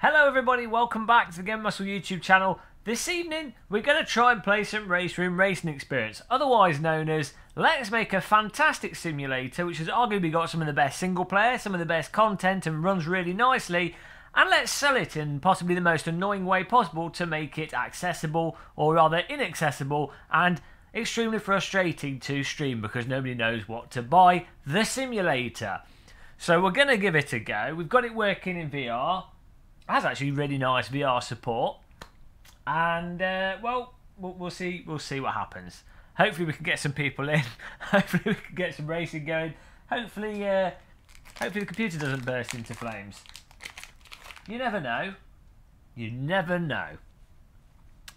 Hello everybody, welcome back to the Game Muscle YouTube channel. This evening we're going to try and play some Race Room Racing Experience, otherwise known as Let's Make a Fantastic Simulator, which has arguably got some of the best single player, some of the best content and runs really nicely, and let's sell it in possibly the most annoying way possible to make it accessible, or rather inaccessible, and extremely frustrating to stream because nobody knows what to buy, the simulator. So we're going to give it a go. We've got it working in VR. It has actually really nice VR support, and well, we'll see what happens. Hopefully we can get some people in. Hopefully we can get some racing going. Hopefully the computer doesn't burst into flames. You never know. You never know.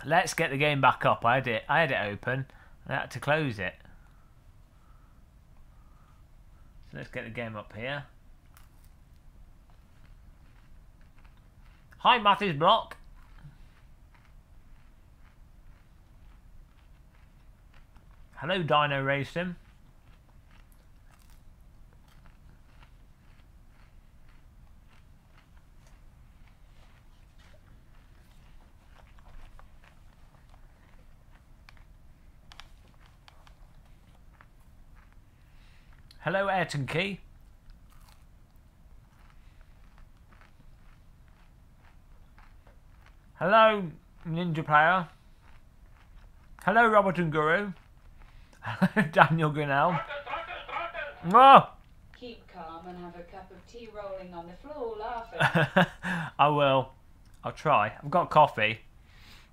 Let's get the game back up. I had it open. I had to close it. So let's get the game up here. Hi, Matthews Block. Hello, Dino Racing. Hello, Ayrton Key. Hello, Ninja Player. Hello, Robert and Guru. Hello, Daniel Grinnell. Oh! Keep calm and have a cup of tea rolling on the floor laughing. I will. I'll try. I've got coffee.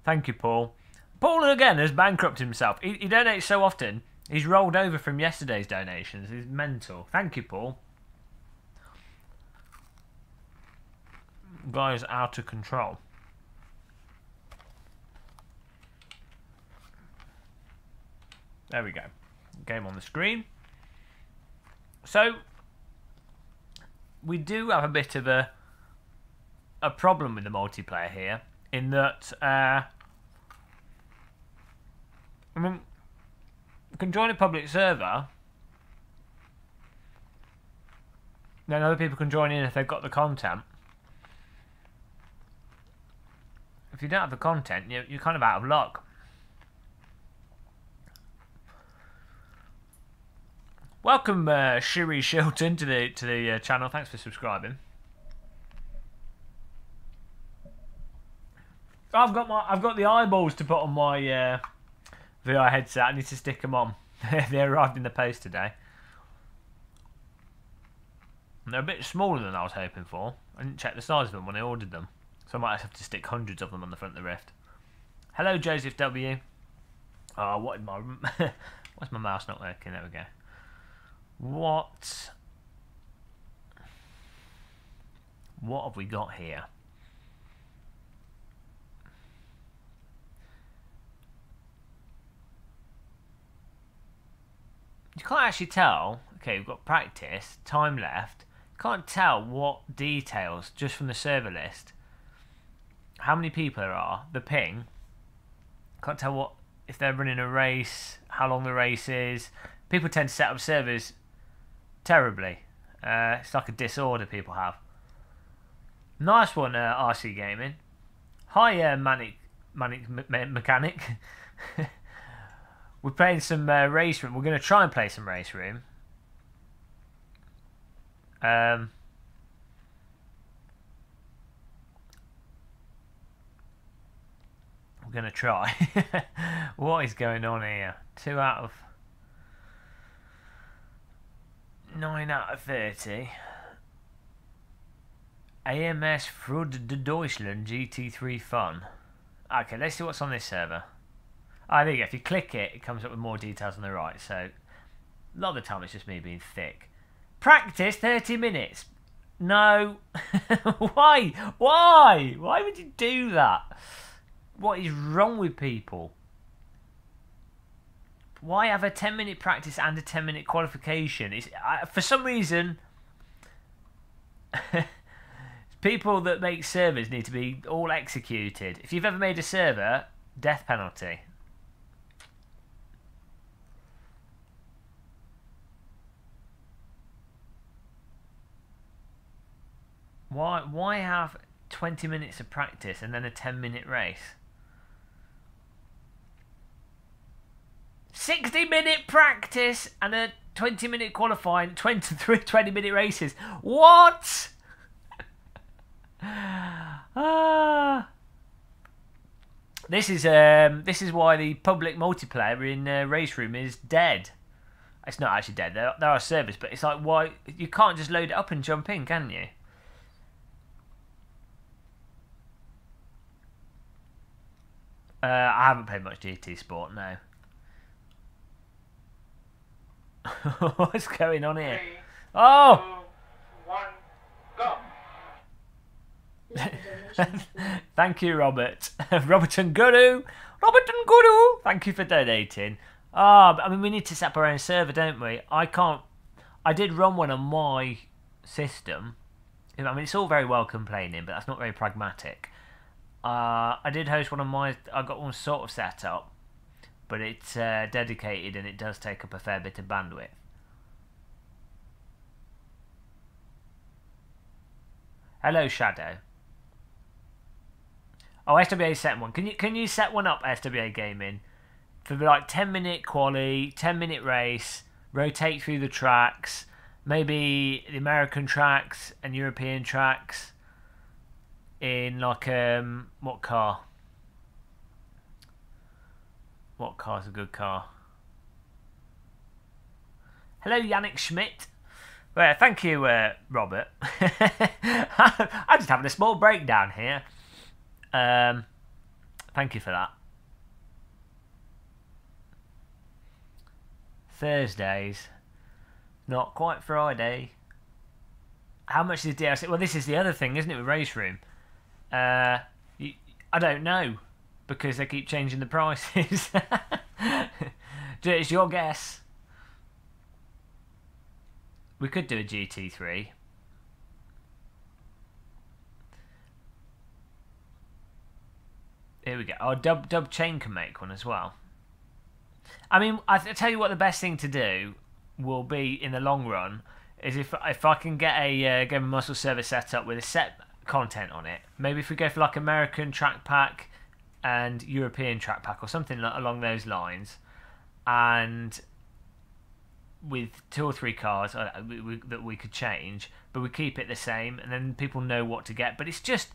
Thank you, Paul. Paul, again, has bankrupted himself. He donates so often. He's rolled over from yesterday's donations. He's mental. Thank you, Paul. Guy's out of control. There we go. Game on the screen. So, we do have a bit of a problem with the multiplayer here, in that, I mean, you can join a public server, then other people can join in if they've got the content. If you don't have the content, you're kind of out of luck. Welcome, Shiri Shilton, to the channel. Thanks for subscribing. I've got the eyeballs to put on my VR headset. I need to stick them on. They arrived in the post today. And they're a bit smaller than I was hoping for. I didn't check the size of them when I ordered them, so I might have to stick hundreds of them on the front of the Rift. Hello, Joseph W. Oh, what's my mouse not working? There we go. What have we got here? You can't actually tell. Okay, we've got practice, time left. You can't tell what details just from the server list. How many people there are, the ping. Can't tell if they're running a race, how long the race is. People tend to set up servers terribly. It's like a disorder people have. Nice one, RC Gaming. Hi, Manic Mechanic. We're playing some Race Room. We're going to try and play some Race Room. We're going to try. What is going on here? 2 out of 9 out of 30. AMS für Deutschland GT3 Fun. Okay, let's see what's on this server. Ah, there you go. If you click it, it comes up with more details on the right. So, a lot of the time it's just me being thick. Practice 30 minutes. No. Why? Why? Why would you do that? What is wrong with people? Why have a 10-minute practice and a 10-minute qualification? For some reason, people that make servers need to be all executed. If you've ever made a server, death penalty. Why have 20 minutes of practice and then a 10-minute race. 60-minute practice and a 20-minute qualifying, 20-minute races. What? This is why the public multiplayer in Race Room is dead. It's not actually dead. There are servers, but it's like, why you can't just load it up and jump in, can you? I haven't played much GT Sport, no. What's going on here? 3, Oh! 2, 1, go! Thank you, Robert. Robert and Guru. Thank you for donating. I mean, we need to set up our own server, don't we? I did run one on my system. I mean, it's all very well complaining, but that's not very pragmatic. I did host one on my... I got one sort of set up, but it's dedicated and it does take up a fair bit of bandwidth. Hello, Shadow. Oh, SWA set one. Can you set one up, SWA Gaming? For like 10-minute quali, 10-minute race, rotate through the tracks, maybe the American tracks and European tracks in like what car? What car's a good car? Hello, Yannick Schmidt. Well, thank you, Robert. I'm just having a small breakdown here. Thank you for that. Thursdays, not quite Friday. How much is DLC? Well, this is the other thing, isn't it, with Race Room? I don't know, because they keep changing the prices. It's your guess. We could do a GT3. Here we go. Oh, Dub Chain can make one as well. I mean, I tell you what, the best thing to do will be in the long run is if I can get a Game of Muscle server set up with a set content on it. Maybe if we go for like American track pack and European track pack or something along those lines, and with 2 or 3 cars that we could change, but we keep it the same, and then people know what to get. But it's just,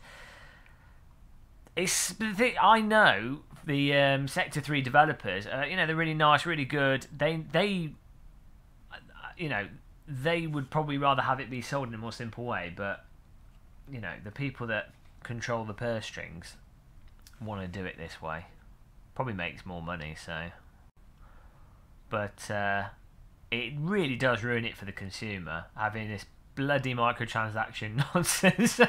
I know the Sector 3 developers, you know, they're really nice, really good. They you know, they would probably rather have it be sold in a more simple way, but you know, the people that control the purse strings want to do it this way. Probably makes more money, so. But it really does ruin it for the consumer, having this bloody microtransaction nonsense.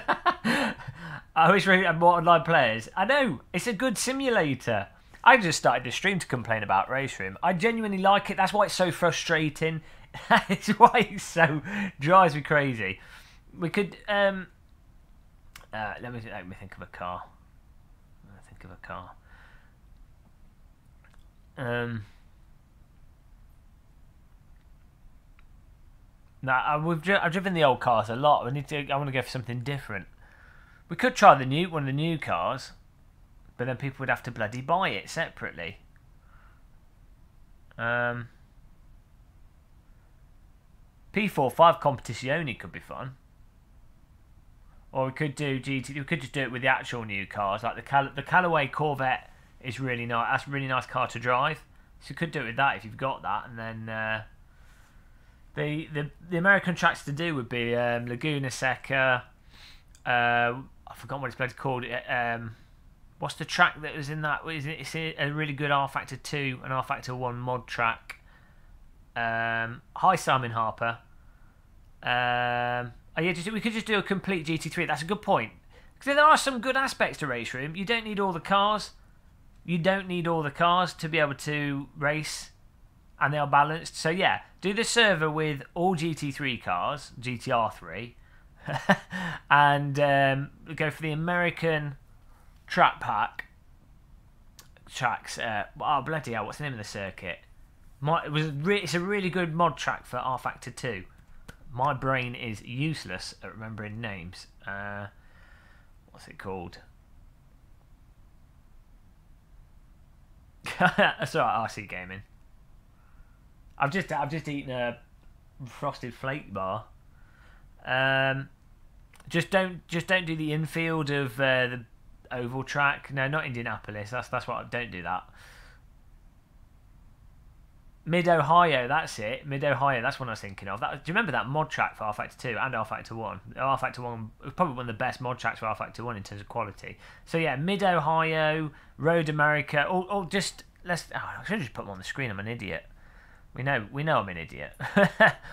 I wish we had more online players. I know, it's a good simulator. I just started the stream to complain about Race Room. I genuinely like it. That's why it's so frustrating. That's why it so drives me crazy. We could let me think of a car. I've driven the old cars a lot. I want to go for something different. We could try one of the new cars, but then people would have to bloody buy it separately. P45 Competizione could be fun. Or we could do GT. We could just do it with the actual new cars, like the Callaway Corvette is really nice. That's a really nice car to drive. So you could do it with that if you've got that, and then the American tracks to do would be Laguna Seca. I forgot what it's called. What's the track that was in that? It's a really good R Factor 2 and R Factor 1 mod track. Hi, Simon Harper. Oh yeah, we could just do a complete GT3. That's a good point. Because there are some good aspects to Race Room. You don't need all the cars. You don't need all the cars to be able to race, and they are balanced. So yeah, do the server with all GT3 cars, GTR3, and go for the American track pack tracks. Oh bloody hell! What's the name of the circuit? It's a really good mod track for R Factor 2. My brain is useless at remembering names. what's it called? That's alright, RC Gaming. I've just eaten a frosted flake bar. Just don't do the infield of the oval track. No, not Indianapolis. That's what I don't do that. Mid Ohio, that's it. Mid Ohio, that's what I was thinking of. Do you remember that mod track for R Factor 2 and R Factor 1? R Factor 1 was probably one of the best mod tracks for R Factor 1 in terms of quality. So yeah, Mid Ohio, Road America, or just let's. Oh, I should have just put them on the screen. I'm an idiot. We know I'm an idiot.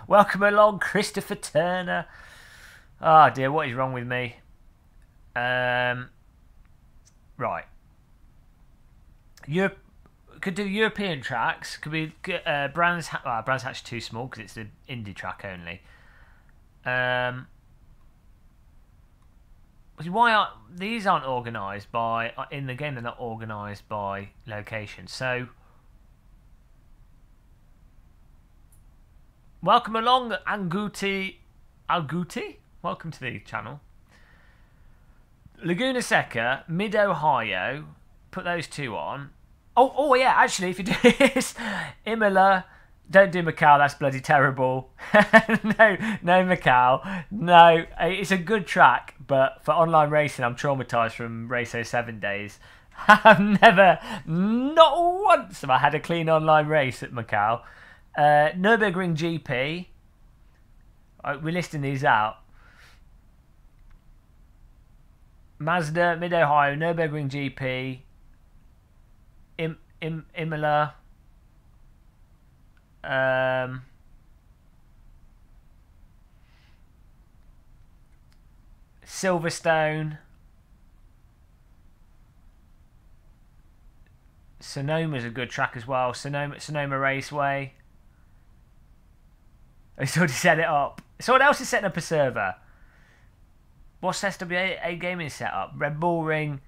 Welcome along, Christopher Turner. Oh dear, what is wrong with me? Right. Europe could do European tracks. Could be Brands Hatch too small because it's the Indy track only. Why aren't these organised by in the game? They're not organised by location. So welcome along, Alguti. Welcome to the channel. Laguna Seca, Mid Ohio. Put those two on. Oh yeah. Actually, if you do this, Imola. Don't do Macau. That's bloody terrible. no Macau. No, it's a good track, but for online racing, I'm traumatised from Race 07 days. I've never, not once, have I had a clean online race at Macau. Nürburgring GP. We're listing these out. Mazda, Mid Ohio, Nürburgring GP, Imola, Silverstone, Sonoma's a good track as well. Sonoma Raceway. It's already set it up. Someone else is setting up a server. What's SWA Gaming set up? Red Bull Ring.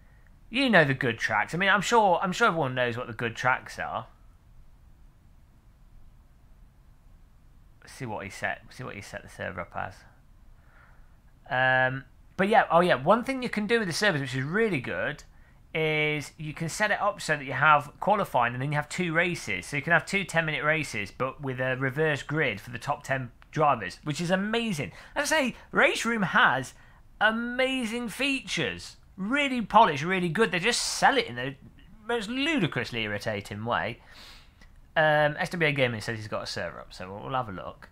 You know the good tracks. I mean, I'm sure everyone knows what the good tracks are. Let's see what he set. See what he set the server up as. But yeah, one thing you can do with the servers, which is really good, is you can set it up so that you have qualifying and then you have 2 races. So you can have 2 10-minute races, but with a reverse grid for the top 10 drivers, which is amazing. As I say, Race Room has amazing features. Really polished, really good. They just sell it in the most ludicrously irritating way. SWA Gaming says he's got a server up, so we'll have a look.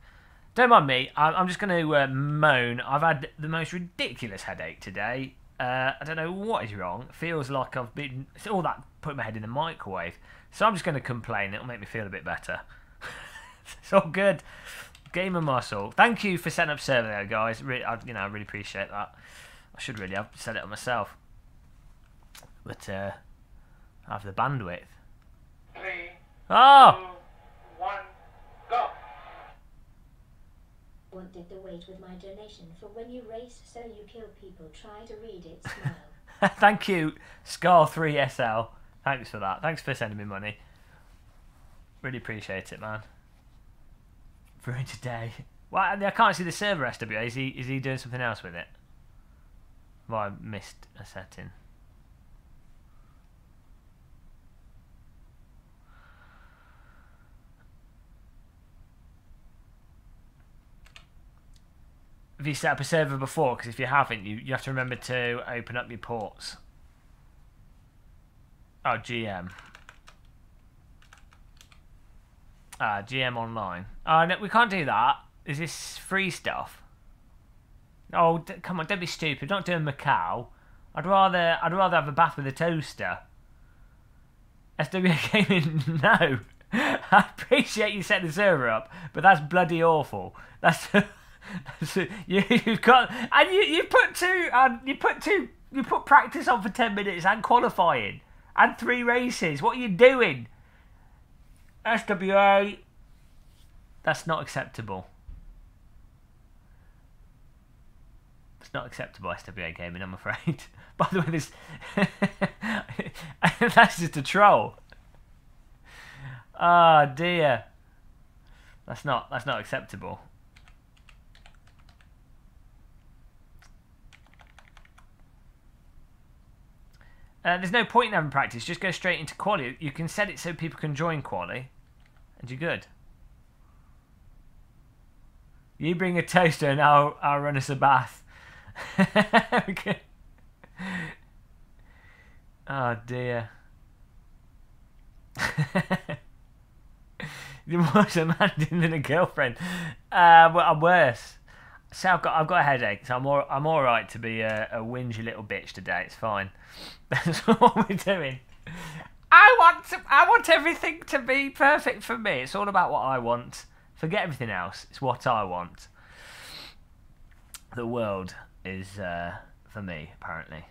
Don't mind me, I'm just going to moan. I've had the most ridiculous headache today. I don't know what is wrong. It feels like I've been... It's all that putting my head in the microwave. So I'm just going to complain. It'll make me feel a bit better. It's all good. Gamer muscle. Thank you for setting up server there, guys. I really appreciate that. I should really have set it up myself. But I have the bandwidth. 3, Oh! 2, 1, go! Wanted the weight with my donation for when you race so you kill people. Try to read it, smile. Thank you, Scar3SL. Thanks for that. Thanks for sending me money. Really appreciate it, man. For today. Well, I can't see the server SWA. Is he doing something else with it? Well, I missed a setting. Have you set up a server before? Because if you haven't, you have to remember to open up your ports. Oh, GM. GM online. Oh, no, we can't do that. Is this free stuff? Oh, come on, don't be stupid. Not doing Macau. I'd rather have a bath with a toaster. SWA Gaming, no. I appreciate you setting the server up, but that's bloody awful. That's you've got, and you put practice on for 10 minutes and qualifying and 3 races. What are you doing? SWA, that's not acceptable. It's not acceptable, SWA Gaming, I'm afraid. By the way, this that's just a troll. Oh dear. That's not acceptable. There's no point in having practice. Just go straight into quali. You can set it so people can join quali, and you're good. You bring a toaster and I'll run us a bath. Okay. Oh dear. You're more demanding than a girlfriend. Well, I'm worse. So I've got a headache, so I'm all right to be a whingy little bitch today. It's fine. That's what we're doing. I want everything to be perfect for me. It's all about what I want. Forget everything else. It's what I want. The world is for me, apparently.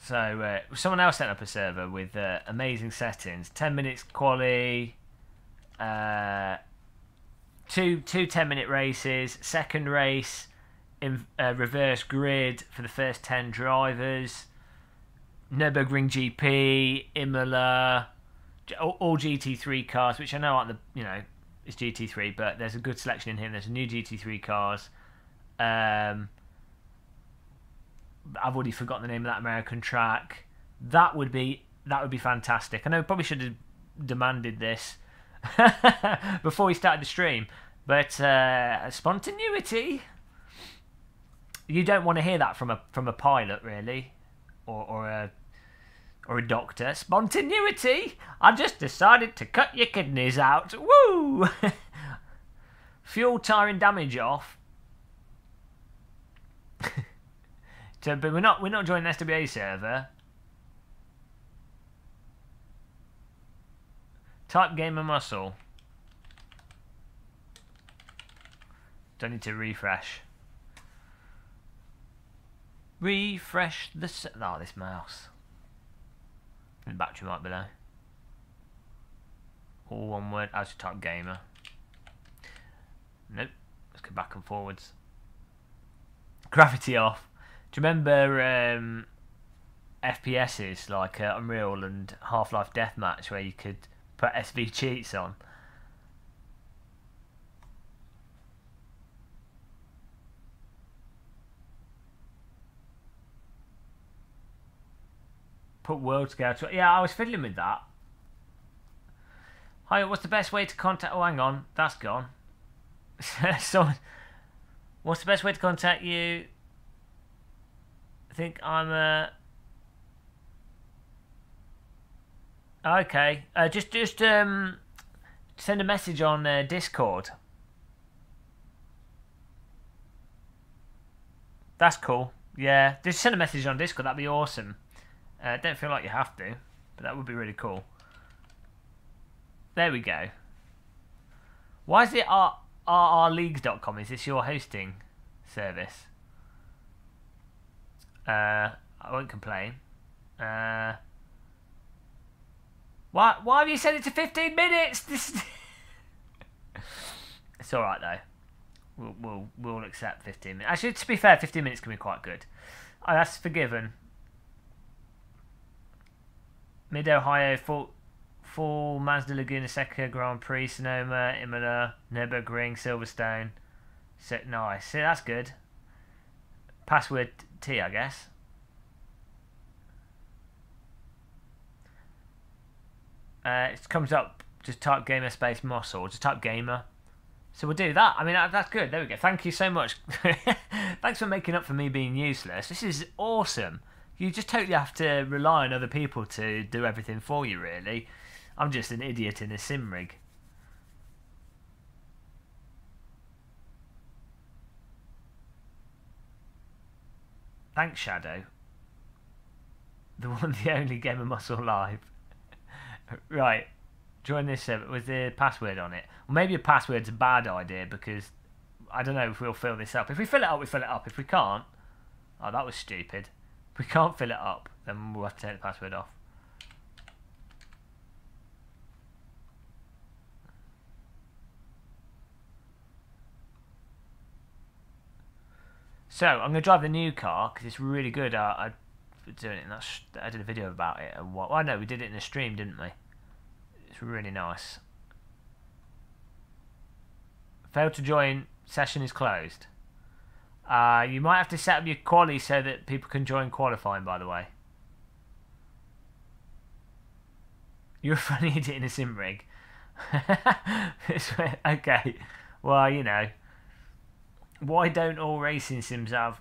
So someone else set up a server with amazing settings. 10 minutes quali. Two 10-minute races. Second race in reverse grid for the first 10 drivers. Nürburgring GP, Imola, all GT3 cars, which I know aren't it's GT3, but there's a good selection in here. There's new GT3 cars. I've already forgotten the name of that American track. That would be fantastic. I know I probably should have demanded this before we started the stream, but spontaneity. You don't want to hear that from a pilot, really, or a doctor. Spontaneity. I just decided to cut your kidneys out. Woo! Fuel, tire, and damage off. So, but we're not joining the SWA server. Type gamer muscle. Don't need to refresh. Refresh the this mouse. The battery might be low. All one word. I should type gamer. Nope. Let's go back and forwards. Gravity off. Do you remember FPSs like Unreal and Half-Life Deathmatch where you could put SV cheats on? Put world scale to it. Yeah, I was fiddling with that. Hi, what's the best way to contact... Oh, hang on. That's gone. So, what's the best way to contact you? I think I'm okay. Just send a message on Discord. That's cool. Yeah, just send a message on Discord. That'd be awesome. Don't feel like you have to, but that would be really cool. There we go. Why is it rrleagues.com? Is this your hosting service? I won't complain. Why have you set it to 15 minutes? This it's all right though. We'll accept 15 minutes. Actually, to be fair, 15 minutes can be quite good. Oh, that's forgiven. Mid Ohio, full Mazda Laguna Seca Grand Prix, Sonoma, Imola, Nürburgring, Silverstone. So nice. See, that's good. Password T, I guess. It comes up. Just type gamer space moss or just type gamer. So we'll do that. I mean, that's good. There we go. Thank you so much. Thanks for making up for me being useless. This is awesome. You just totally have to rely on other people to do everything for you, really. I'm just an idiot in a sim rig. Thanks, Shadow. The one, the only gamer muscle live. Right. Join this server with the password on it. Or maybe a password's a bad idea because I don't know if we'll fill this up. If we fill it up, we fill it up. If we can't... Oh, that was stupid. If we can't fill it up, then we'll have to take the password off. So, I'm going to drive the new car because it's really good. I did a video about it. Well, no, we did it in a stream, didn't we? It's really nice. Failed to join. Session is closed. You might have to set up your quali so that people can join qualifying, by the way. You're a funny idiot in a sim rig. Okay. Well, you know. Why don't all racing sims have...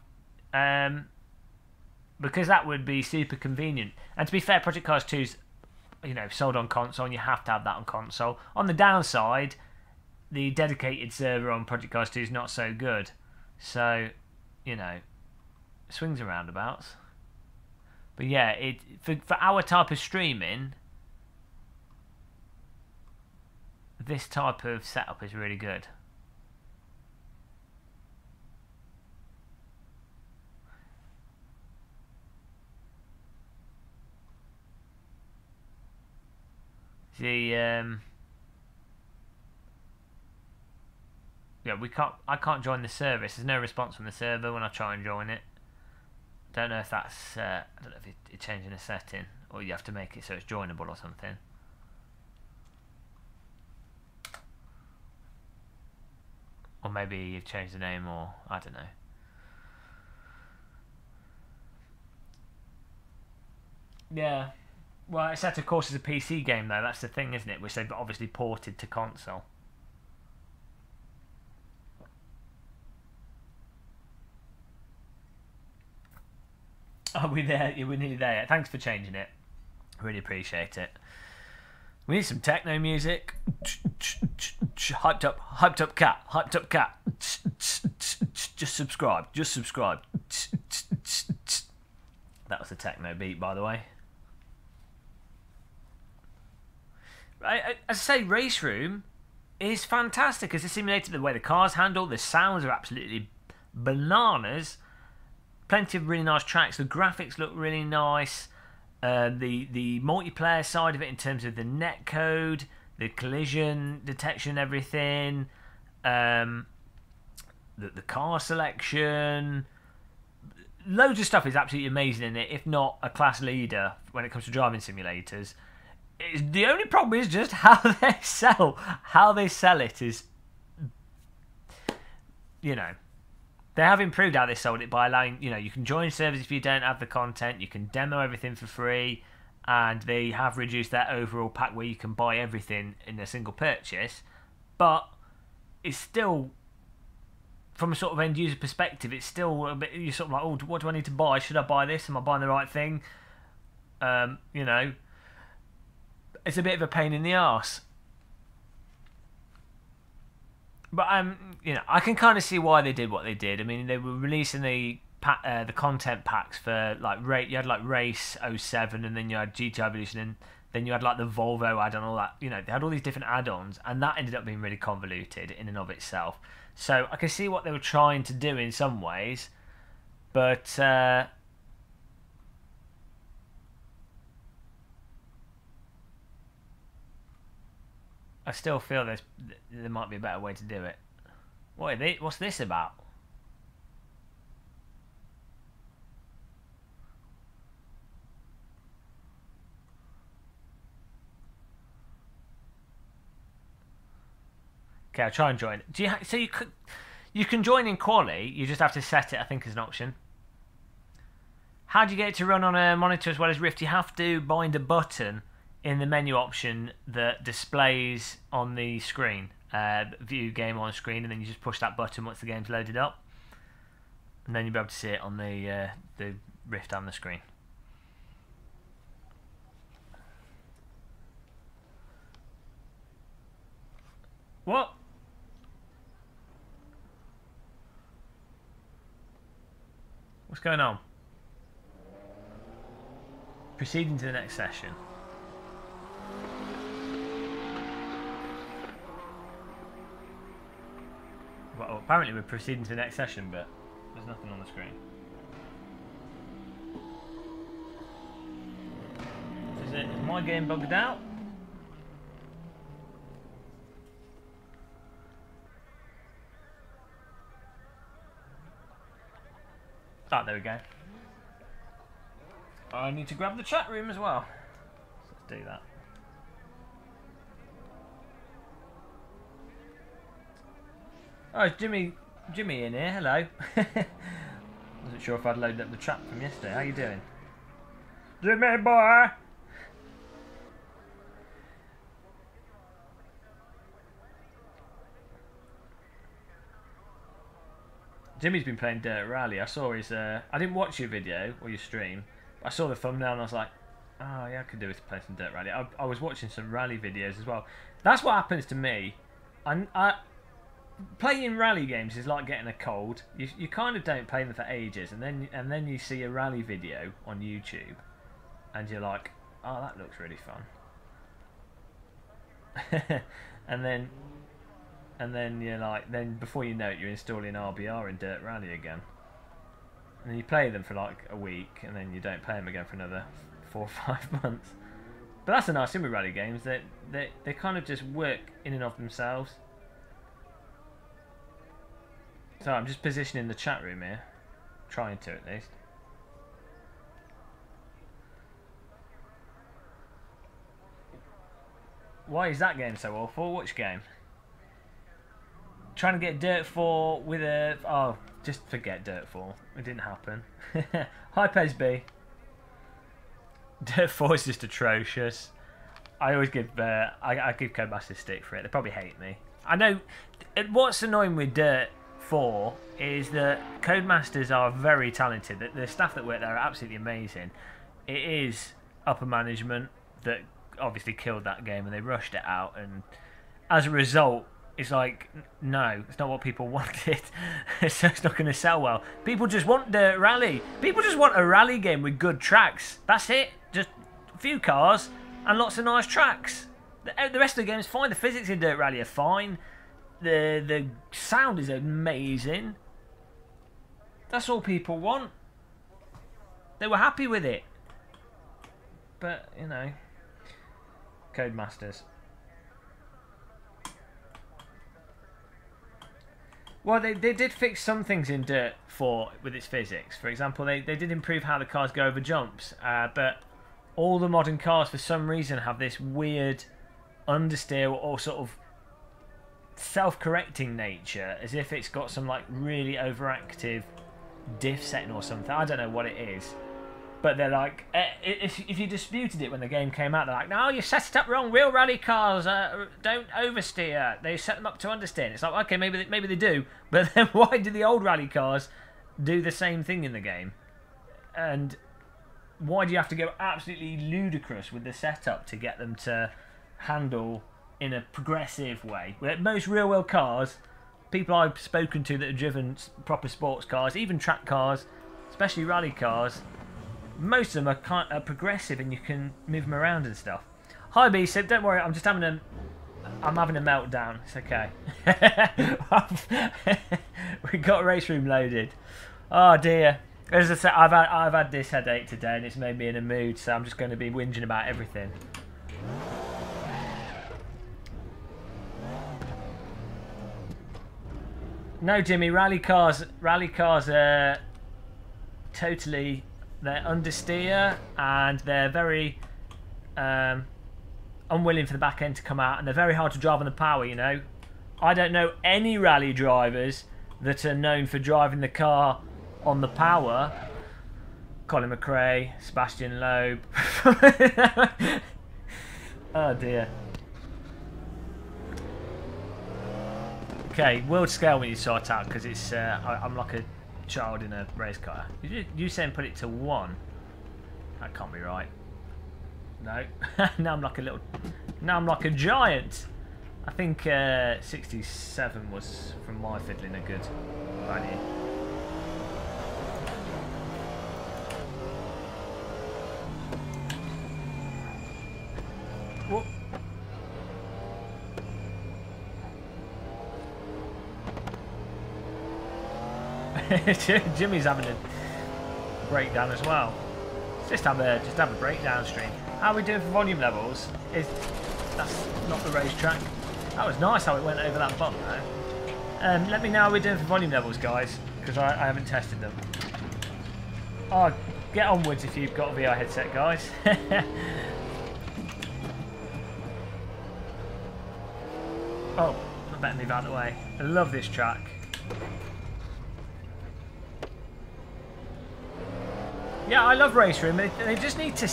because that would be super convenient. And to be fair, Project Cars 2's, you know, sold on console, and you have to have that on console. On the downside, the dedicated server on Project Cars 2 is not so good. So, you know, swings and roundabouts. But yeah, for our type of streaming, this type of setup is really good. Yeah, I can't join the service. There's no response from the server when I try and join it. Don't know if that's I don't know if it's changing a setting, or you have to make it so it's joinable or something. Or maybe you've changed the name, or I don't know. Yeah. Well, Assetto Corsa is a PC game, though. That's the thing, isn't it? Which they've obviously ported to console. Are we there? Yeah, we're nearly there. Thanks for changing it. Really appreciate it. We need some techno music. Hyped up cat. Hyped up cat. Just subscribe. Just subscribe. That was the techno beat, by the way. As I say, Race Room is fantastic as a simulator. The way the cars handle, the sounds are absolutely bananas. Plenty of really nice tracks. The graphics look really nice. The multiplayer side of it in terms of the netcode, the collision detection, everything. The car selection. Loads of stuff is absolutely amazing in it, if not a class leader when it comes to driving simulators. The only problem is just how they sell it is, you know, they have improved how they sold it by allowing, you know, you can join servers if you don't have the content, you can demo everything for free, and they have reduced their overall pack where you can buy everything in a single purchase, but it's still, from a sort of end user perspective, it's still a bit, you're sort of like, oh, what do I need to buy? Should I buy this? Am I buying the right thing? You know, it's a bit of a pain in the arse. But you know, I can kind of see why they did what they did. I mean, they were releasing the content packs for like you had like Race 07, and then you had GT Evolution, and then you had like the Volvo add-on, all that. You know, they had all these different add-ons, and that ended up being really convoluted in and of itself. So I can see what they were trying to do in some ways, but I still feel there might be a better way to do it. What's this about? Okay, I'll try and join. So you can join in quali. You just have to set it, I think, as an option. How do you get it to run on a monitor as well as Rift? You have to bind a button in the menu option that displays on the screen, view game on screen, and then you just push that button once the game's loaded up, and then you'll be able to see it on the Rift and the screen. What? What's going on? Proceeding to the next session. Well, apparently we're proceeding to the next session, but there's nothing on the screen. Is my game bugged out? Ah, there we go. I need to grab the chat room as well. So let's do that. Oh, Jimmy Jimmy in here, hello. Wasn't sure if I'd loaded up the trap from yesterday. How you doing? Jimmy boy! Jimmy's been playing Dirt Rally. I saw his... I didn't watch your video or your stream. But I saw the thumbnail and I was like, oh yeah, I could do with to play some Dirt Rally. I was watching some rally videos as well. That's what happens to me. Playing rally games is like getting a cold. You kind of don't play them for ages, and then you see a rally video on YouTube, and you're like, oh, that looks really fun. and then you're like, then before you know it, you're installing RBR in Dirt Rally again, and then you play them for like a week, and then you don't play them again for another 4 or 5 months. But that's the nice thing with rally games, that they kind of just work in and of themselves. So I'm just positioning the chat room here, trying to at least. Why is that game so awful? Which game? Trying to get Dirt 4 with a... Oh, just forget Dirt 4. It didn't happen. Hi, Pez B. Dirt 4 is just atrocious. I always give... I give Codemasters stick for it. They probably hate me. I know... What's annoying with Dirt 4 is that Codemasters are very talented. The staff that work there are absolutely amazing. It is upper management that obviously killed that game, and they rushed it out, and as a result it's like, no, it's not what people wanted. So it's not going to sell well. People just want Dirt Rally. People just want a rally game with good tracks. That's it. Just a few cars and lots of nice tracks. The rest of the game is fine. The physics in Dirt Rally are fine. The sound is amazing. That's all people want. They were happy with it. But, you know, Codemasters. Well, they did fix some things in Dirt 4 with its physics. For example, they did improve how the cars go over jumps. But all the modern cars, for some reason, have this weird understeer or sort of self-correcting nature, as if it's got some like really overactive diff setting or something. I don't know what it is, but they're like, if you disputed it when the game came out, they're like, no, you set it up wrong. Real rally cars don't oversteer. They set them up to understeer. And it's like, okay, maybe they do, but then why do the old rally cars do the same thing in the game? And why do you have to go absolutely ludicrous with the setup to get them to handle in a progressive way? Most real-world cars, people I've spoken to that have driven proper sports cars, even track cars, especially rally cars, most of them are progressive, and you can move them around and stuff. Hi B, so don't worry, I'm having a meltdown. It's okay. We got race room loaded. Oh dear. As I said, I've had this headache today, and it's made me in a mood, so I'm just going to be whinging about everything. No, Jimmy, rally cars are totally, they're understeer, and they're very unwilling for the back end to come out, and they're very hard to drive on the power, you know. I don't know any rally drivers that are known for driving the car on the power. Colin McRae, Sebastian Loeb. Oh dear. Okay, world scale we need to sort out, because it's I'm like a child in a race car. You saying put it to 1? That can't be right. No. Now I'm like a giant. I think 67 was, from my fiddling, a good value. Whoop. Jimmy's having a breakdown as well. Just have a breakdown stream. How are we doing for volume levels? That's not the racetrack. That was nice how it went over that bump though. Let me know how we're doing for volume levels, guys, because I haven't tested them. Oh, get onwards if you've got a VR headset, guys. Oh, I better move out of the way. I love this track. Yeah, I love Race Room. They just need to...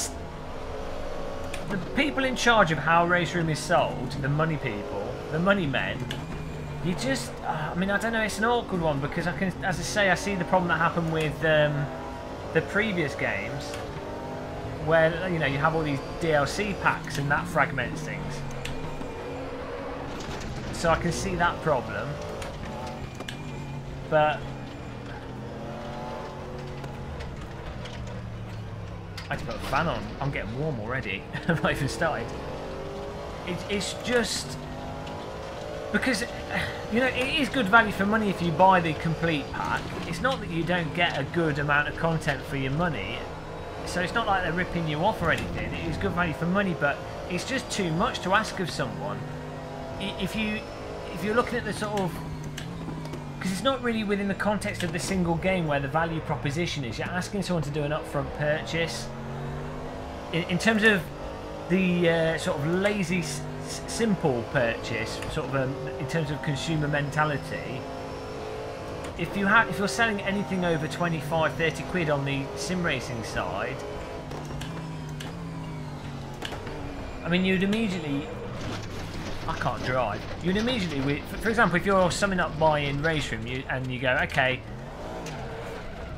The people in charge of how Race Room is sold, the money people, the money men, you just... I mean, I don't know, it's an awkward one because I can, as I say, I see the problem that happened with the previous games where, you know, you have all these DLC packs and that fragments things. So I can see that problem. But... I had to put a fan on. I'm getting warm already. I've not even started. It's just... Because, you know, it is good value for money if you buy the complete pack. It's not that you don't get a good amount of content for your money. So it's not like they're ripping you off or anything. It is good value for money, but it's just too much to ask of someone. If you're looking at the sort of... Because it's not really within the context of the single game where the value proposition is. You're asking someone to do an upfront purchase. In terms of the sort of lazy, simple purchase, sort of in terms of consumer mentality, if you're selling anything over 25, 30 quid on the sim racing side, I mean, you'd immediately... I can't drive. You'd immediately, for example, if you're summing up buying Race Room and you go, okay,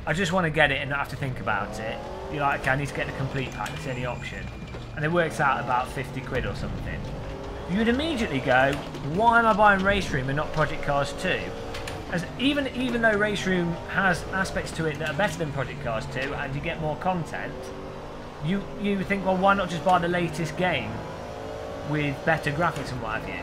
I just want to get it and not have to think about it. You're like, okay, I need to get the complete pack, it's the only option. And it works out about 50 quid or something. You'd immediately go, why am I buying Race Room and not Project Cars 2? As even though Race Room has aspects to it that are better than Project Cars 2 and you get more content, you think, well, why not just buy the latest game with better graphics and what have you?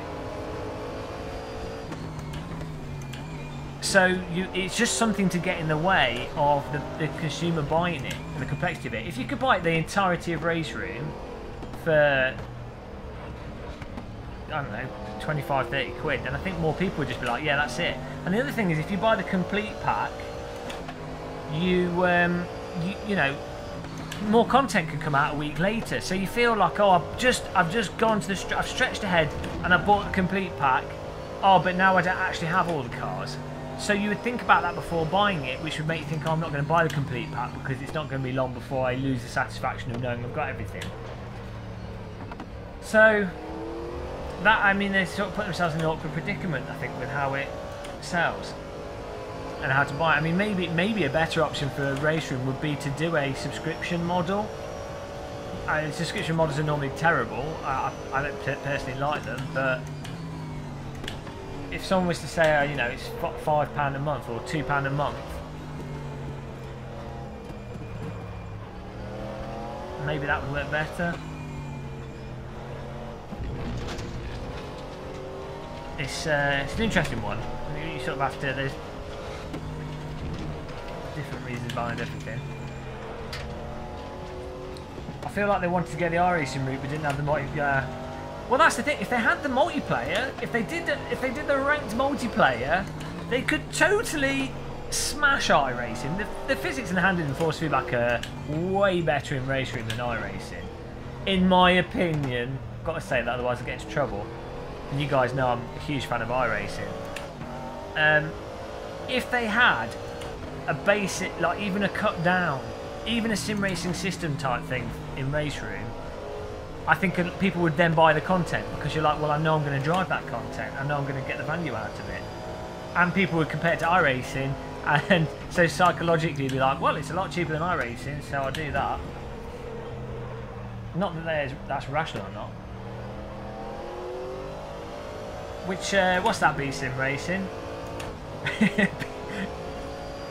So it's just something to get in the way of the consumer buying it and the complexity of it. If you could buy the entirety of Race Room for, I don't know, 25, 30 quid, then I think more people would just be like, yeah, that's it. And the other thing is, if you buy the complete pack, you know, more content can come out a week later. So you feel like, oh, I've just gone to the, I've stretched ahead and I bought the complete pack. Oh, but now I don't actually have all the cars. So you would think about that before buying it, which would make you think, oh, I'm not going to buy the complete pack because it's not going to be long before I lose the satisfaction of knowing I've got everything. So that, I mean, they sort of put themselves in an awkward predicament, I think, with how it sells and how to buy it. I mean, maybe a better option for a Race Room would be to do a subscription model. Subscription models are normally terrible. I don't personally like them, but if someone was to say, you know, it's £5 a month or £2 a month, maybe that would work better. It's an interesting one. You sort of have to, there's different reasons behind everything. I feel like they wanted to get the iRacing route but didn't have the multiplayer. Well, that's the thing. If they had the multiplayer, if they did the ranked multiplayer, they could totally smash iRacing. The physics and handling and force feedback are way better in Race Room than iRacing, in my opinion. Got to say that, otherwise I get into trouble. And you guys know I'm a huge fan of iRacing. If they had a basic, like even a cut down, even a sim racing system type thing in Race Room, I think people would then buy the content because you're like, well, I know I'm going to drive that content. I know I'm going to get the value out of it. And people would compare it to iRacing, and so psychologically be like, well, it's a lot cheaper than iRacing, so I'll do that. Not that that's rational or not. Which, what's that, B-Sim Racing?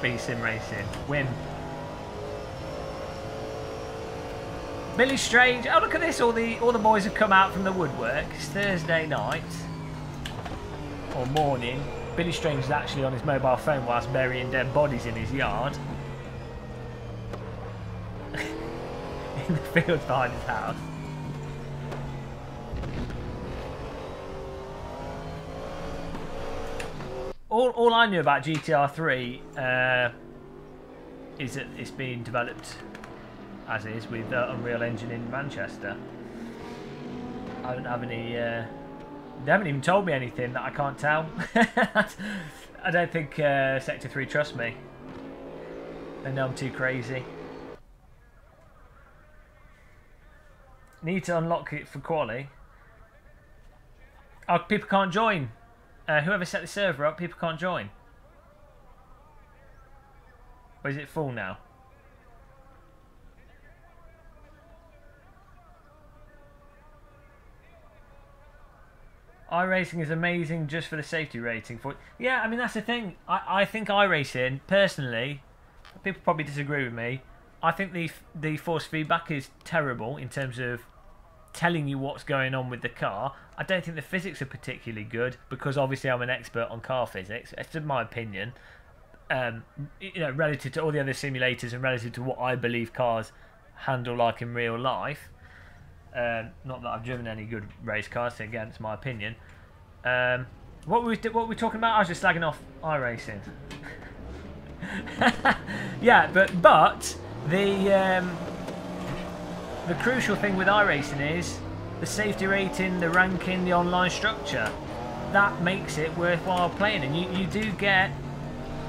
B-Sim Racing. Win. Billy Strange. Oh, look at this. All the boys have come out from the woodwork. It's Thursday night. Or morning. Billy Strange is actually on his mobile phone whilst burying dead bodies in his yard. In the fields behind his house. All I knew about GTR 3 is that it's being developed as is with Unreal Engine in Manchester. I don't have any... they haven't even told me anything that I can't tell. I don't think Sector 3 trusts me. They know I'm too crazy. Need to unlock it for quali. Oh, people can't join. Whoever set the server up, people can't join. Or is it full now? iRacing is amazing just for the safety rating. Yeah, I mean, that's the thing. I think iRacing, personally, people probably disagree with me. I think the force feedback is terrible in terms of telling you what's going on with the car. I don't think the physics are particularly good, because obviously I'm an expert on car physics. It's in my opinion. You know, relative to all the other simulators and relative to what I believe cars handle like in real life. Not that I've driven any good race cars, so again, it's my opinion. What were we talking about? I was just slagging off iRacing. Yeah, but the crucial thing with iRacing is the safety rating, the ranking, the online structure. That makes it worthwhile playing, and you do get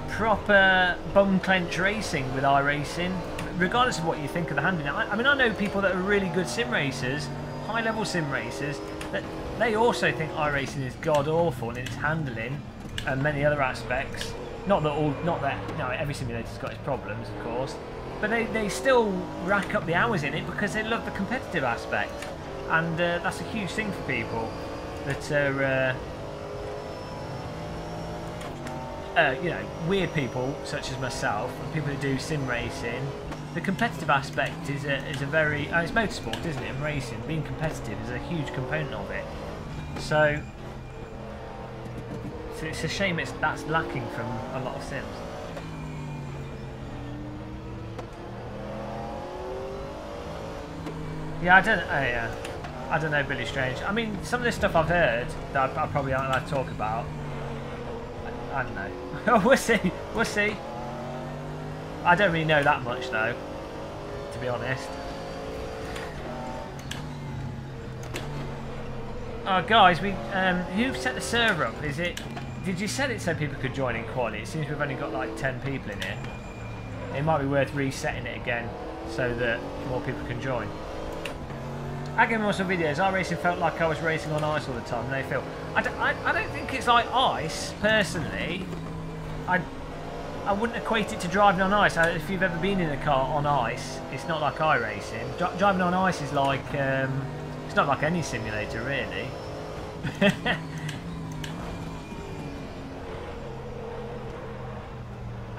proper bum clench racing with iRacing, regardless of what you think of the handling. I mean, I know people that are really good sim racers, high level sim racers, that they also think iRacing is god awful in its handling and many other aspects. Not that every simulator's got its problems, of course, but they still rack up the hours in it because they love the competitive aspect, and that's a huge thing for people that are you know, weird people such as myself and people who do sim racing. The competitive aspect is a very... it's motorsport, isn't it? And racing, being competitive is a huge component of it. So it's a shame that's lacking from a lot of sims. Yeah, I don't know, Billy Strange. I mean, some of this stuff I've heard that I probably aren't allowed to talk about. I don't know. We'll see. We'll see. I don't really know that much though, to be honest. Oh, guys, who set the server up? Did you set it so people could join in quali? It seems we've only got like 10 people in here. It might be worth resetting it again so that more people can join. I gave me some videos. iRacing felt like I was racing on ice all the time. No, Phil. I don't think it's like ice, personally. I wouldn't equate it to driving on ice. If you've ever been in a car on ice, it's not like iRacing. Driving on ice is like... it's not like any simulator, really.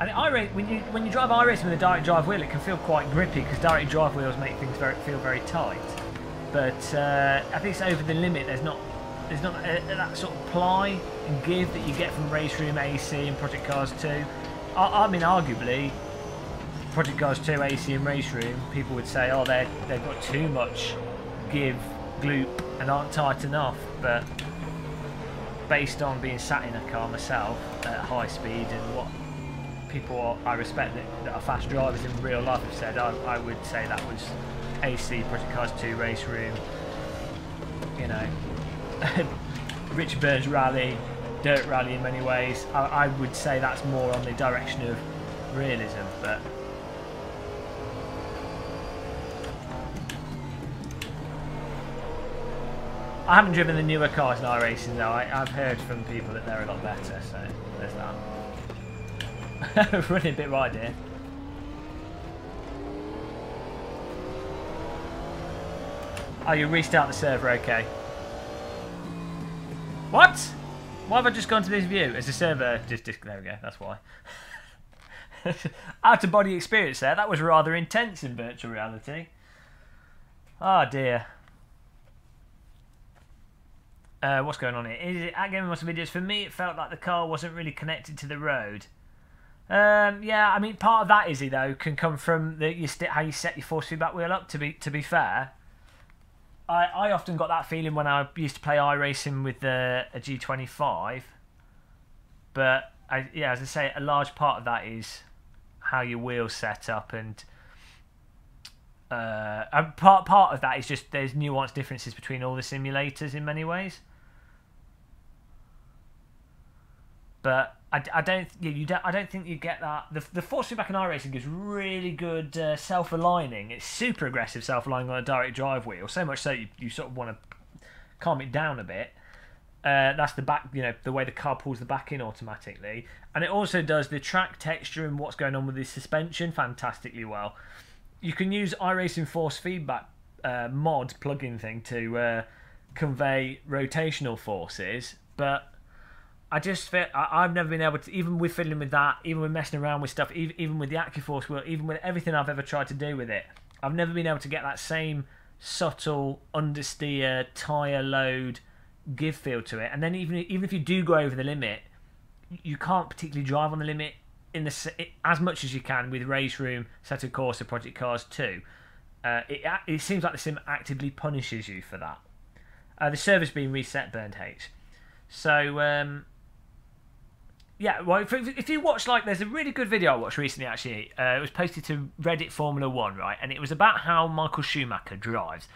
And when you drive iRacing with a direct drive wheel, it can feel quite grippy because direct drive wheels make things feel very tight. But I think it's over the limit. There's not that sort of ply and give that you get from Race Room AC and Project Cars 2. I mean, arguably, Project Cars 2 AC and Race Room, people would say, oh, they've got too much give, gloop, and aren't tight enough. But based on being sat in a car myself at high speed and what people I respect that are fast drivers in real life have said, I would say that was AC, Project Cars 2, Race Room, you know, Richard Burns Rally, Dirt Rally in many ways. I would say that's more on the direction of realism, but I haven't driven the newer cars in iRacing though. I've heard from people that they're a lot better, so there's that. Running a bit wide here. Oh, you restart the server, okay. What? Why have I just gone to this view? As the server just there we go, that's why. Out of body experience there, that was rather intense in virtual reality. Oh dear. What's going on here? Is it at Gaming Monster Videos? For me, it felt like the car wasn't really connected to the road. Yeah, I mean, part of that, Izzy, though, can come from how you set your force feedback wheel up. To be fair, I often got that feeling when I used to play iRacing with a G25. But yeah, as I say, a large part of that is how your wheels set up, and part of that is just there's nuanced differences between all the simulators in many ways. But I don't I don't think you get that. The force feedback in iRacing gives really good self-aligning. It's super aggressive self-aligning on a direct drive wheel, so much so you sort of want to calm it down a bit. That's the back, the way the car pulls the back in automatically, and it also does the track texture and what's going on with the suspension fantastically well. You can use iRacing force feedback mod plugin thing to convey rotational forces, but I just feel I've never been able to, even with fiddling with that, even with messing around with stuff, even with the AccuForce wheel, even with everything I've ever tried to do with it, I've never been able to get that same subtle understeer, tyre load give feel to it. And then even if you do go over the limit, you can't particularly drive on the limit as much as you can with Race Room, Assetto Corsa, Project Cars 2. It seems like the sim actively punishes you for that. The server's being reset, Burned H. So, yeah, well, if you watch, there's a really good video I watched recently, actually. It was posted to Reddit Formula 1, right? And it was about how Michael Schumacher drives.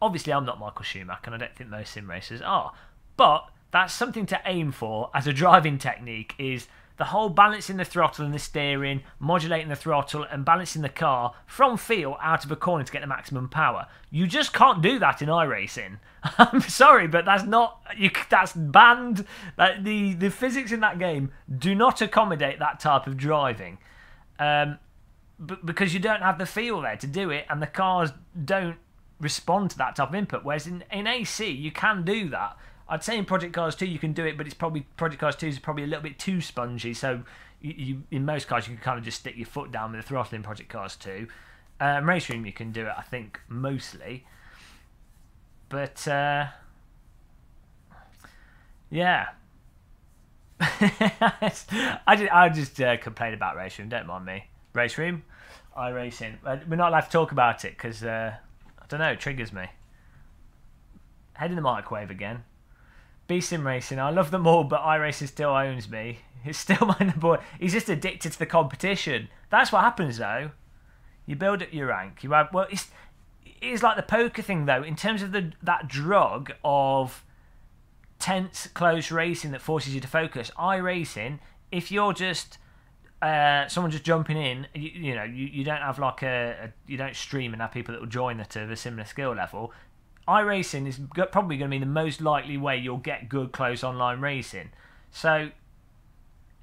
Obviously, I'm not Michael Schumacher, and I don't think most sim racers are. But that's something to aim for as a driving technique, is the whole balancing the throttle and the steering, modulating the throttle, and balancing the car from feel out of a corner to get the maximum power. You just can't do that in iRacing. I'm sorry, but that's banned. The physics in that game do not accommodate that type of driving, because you don't have the feel there to do it, and the cars don't respond to that type of input. Whereas in AC, you can do that. I'd say in Project Cars 2 you can do it, but it's probably Project Cars 2 is probably a little bit too spongy. So you in most cars you can kind of just stick your foot down with the throttle in Project Cars 2. Race Room you can do it, I think, mostly. But yeah, I just complain about Race Room. Don't mind me. Race Room, iRacing. We're not allowed to talk about it because I don't know. It triggers me. Head in the microwave again. SimRacing, I love them all, but iRacing still owns me. It's still my boy. He's just addicted to the competition. That's what happens, though. You build up your rank. You have, well, it's like the poker thing, though. In terms of that drug of tense, close racing that forces you to focus. iRacing, if you're just someone just jumping in, you don't have you don't stream and have people that will join at a similar skill level. iRacing is probably going to be the most likely way you'll get good close online racing. So,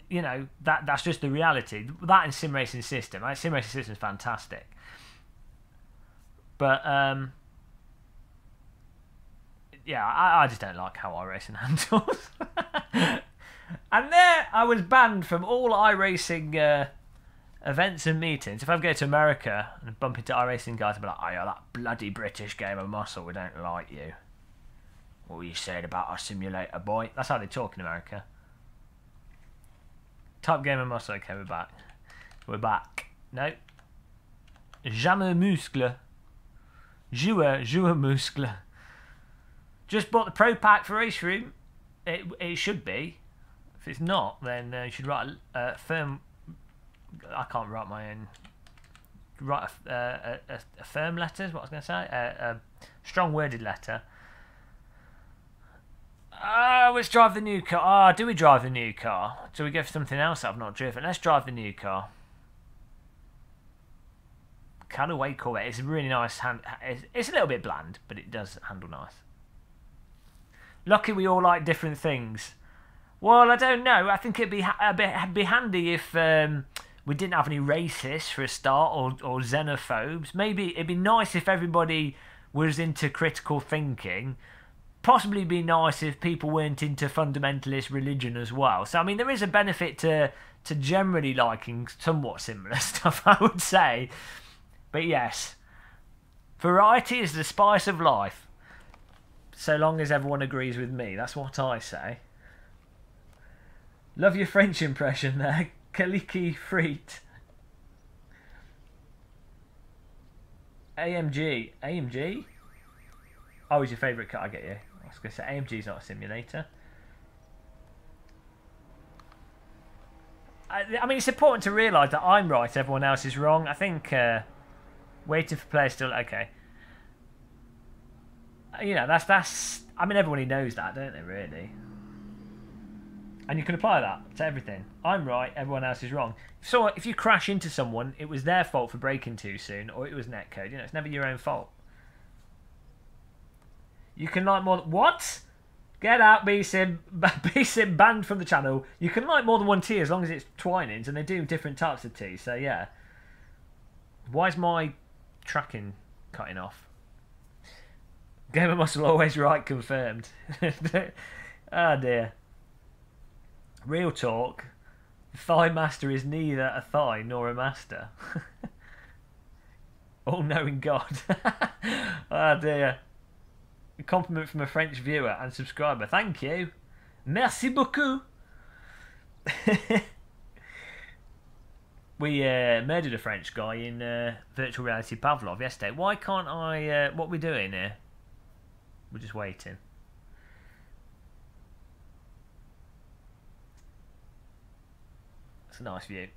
that's just the reality. That and SimRacing system. SimRacing system is fantastic. But, yeah, I just don't like how iRacing handles. And there I was banned from all iRacing events and meetings. If I go to America and bump into iRacing guys, I'll be like, oh yeah, that bloody British game of muscle, we don't like you. What were you saying about our simulator, boy? That's how they talk in America. Type game of muscle. Okay, we're back. We're back. No. Jamais muscle. Jouer muscle. Just bought the Pro Pack for Race Room. It should be. If it's not, then you should write a firm... I can't write my own. Write a firm letter is what I was going to say. A strong worded letter. Let's drive the new car. Do we drive the new car? Do we go for something else that I've not driven? Let's drive the new car. Callaway Corvette. It's a really nice hand. It's a little bit bland, but it does handle nice. Lucky we all like different things. Well, I don't know. I think it'd be handy if we didn't have any racists for a start, or xenophobes. Maybe it'd be nice if everybody was into critical thinking. Possibly be nice if people weren't into fundamentalist religion as well. So, I mean, there is a benefit to generally liking somewhat similar stuff, I would say. But yes, variety is the spice of life. So long as everyone agrees with me. That's what I say. Love your French impression there. Kaliki Freet. AMG. AMG? Oh, is your favourite car? I get you. I was going to say AMG's not a simulator. I mean, it's important to realise that I'm right, everyone else is wrong. I think waiting for players still... Okay. That's... I mean, everybody knows that, don't they, really? And you can apply that to everything. I'm right, everyone else is wrong. So if you crash into someone, it was their fault for braking too soon, or it was netcode. You know, it's never your own fault. You can like more than... What? Get out, B-Sim. B-Sim banned from the channel. You can like more than one tea as long as it's Twinings, and they do different types of tea, so yeah. Why is my tracking cutting off? Gamer Muscle always right, confirmed. Oh dear. Real talk. Thigh master is neither a thigh nor a master. All-knowing God. Oh dear. A compliment from a French viewer and subscriber. Thank you. Merci beaucoup. We murdered a French guy in virtual reality Pavlov yesterday. Why can't I... what are we doing here? We're just waiting. It's a nice view.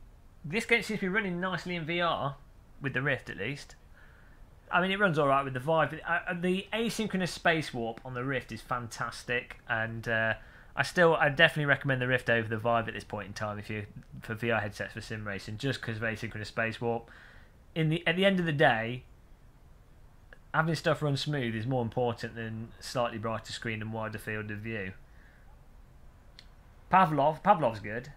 This game seems to be running nicely in VR, with the Rift at least. I mean, it runs alright with the Vive. The asynchronous space warp on the Rift is fantastic, and I definitely recommend the Rift over the Vive at this point in time for VR headsets for sim racing, just because of asynchronous space warp. At the end of the day, having stuff run smooth is more important than slightly brighter screen and wider field of view. Pavlov's good.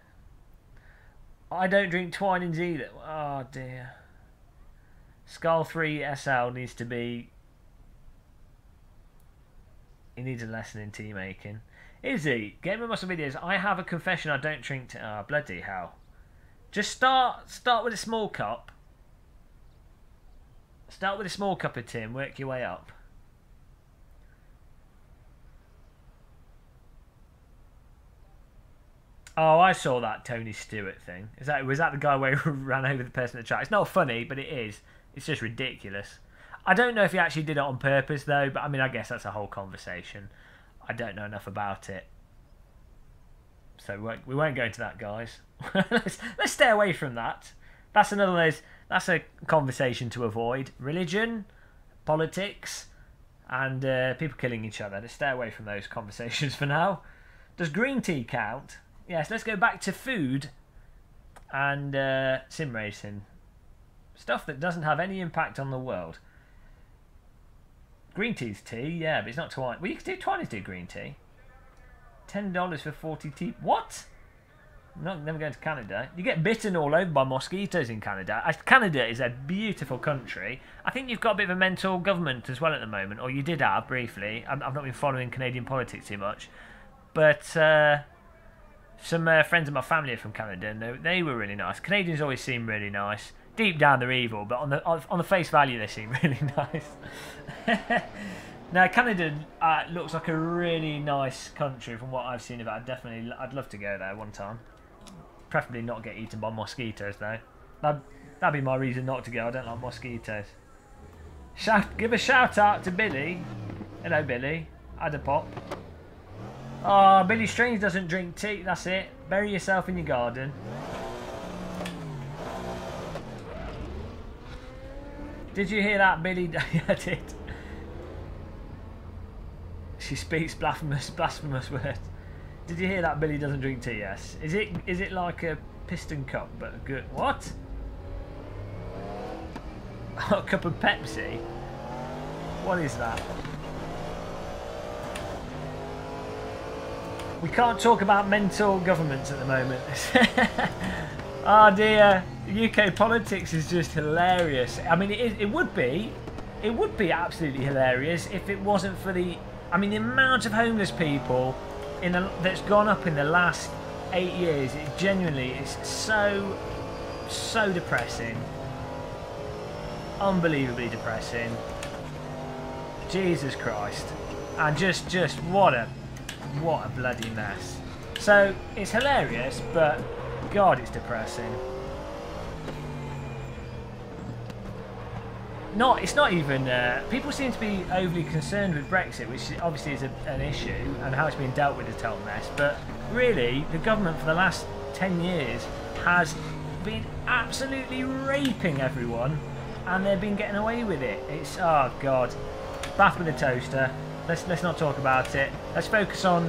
I don't drink Twinings either. Oh dear. Skull 3 SL needs to be... He needs a lesson in tea making. Is he? Gamer Muscle Videos. I have a confession. I don't drink tea. Oh, bloody hell. Just start with a small cup. Start with a small cup of tea and work your way up. Oh, I saw that Tony Stewart thing. Was that the guy where he ran over the person at the track? It's not funny, but it is. It's just ridiculous. I don't know if he actually did it on purpose, though, but I mean, I guess that's a whole conversation. I don't know enough about it. So we won't go into that, guys. let's stay away from that. That's a conversation to avoid. Religion, politics, and people killing each other. Let's stay away from those conversations for now. Does green tea count? Yes, let's go back to food and sim racing. Stuff that doesn't have any impact on the world. Green tea's tea, yeah, but it's not Twinings. Well, you could do Twinings do green tea. $10 for 40 tea. What? Never going to Canada. You get bitten all over by mosquitoes in Canada. Canada is a beautiful country. I think you've got a bit of a mental government as well at the moment, or you did have briefly. I've not been following Canadian politics too much, but some friends of my family are from Canada, and they were really nice. Canadians always seem really nice. Deep down they're evil, but on the face value they seem really nice. Now Canada looks like a really nice country from what I've seen of it. I'd love to go there one time. Preferably not get eaten by mosquitoes though. That'd be my reason not to go. I don't like mosquitoes. Give a shout out to Billy. Hello Billy. Had a pop. Oh, Billy Strange doesn't drink tea. That's it. Bury yourself in your garden. Did you hear that, Billy? Yeah, I did. She speaks blasphemous words. Did you hear that? Billy doesn't drink tea. Yes. Is it like a piston cup, but a good what? A cup of Pepsi. What is that? We can't talk about mental governments at the moment. Oh dear, UK politics is just hilarious. I mean, it would be absolutely hilarious if it wasn't for the amount of homeless people that's gone up in the last 8 years. It genuinely is so depressing, unbelievably depressing. Jesus Christ, and just what a bloody mess. So it's hilarious, but God, it's depressing. It's not even... people seem to be overly concerned with Brexit, which obviously is an issue, and how it's being dealt with is a total mess. But really, the government for the last 10 years has been absolutely raping everyone, and they've been getting away with it. It's... oh God. Bath with a toaster. Let's not talk about it. Let's focus on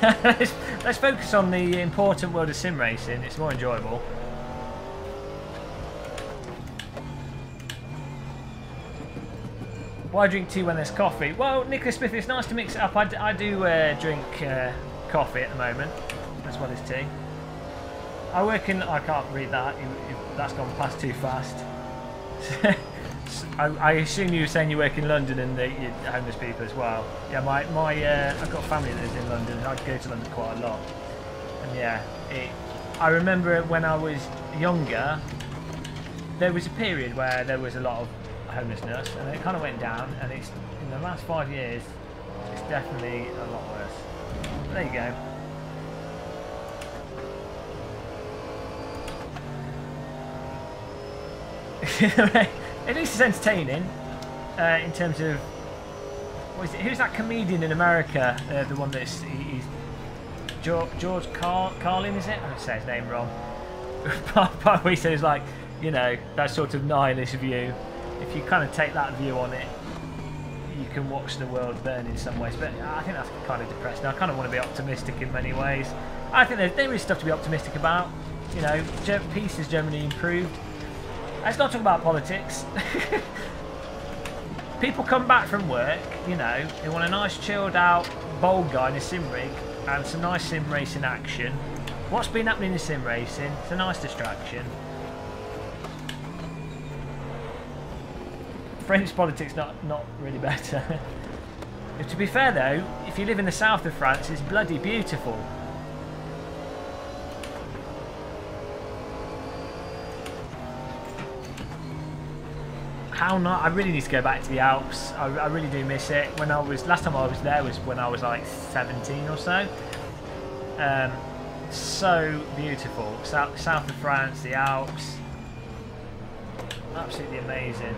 let's focus on the important world of sim racing. It's more enjoyable. Why drink tea when there's coffee? Well, Nicholas Smith, it's nice to mix it up. I do drink coffee at the moment as well as tea. I work in... I can't read that. That's gone past too fast. I assume you were saying you work in London and you're homeless people as well. Yeah, I've got family that lives in London. I go to London quite a lot. And yeah, I remember when I was younger, there was a period where there was a lot of homelessness, and it kind of went down, and it's in the last 5 years it's definitely a lot worse. But there you go. At least it's entertaining in terms of what is it? Who's that comedian in America? The one that's he's George Carlin, is it? I don't say his name wrong. But he says, like, you know, that sort of nihilist view. If you kind of take that view on it, you can watch the world burn in some ways. But I think that's kind of depressing. I kind of want to be optimistic in many ways. I think there is stuff to be optimistic about. You know, peace has generally improved. Let's not talk about politics. People come back from work, you know, they want a nice chilled out bold guy in a sim rig and some nice sim racing action. What's been happening in sim racing? It's a nice distraction. French politics not really better. To be fair though, if you live in the south of France, it's bloody beautiful. How not? I really need to go back to the Alps. I really do miss it. Last time I was there was when I was like 17 or so. So beautiful. South of France, the Alps. Absolutely amazing.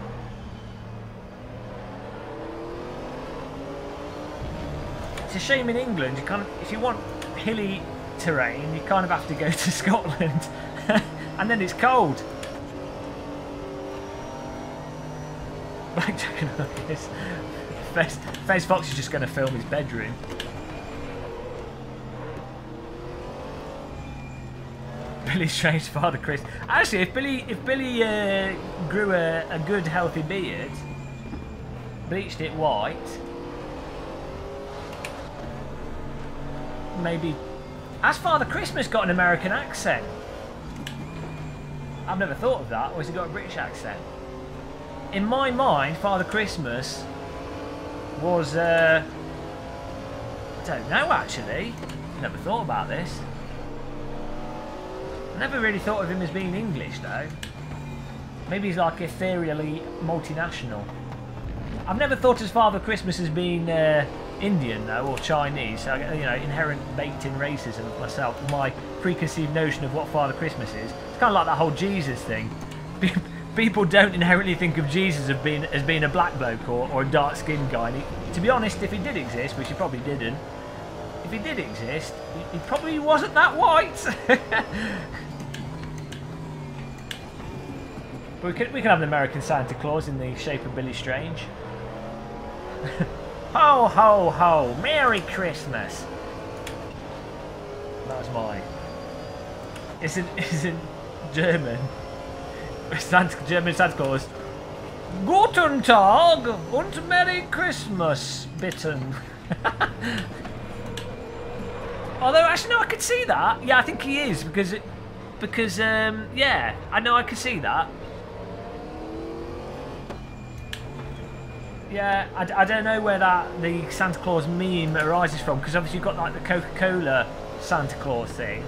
It's a shame in England, if you want hilly terrain, you kind of have to go to Scotland. And then it's cold. Blackjack and Hookers. Fez Fox is just going to film his bedroom. Billy Strange Father Chris. Actually, if Billy grew a good healthy beard, bleached it white, maybe. Has Father Christmas got an American accent? I've never thought of that. Or has he got a British accent? In my mind, Father Christmas was, I don't know actually. Never thought about this. Never really thought of him as being English though. Maybe he's like ethereally multinational. I've never thought of Father Christmas as being Indian though, or Chinese. So, you know, inherent baked-in racism of myself. My preconceived notion of what Father Christmas is. It's kind of like that whole Jesus thing. People don't inherently think of Jesus as being a black bloke or a dark-skinned guy. And to be honest, if he did exist, which he probably didn't, if he did exist, he probably wasn't that white. But we can have an American Santa Claus in the shape of Billy Strange. Ho, ho, ho! Merry Christmas! That was mine. Isn't German? German Santa Claus. Guten Tag und Merry Christmas, bitten. Although, actually, no, I could see that. Yeah, I think he is because yeah, I know I can see that. Yeah, I don't know where the Santa Claus meme arises from, because obviously you've got like the Coca-Cola Santa Claus thing.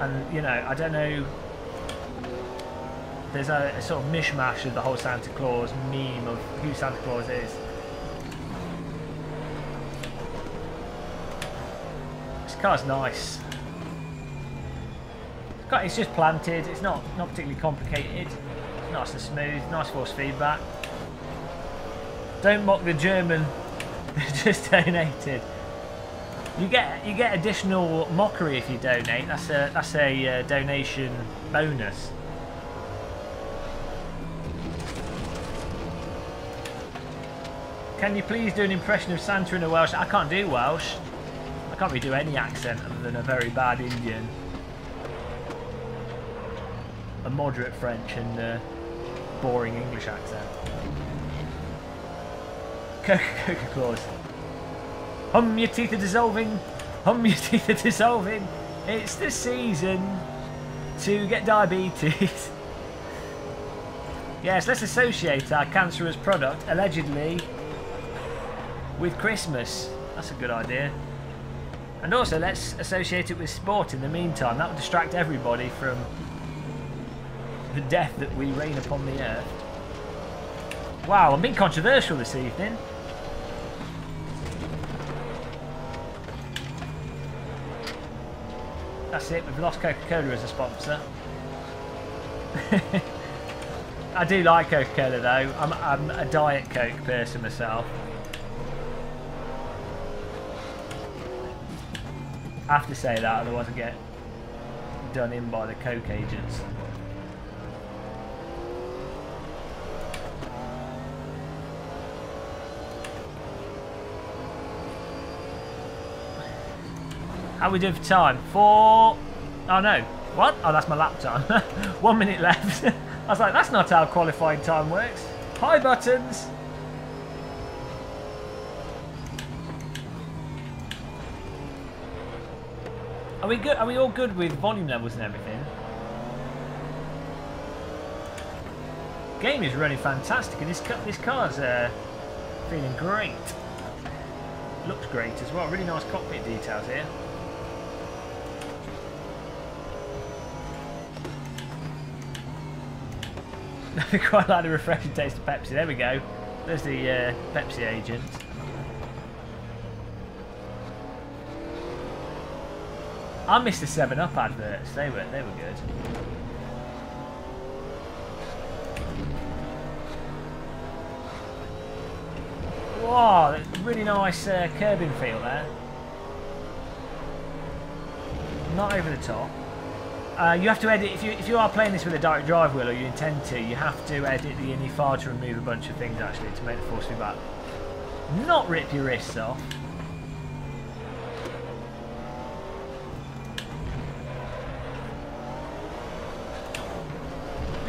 And, you know, I don't know, there's a sort of mishmash of the whole Santa Claus meme of who Santa Claus is. This car's nice. It's just planted, it's not particularly complicated. It's nice and smooth, nice force feedback. Don't mock the German that just donated. You get additional mockery if you donate. That's a donation bonus. Can you please do an impression of Santa in a Welsh? I can't do Welsh. I can't really do any accent other than a very bad Indian. A moderate French and a boring English accent. Coca-Claus. Hum, your teeth are dissolving. Hum, your teeth are dissolving. It's the season to get diabetes. Yes, let's associate our cancerous product, allegedly, with Christmas. That's a good idea. And also, let's associate it with sport in the meantime. That would distract everybody from the death that we rain upon the earth. Wow, I'm being controversial this evening. That's it, we've lost Coca-Cola as a sponsor. I do like Coca-Cola though. I'm a Diet Coke person myself. I have to say that, otherwise I get done in by the Coke agents. How we doing for time? Oh no. What? Oh, that's my lap time. 1 minute left. I was like, that's not how qualifying time works. Hi, buttons. Are we good? Are we all good with volume levels and everything? Game is running fantastic, and this car's feeling great. Looks great as well. Really nice cockpit details here. I quite like the refreshing taste of Pepsi. There we go. There's the Pepsi agent. I missed the 7-Up adverts. They were good. Wow, really nice curbing feel there. Not over the top. You have to edit, if you are playing this with a direct drive wheel, or you intend to, you have to edit the INI to remove a bunch of things actually to make the force feedback not rip your wrists off.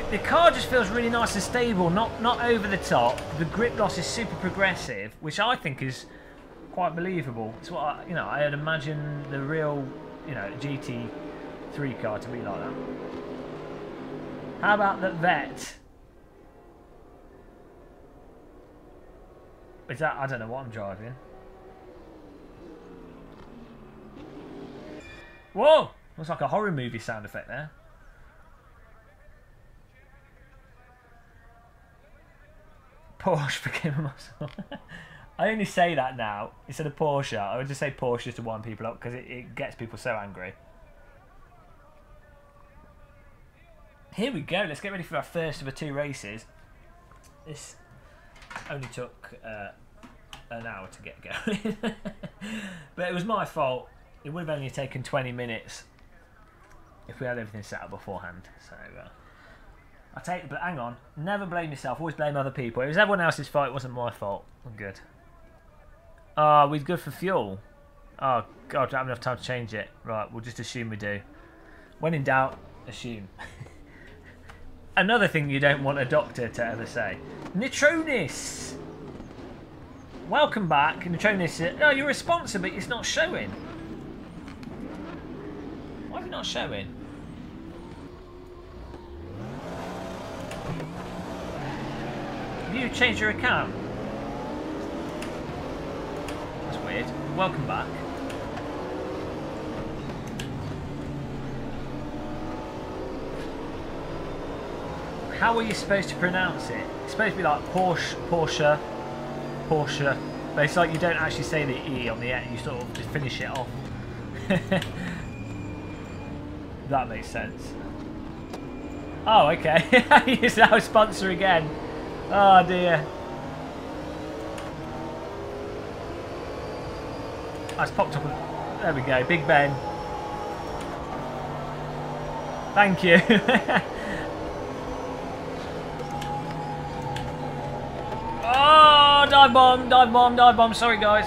The car just feels really nice and stable, not over the top. The grip loss is super progressive, which I think is quite believable. It's what I'd imagine the real, GT3 car to be like that. How about the Vet? Is that, I don't know what I'm driving. Whoa! Looks like a horror movie sound effect there. Porsche became a muscle. I only say that now. Instead of Porsche, I would just say Porsche just to wind people up because it gets people so angry. Here we go. Let's get ready for our first of the 2 races. This only took an hour to get going. But it was my fault. It would have only taken 20 minutes if we had everything set up beforehand. So... I take it, but hang on. Never blame yourself. Always blame other people. It was everyone else's fault. It wasn't my fault. I'm good. Oh, we're good for fuel. Oh, God, I don't have enough time to change it. Right, we'll just assume we do. When in doubt, assume. Another thing you don't want a doctor to ever say. Nitronis! Welcome back. Nitronis, oh, you're a sponsor, but it's not showing. Why is it not showing? Have you changed your account? That's weird. Welcome back. How are you supposed to pronounce it? It's supposed to be like Porsche. But it's like you don't actually say the E on the end, you sort of just finish it off. That makes sense. Oh, okay. He's now a sponsor again. Oh dear. That's popped up. There we go. Big Ben. Thank you. Oh dive bomb, dive bomb, dive bomb. Sorry, guys.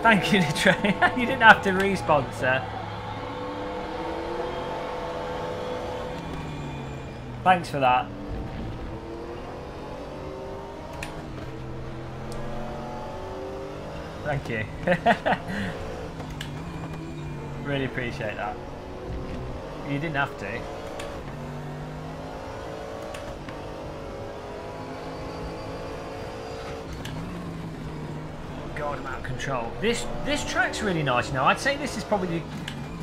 Thank you, Trey. You didn't have to re-sponsor. Thanks for that. Thank you. Really appreciate that. You didn't have to. God, I'm out of control. This track's really nice, you know. I'd say this is probably the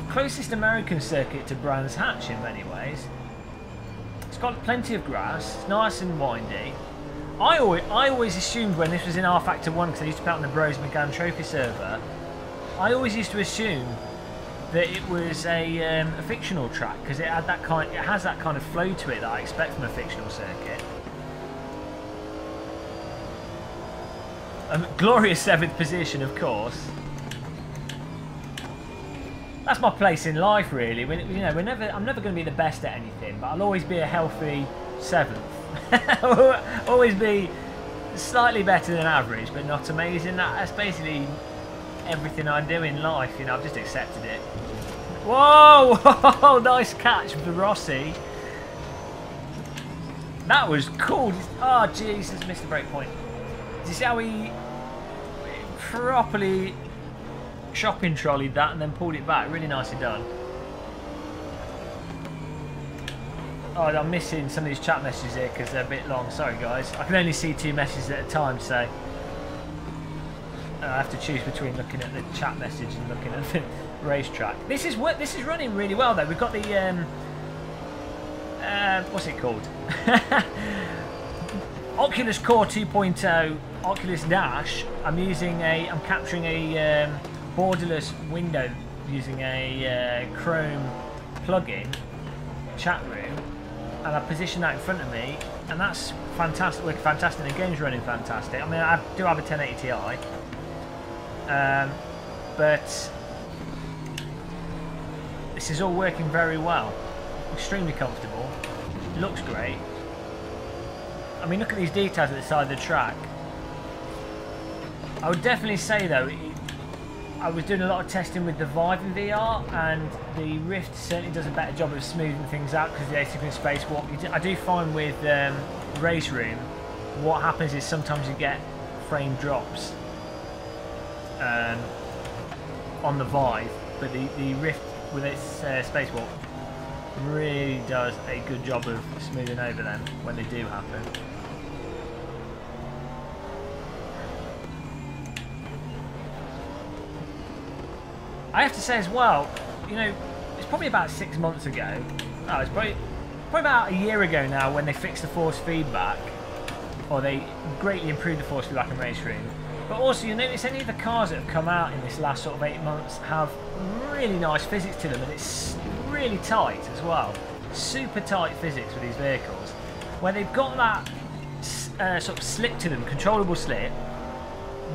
closest American circuit to Brands Hatch in many ways. It's got plenty of grass. It's nice and windy. I always assumed when this was in R Factor 1, because I used to play on the Bros McGann Trophy server, I always used to assume that it was a fictional track, because it has that kind of flow to it that I expect from a fictional circuit. A glorious 7th position, of course. That's my place in life, really. You know, I'm never going to be the best at anything, but I'll always be a healthy 7th. Always be slightly better than average, but not amazing. That's basically everything I do in life. You know, I've just accepted it. Whoa! Whoa! Nice catch for Rossi. That was cool. Oh, Jesus, missed the break point. Did you see how he properly shopping trolleyed that and then pulled it back? Really nicely done. Oh, I'm missing some of these chat messages here because they're a bit long. Sorry, guys. I can only see 2 messages at a time, so I have to choose between looking at the chat message and looking at the racetrack. This is running really well, though. We've got the what's it called? Oculus Core 2.0 Oculus Dash. I'm capturing a borderless window using a Chrome plugin chat room, and I position that in front of me, and that's fantastic. Working fantastic. The game's running fantastic. I mean, I do have a 1080 Ti, but this is all working very well. Extremely comfortable. Looks great. I mean, look at these details at the side of the track. I would definitely say, though, I was doing a lot of testing with the Vive in VR, and the Rift certainly does a better job of smoothing things out because of the asynchronous spacewalk. I do find with Race Room, what happens is sometimes you get frame drops on the Vive, but the Rift with its spacewalk really does a good job of smoothing over them when they do happen. I have to say as well, you know, it's probably about 6 months ago. No, it's probably about a year ago now when they fixed the force feedback, or they greatly improved the force feedback in Race Room. But also, you notice any of the cars that have come out in this last sort of 8 months have really nice physics to them, and it's really tight as well. Super tight physics with these vehicles, where they've got that sort of slip to them, controllable slip,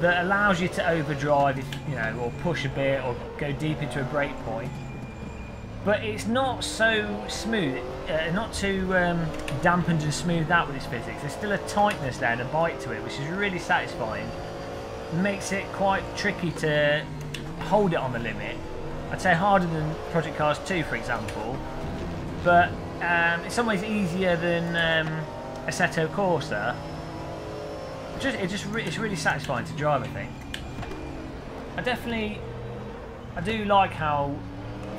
that allows you to overdrive, you know, or push a bit, or go deep into a break point. But it's not so smooth, not too dampened and smoothed out with its physics. There's still a tightness there and a bite to it, which is really satisfying. Makes it quite tricky to hold it on the limit. I'd say harder than Project Cars 2, for example, but in some ways easier than Assetto Corsa. It's really satisfying to drive, I think. I do like how,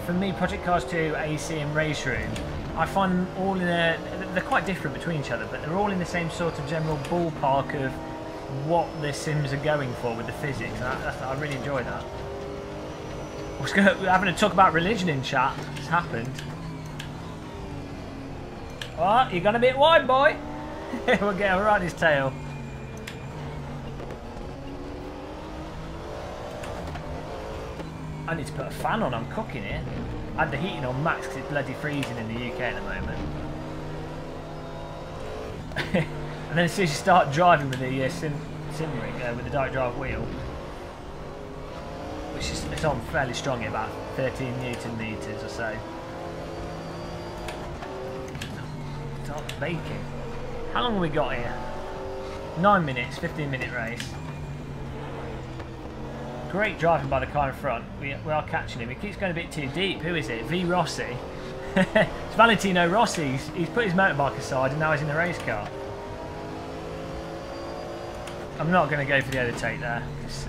for me, Project Cars 2, AC and Race Room, I find them all they're quite different between each other, but they're all in the same sort of general ballpark of what the sims are going for with the physics, and I really enjoy that. We're having to talk about religion in chat. It's happened. Oh, you got a bit wide, boy. We'll get right on his tail. I need to put a fan on. I'm cooking it. I had the heating on max because it's bloody freezing in the UK at the moment. And then as soon as you start driving with the SimRacing, with the direct drive wheel, which is it's on fairly strong at about 13 Newton meters or so. Start baking. How long have we got here? 9 minutes, 15-minute race. Great driving by the car in front. We are catching him. He keeps going a bit too deep. Who is it? V. Rossi. It's Valentino Rossi. He's put his motorbike aside and now he's in the race car. I'm not going to go for the overtake there. It's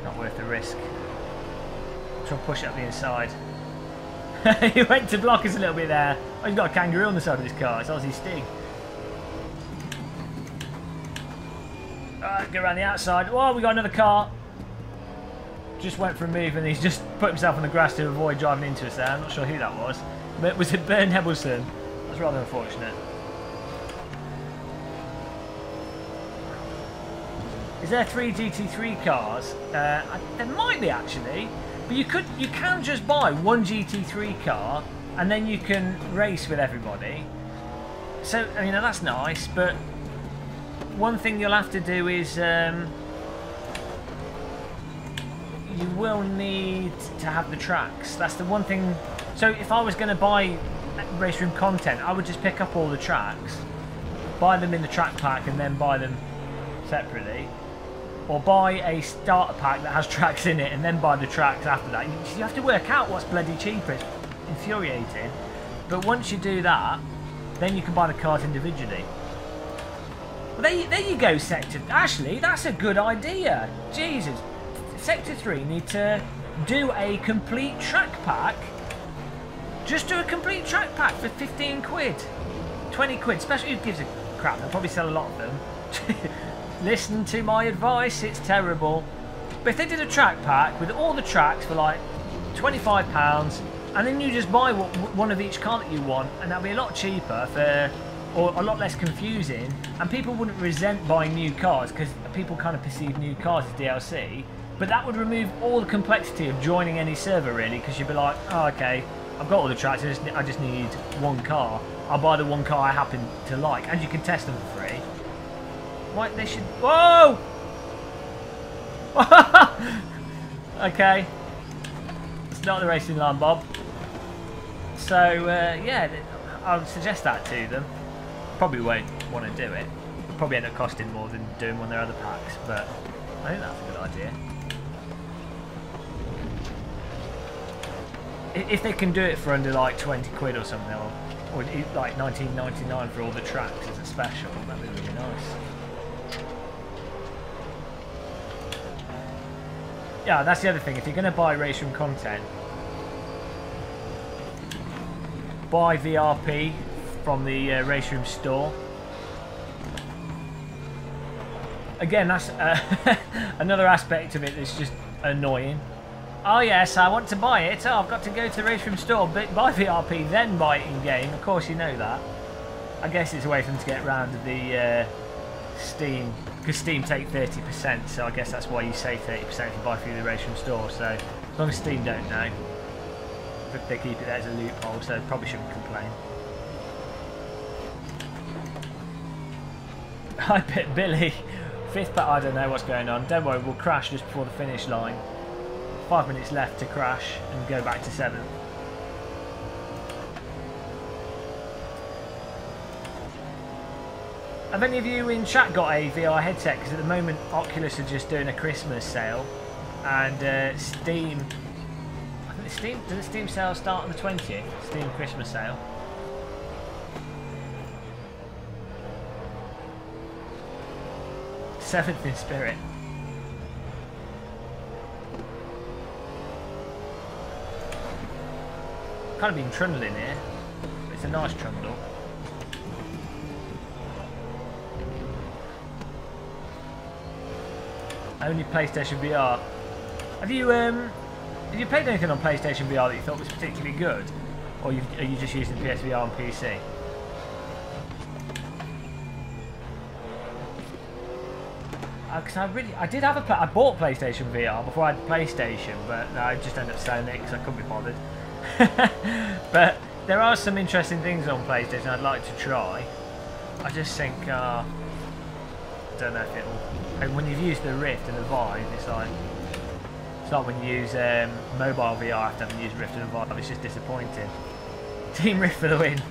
not worth the risk. Try and push it up the inside. He went to block us a little bit there. Oh, he's got a kangaroo on the side of his car. It's Aussie Sting. Alright, go around the outside. Whoa, we got another car. Just went for a move and he's just put himself on the grass to avoid driving into us there. I'm not sure who that was. But was it Bern Hebelson? That's rather unfortunate. Is there 3 GT3 cars? There might be actually. But you can just buy one GT3 car and then you can race with everybody. So, I mean, that's nice, but one thing you'll have to do is you will need to have the tracks. That's the one thing. So if I was going to buy race room content, I would just pick up all the tracks, buy them in the track pack and then buy them separately. Or buy a starter pack that has tracks in it and then buy the tracks after that. You have to work out what's bloody cheaper. It's infuriating. But once you do that, then you can buy the cars individually. Well, there you go, Sector. Actually, that's a good idea. Jesus. Sector 3 need to do a complete track pack. Just do a complete track pack for 15 quid. 20 quid. Especially who gives a crap. They'll probably sell a lot of them. Listen to my advice, it's terrible. But if they did a track pack with all the tracks for like £25 and then you just buy one of each car that you want and that'll be a lot cheaper or a lot less confusing and people wouldn't resent buying new cars because people kind of perceive new cars as DLC, but that would remove all the complexity of joining any server really because you'd be like, oh okay, I've got all the tracks, I just need one car. I'll buy the one car I happen to like and you can test them for free. Why they should... Whoa! Okay. It's not the racing line, Bob. So, yeah, I would suggest that to them. Probably won't want to do it. Probably end up costing more than doing one of their other packs, but I think that's a good idea. If they can do it for under like 20 quid or something, or like 19.99 for all the tracks as a special, that'd be really nice. Yeah, that's the other thing. If you're going to buy race room content, buy VRP from the race room store. Again, that's another aspect of it that's just annoying. Oh yes, I want to buy it. Oh, I've got to go to the race room store, buy VRP, then buy it in game. Of course, you know that. I guess it's a way for them to get around the Steam. Because Steam take 30%, so I guess that's why you save 30% if you buy through the race room store. So as long as Steam don't know, but they keep it there as a loophole, so they probably shouldn't complain. I bet Billy, 5th pack, I don't know what's going on. Don't worry, we'll crash just before the finish line. 5 minutes left to crash and go back to 7th. Have any of you in chat got a VR headset? Because at the moment Oculus are just doing a Christmas sale, and Steam. I think Steam, does the Steam sale start on the 20th? Steam Christmas sale. Seventh in spirit. Kind of been trundling here. It's a nice trundle. Only PlayStation VR. Have you played anything on PlayStation VR that you thought was particularly good, or are you just using PSVR on PC? Because I did have I bought PlayStation VR before I had PlayStation, but no, I just ended up selling it because I couldn't be bothered. But there are some interesting things on PlayStation I'd like to try. I just think I don't know if it'll. And when you've used the Rift and the Vive, it's like when you use mobile VR after having used Rift and the Vive. It's just disappointing. Team Rift for the win.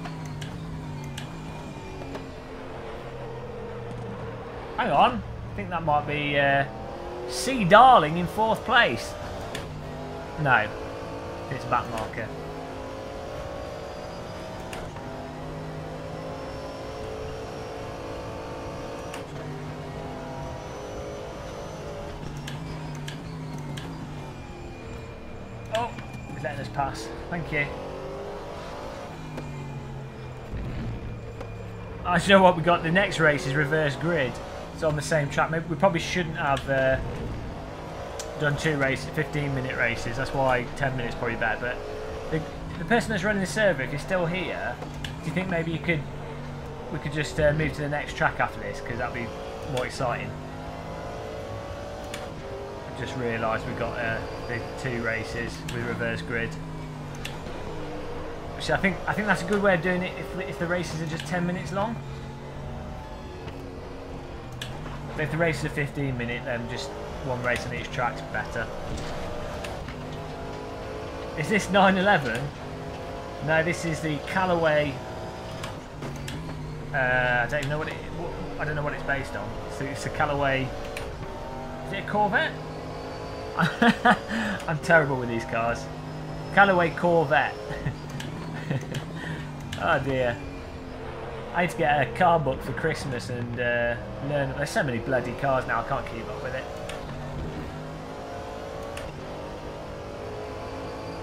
Hang on. I think that might be C. Darling in 4th place. No. It's a back marker. Oh, he's letting us pass. Thank you. I know what we got. The next race is reverse grid. It's on the same track. Maybe we probably shouldn't have done 2 races, 15-minute races. That's why 10 minutes probably better. But the person that's running the server, if you're still here, do you think maybe we could just move to the next track after this, because that'd be more exciting. I just realised we've got the 2 races with reverse grid. So I think that's a good way of doing it if the races are just 10 minutes long. But if the races are 15 minutes, then just one race on each track's better. Is this 911? No, this is the Callaway. I don't even know I don't know what it's based on. So it's a Callaway. Is it a Corvette? I'm terrible with these cars. Callaway Corvette. Oh dear. I need to get a car book for Christmas and learn. There's so many bloody cars now, I can't keep up with it.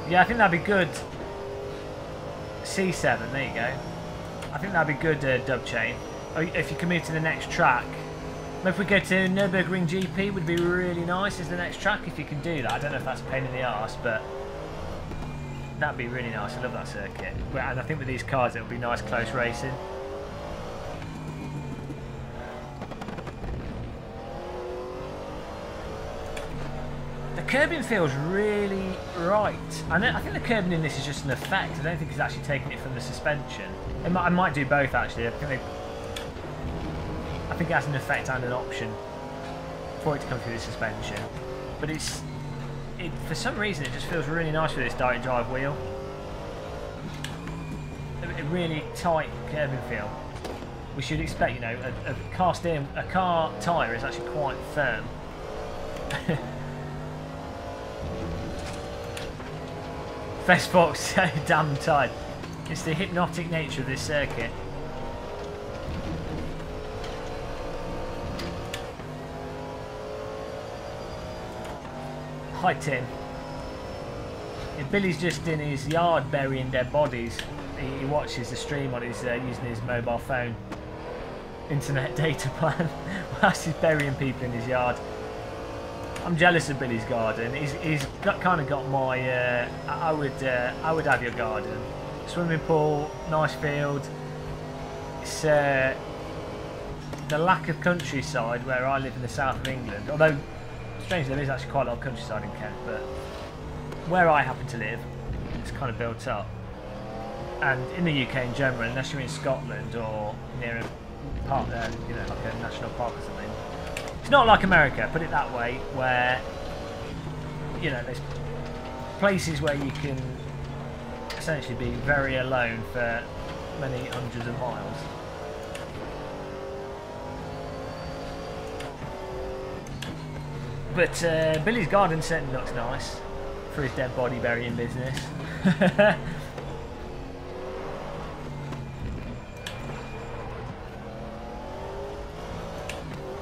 Yeah, I think that'd be good. C7, there you go. I think that'd be good, dub chain. Oh, if you can move to the next track. If we go to Nürburgring GP, would be really nice as the next track if you can do that. I don't know if that's a pain in the arse, but that'd be really nice. I love that circuit. And I think with these cars, it'll be nice close racing. The curbing feels really right. I think the curbing in this is just an effect. I don't think it's actually taking it from the suspension. I might do both actually. I think it has an effect and an option for it to come through the suspension. But for some reason it just feels really nice with this direct drive wheel. A really tight curbing feel. We should expect, you know, a car tyre is actually quite firm. Festbox so damn tight. It's the hypnotic nature of this circuit. Hi Tim. If Billy's just in his yard burying dead bodies, he watches the stream on his using his mobile phone internet data plan whilst he's burying people in his yard. I'm jealous of Billy's garden. He's kind of got my. I would have your garden. Swimming pool, nice field. It's the lack of countryside where I live in the south of England. Although, strangely, there is actually quite a lot of countryside in Kent, but where I happen to live, it's kind of built up. And in the UK in general, unless you're in Scotland or near a park, you know, like a national park or something, it's not like America, put it that way, where, you know, there's places where you can essentially be very alone for many hundreds of miles. But Billy's garden certainly looks nice for his dead body burying business.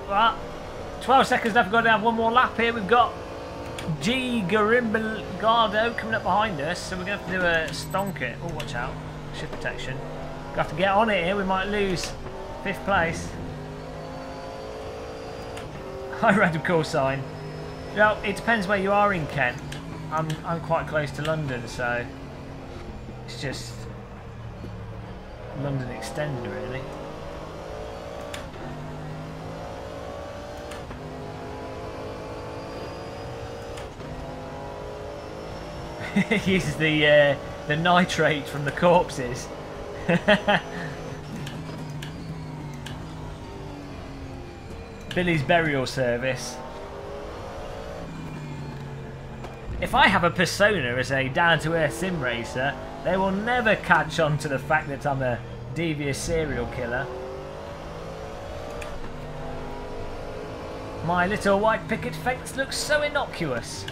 Well, 12 seconds left. We've got to have one more lap here. We've got G. Garimbalgado coming up behind us, so we're going to have to do a stonker. Oh, watch out. Shift protection. We've got to get on it here. We might lose 5th place. High random call sign. Well, it depends where you are in Kent. I'm quite close to London, so it's just London extended, really. He uses the nitrate from the corpses. Billy's burial service. If I have a persona as a down-to-earth sim racer, they will never catch on to the fact that I'm a devious serial killer. My little white picket fence looks so innocuous.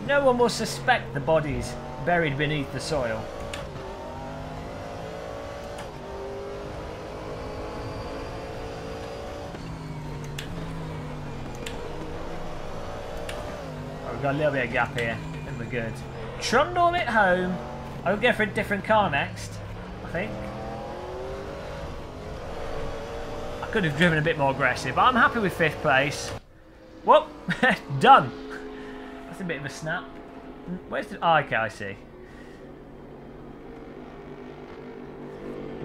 No one will suspect the bodies buried beneath the soil. Oh, we've got a little bit of gap here. I think we're good. Trundle it home. I'll go for a different car next, I think. I could have driven a bit more aggressive, but I'm happy with 5th place. Whoop! Done! That's a bit of a snap. Where's the... Oh, okay, I see.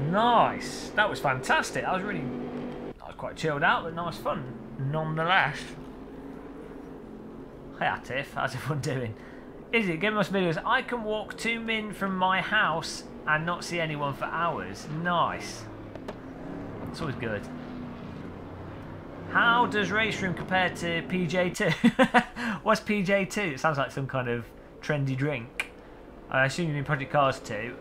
Nice! That was fantastic. I was quite chilled out, but nice fun, nonetheless. Hey, Atif, how's everyone doing? Is it? Game us videos. I can walk 2 min from my house and not see anyone for hours. Nice. It's always good. How does Race Room compare to PJ2? What's PJ2? It sounds like some kind of trendy drink. I assume you mean Project Cars 2.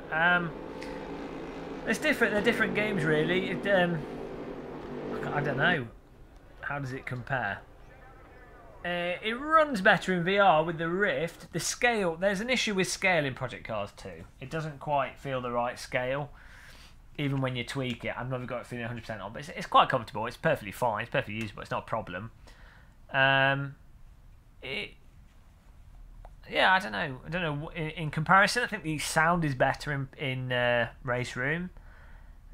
It's different. They're different games, really. I don't know. How does it compare? It runs better in VR with the Rift. The scale, there's an issue with scale in Project Cars 2. It doesn't quite feel the right scale, even when you tweak it. I've never got it feeling 100% on, but it's quite comfortable. It's perfectly fine. It's perfectly usable. It's not a problem. Yeah, I don't know. In comparison, I think the sound is better in Race Room.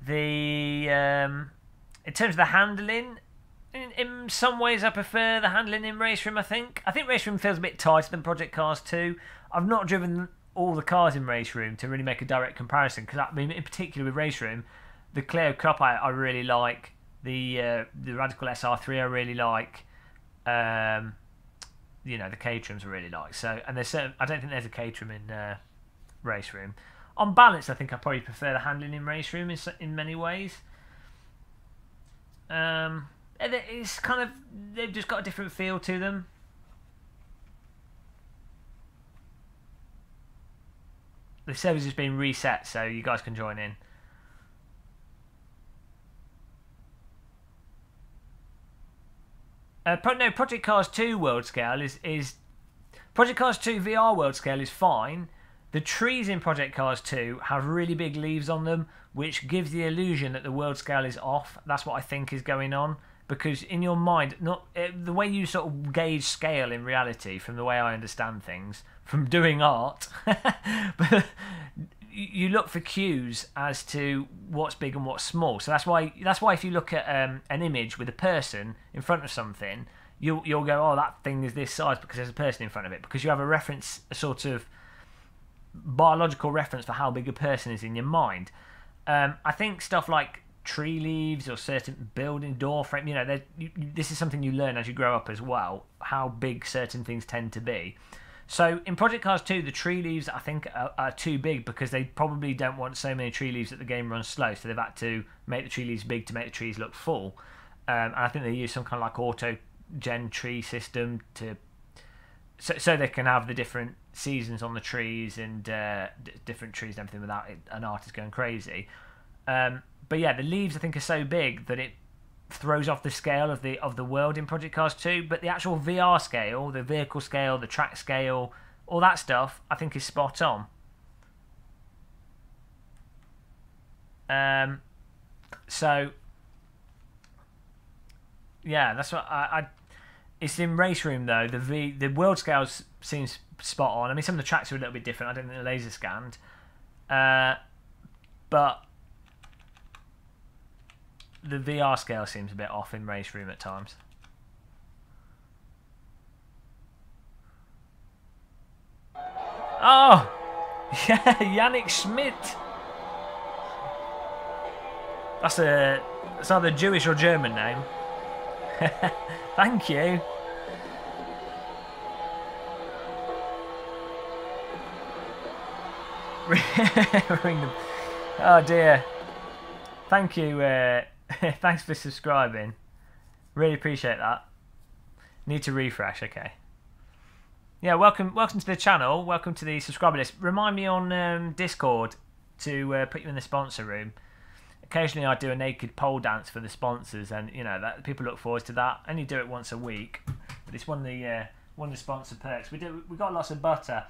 In terms of the handling, in some ways I prefer the handling in Race Room. I think Race Room feels a bit tighter than Project Cars 2. I've not driven all the cars in Race Room to really make a direct comparison, because I mean, in particular with Race Room, the Clio Cup I really like, the Radical SR3 I really like, you know, the Caterhams I really like. So, and there's certain, I don't think there's a Caterham in Race Room. On balance, I think I probably prefer the handling in Race Room in many ways. It's kind of, they've just got a different feel to them. The server's just been reset, so you guys can join in. No, Project Cars 2 world scale is Project Cars 2 VR world scale is fine. The trees in Project Cars 2 have really big leaves on them, which gives the illusion that the world scale is off. That's what I think is going on. Because in your mind, the way you sort of gauge scale in reality, from the way I understand things, from doing art, but you look for cues as to what's big and what's small. So that's why if you look at an image with a person in front of something, you'll go, oh, that thing is this size because there's a person in front of it, because you have a reference, a sort of biological reference for how big a person is in your mind. I think stuff like tree leaves or certain building door frame, you know, this is something you learn as you grow up as well, how big certain things tend to be. So in Project Cars 2, the tree leaves I think are too big, because they probably don't want so many tree leaves that the game runs slow, so they've had to make the tree leaves big to make the trees look full. And I think they use some kind of like auto gen tree system to so they can have the different seasons on the trees and different trees and everything without an artist going crazy. But yeah, the leaves I think are so big that it throws off the scale of the world in Project Cars 2. But the actual VR scale, the vehicle scale, the track scale, all that stuff, I think is spot on. So yeah, that's what it's in Race Room though. The world scale seems spot on. I mean, some of the tracks are a little bit different. I don't think they're laser scanned, but the VR scale seems a bit off in Race Room at times. Oh, yeah, Yannick Schmidt. That's either Jewish or German name. Thank you. Ring them. Oh dear. Thank you. Thanks for subscribing. Really appreciate that. Need to refresh. Okay. Yeah, welcome to the channel. Welcome to the subscriber list. Remind me on Discord to put you in the sponsor room. Occasionally I do a naked pole dance for the sponsors, and you know that people look forward to that. I only do it once a week, but it's one of the sponsor perks. We got lots of butter.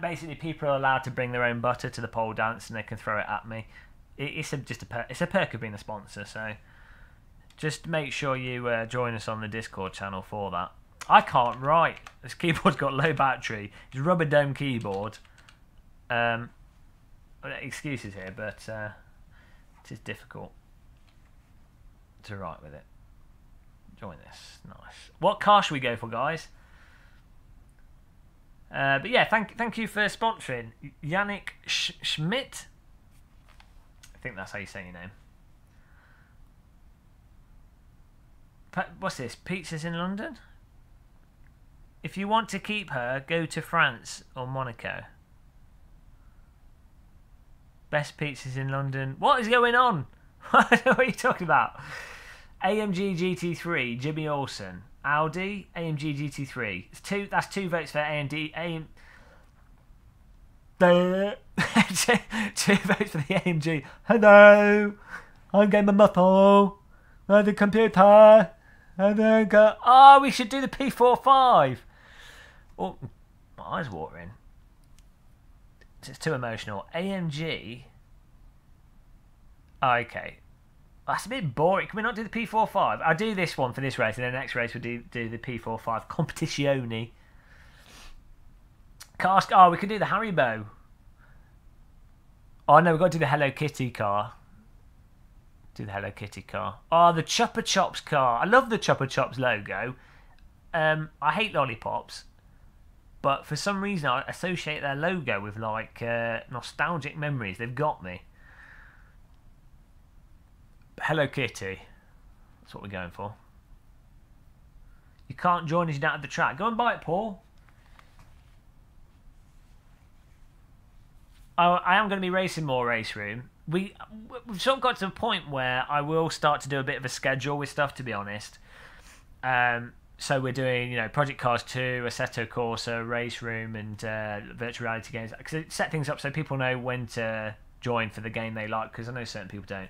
Basically people are allowed to bring their own butter to the pole dance, and they can throw it at me. It's a perk of being a sponsor. So just make sure you join us on the Discord channel for that. I can't write. This keyboard's got low battery. It's a rubber dome keyboard. Excuses here, but it is difficult to write with it. Join this. Nice. What car should we go for, guys? But yeah, thank you for sponsoring. Yannick Schmidt. I think that's how you say your name. What's this? Pizzas in London? If you want to keep her, go to France or Monaco. Best pizzas in London. What is going on? What are you talking about? AMG GT3, Jimmy Olsen. Audi, AMG GT3. That's 2 votes for AMG. Two votes for the AMG. Hello, I'm Gamer Muffle. The computer. And then go. Oh, we should do the P45. Oh, my eyes watering. It's too emotional. AMG. Oh, okay. That's a bit boring. Can we not do the P45? I'll do this one for this race, and then the next race we'll do the P45. Competizione. Cast. Oh, we could do the Haribo. Oh, no, we've got to do the Hello Kitty car. Do the Hello Kitty car. Oh, the Chupa Chops car. I love the Chupa Chops logo. I hate lollipops. But for some reason, I associate their logo with, like, nostalgic memories. They've got me. Hello Kitty. That's what we're going for. You can't join us, you don't have the track. Go and buy it, Paul. I am going to be racing more Race Room. We've sort of got to a point where I will start to do a bit of a schedule with stuff, to be honest. So we're doing, you know, Project Cars 2, Assetto Corsa, Race Room, and virtual reality games. Because it set things up so people know when to join for the game they like. Because I know certain people don't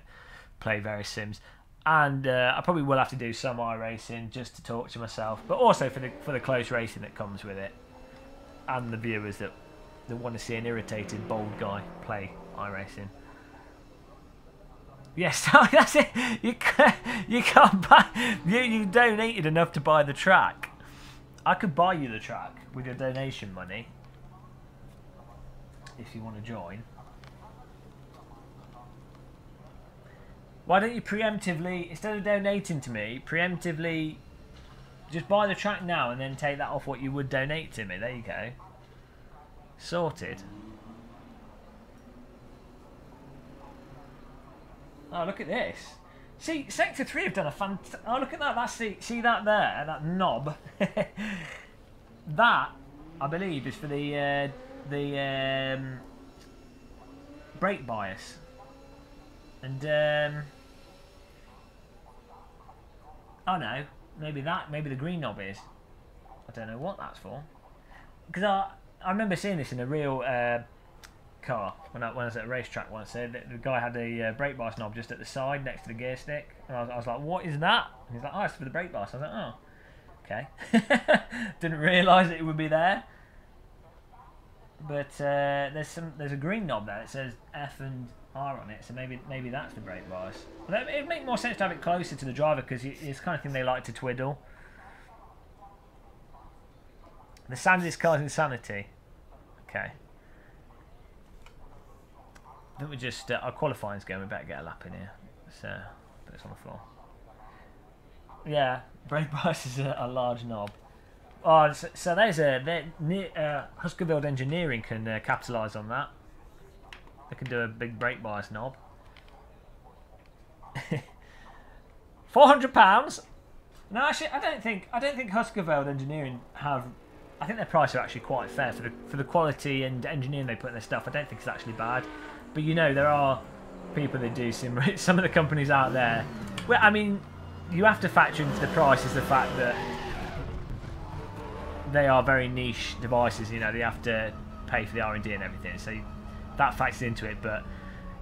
play various sims. And I probably will have to do some iRacing just to talk to myself. But also for the close racing that comes with it. And the viewers that want to see an irritated, bold guy play iRacing. Yes, that's it. You can't buy. You donated enough to buy the track. I could buy you the track with your donation money if you want to join. Why don't you preemptively, instead of donating to me, preemptively just buy the track now and then take that off what you would donate to me? There you go. Sorted. Oh, look at this. See, Sector 3 have done a fantastic... Oh, look at that. That's see that there? That knob? That, I believe, is for the brake bias. And, oh no. Maybe the green knob is. I don't know what that's for. Because I remember seeing this in a real... car when I was at a racetrack once. The guy had a brake bias knob just at the side next to the gear stick, and I was like, "What is that?" And he's like, "Oh, it's for the brake bias." I was like, "Oh, okay." Didn't realise it would be there. But there's a green knob there. It says F and R on it, so maybe that's the brake bias. But it'd make more sense to have it closer to the driver because it's the kind of thing they like to twiddle. The sound of this car's insanity. Okay. I think we just our qualifying's going. We better get a lap in here. So put this on the floor. Yeah, brake bias is a large knob. Oh, so there's Huskerville Engineering can capitalise on that. They can do a big brake bias knob. £400. No, actually, I don't think Huskerville Engineering have. I think their prices are actually quite fair for the quality and engineering they put in their stuff. I don't think it's actually bad. But you know, there are people that do sim. Some of the companies out there. Well, I mean, you have to factor into the price is the fact that they are very niche devices. You know, they have to pay for the R&D and everything, so that factors into it. But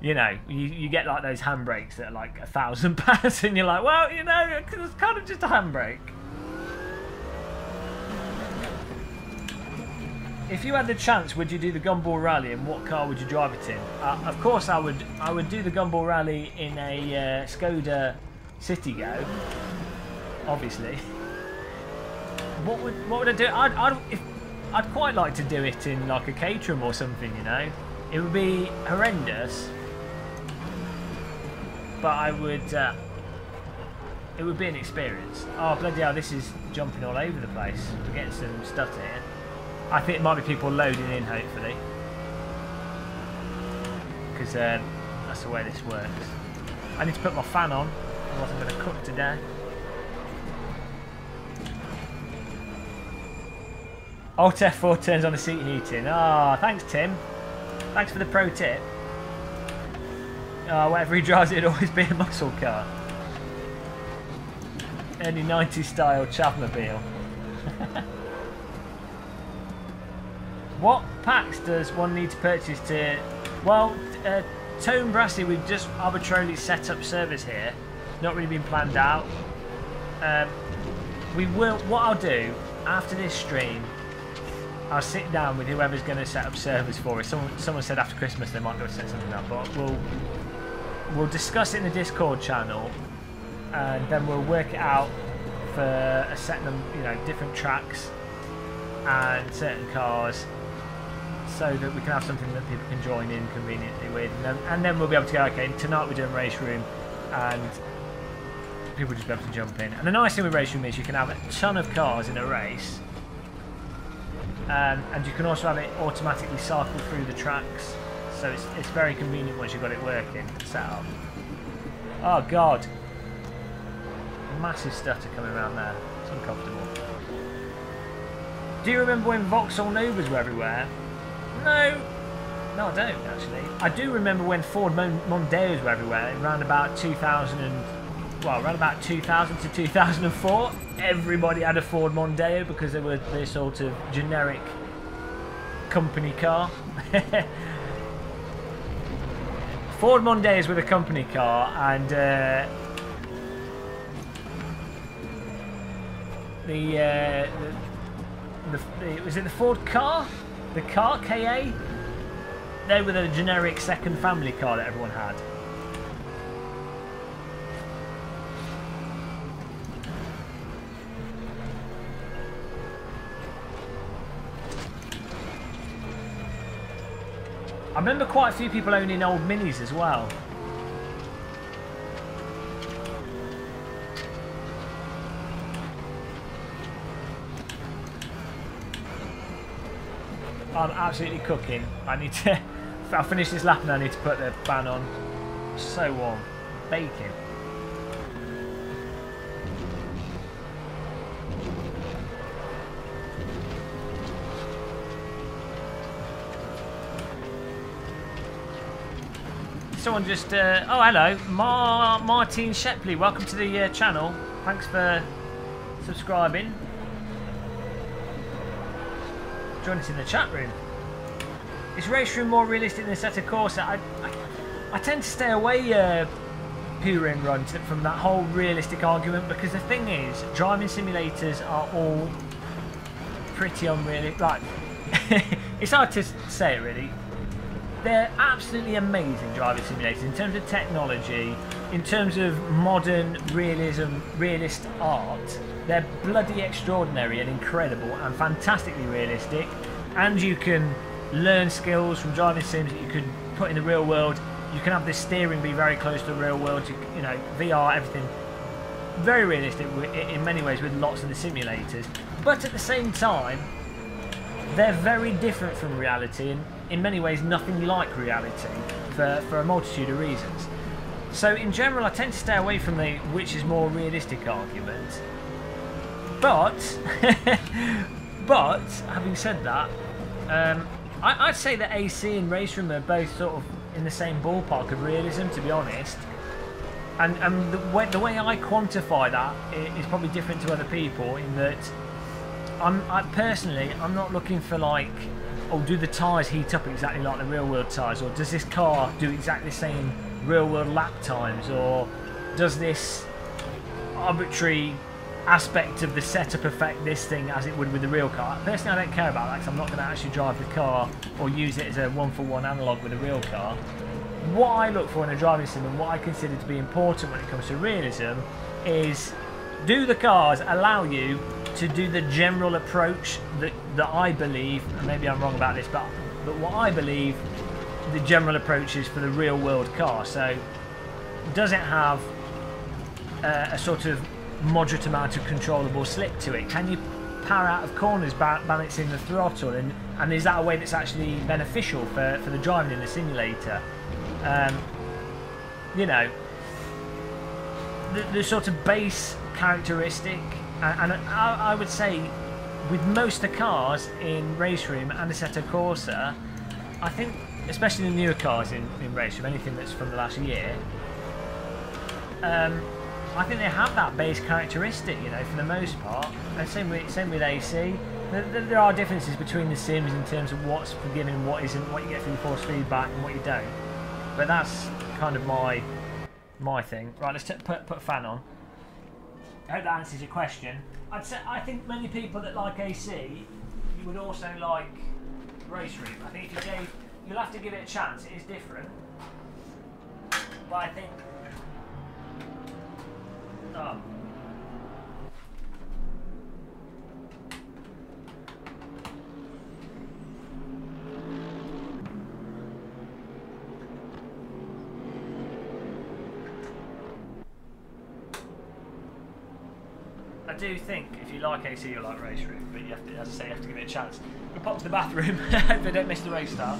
you know, you get like those handbrakes that are like £1,000 and you're like, well, you know, it's kind of just a handbrake. If you had the chance, would you do the Gumball Rally, and what car would you drive it in? Of course, I would do the Gumball Rally in a Skoda Citigo, obviously. What would I do? I'd quite like to do it in like a Caterham or something, you know. It would be horrendous, but I would. It would be an experience. Oh bloody hell! This is jumping all over the place. We're getting some stuff here. I think it might be people loading in, hopefully, because that's the way this works. I need to put my fan on, otherwise I'm going to cook to death. Alt F4 turns on the seat heating. Ah, oh, thanks Tim. Thanks for the pro tip. Whatever he drives, it'd always be a muscle car. Early 90s style Chavmobile. What packs does one need to purchase to... Well, Tone Brassy, we've just arbitrarily set up service here. Not really been planned out. We will... What I'll do, after this stream, I'll sit down with whoever's going to set up servers for us. Someone said after Christmas they might go set something up, but we'll discuss it in the Discord channel, and then we'll work it out for a set of, you know, different tracks and certain cars, so that we can have something that people can join in conveniently with, and then we'll be able to go, okay, tonight we're doing race room, and people will just be able to jump in. And the nice thing with race room is you can have a ton of cars in a race, and you can also have it automatically cycle through the tracks, so it's very convenient once you've got it working set up. Oh god, massive stutter coming around there. It's uncomfortable. Do you remember when Vauxhall Novas were everywhere? No, I don't actually. I do remember when Ford Mondeos were everywhere around about 2000 to 2004. Everybody had a Ford Mondeo because they were this sort of generic company car. Ford Mondeos were the company car, and was it the Ford car? The car KA? They were the generic second family car that everyone had. I remember quite a few people owning old Minis as well. I'm absolutely cooking. I need to... I'll finish this lap and I need to put the fan on. So warm. Baking. Someone just... oh, hello. Martin Shepley. Welcome to the channel. Thanks for subscribing. Join us in the chat room. Is race room more realistic than Assetto Corsa? I tend to stay away, Pura and Run, from that whole realistic argument, because the thing is, driving simulators are all pretty unrealistic. Like, it's hard to say it really. They're absolutely amazing driving simulators in terms of technology, in terms of modern realism, realist art. They're bloody extraordinary and incredible and fantastically realistic, and you can learn skills from driving sims that you could put in the real world. You can have the steering be very close to the real world, you know, VR, everything. Very realistic in many ways with lots of the simulators, but at the same time they're very different from reality, and in many ways nothing like reality for a multitude of reasons. So in general I tend to stay away from the which is more realistic argument. But, having said that, I'd say that AC and Race Room are both sort of in the same ballpark of realism, to be honest. And the way I quantify that is probably different to other people, in that I'm not looking for like oh, do the tyres heat up exactly like the real world tyres, or does this car do exactly the same real world lap times, or does this arbitrary aspect of the setup affect this thing as it would with the real car? Personally, I don't care about that because I'm not going to actually drive the car or use it as a one-for-one analogue with a real car. What I look for in a driving sim and what I consider to be important when it comes to realism is, do the cars allow you to do the general approach that I believe, and maybe I'm wrong about this, but what I believe the general approach is for the real world car. So does it have a sort of moderate amount of controllable slip to it? Can you power out of corners balancing the throttle, and is that a way that's actually beneficial for the driving in the simulator? You know, the sort of base characteristic, and I would say with most of the cars in Race Room and Assetto Corsa, I think, especially the newer cars in Race Room, anything that's from the last year, I think they have that base characteristic, you know, for the most part. And same with AC. There are differences between the sims in terms of what's forgiven and what isn't, what you get from the force feedback and what you don't. But that's kind of my thing. Right, let's put a fan on. I hope that answers your question. I think many people that like AC, you would also like Race Room. I think if you'll have to give it a chance. It is different, but I think. Oh. I do think if you like AC, you'll like Race Room, but you have to, as I say, you have to give it a chance. We'll pop to the bathroom. Hope they don't miss the race start.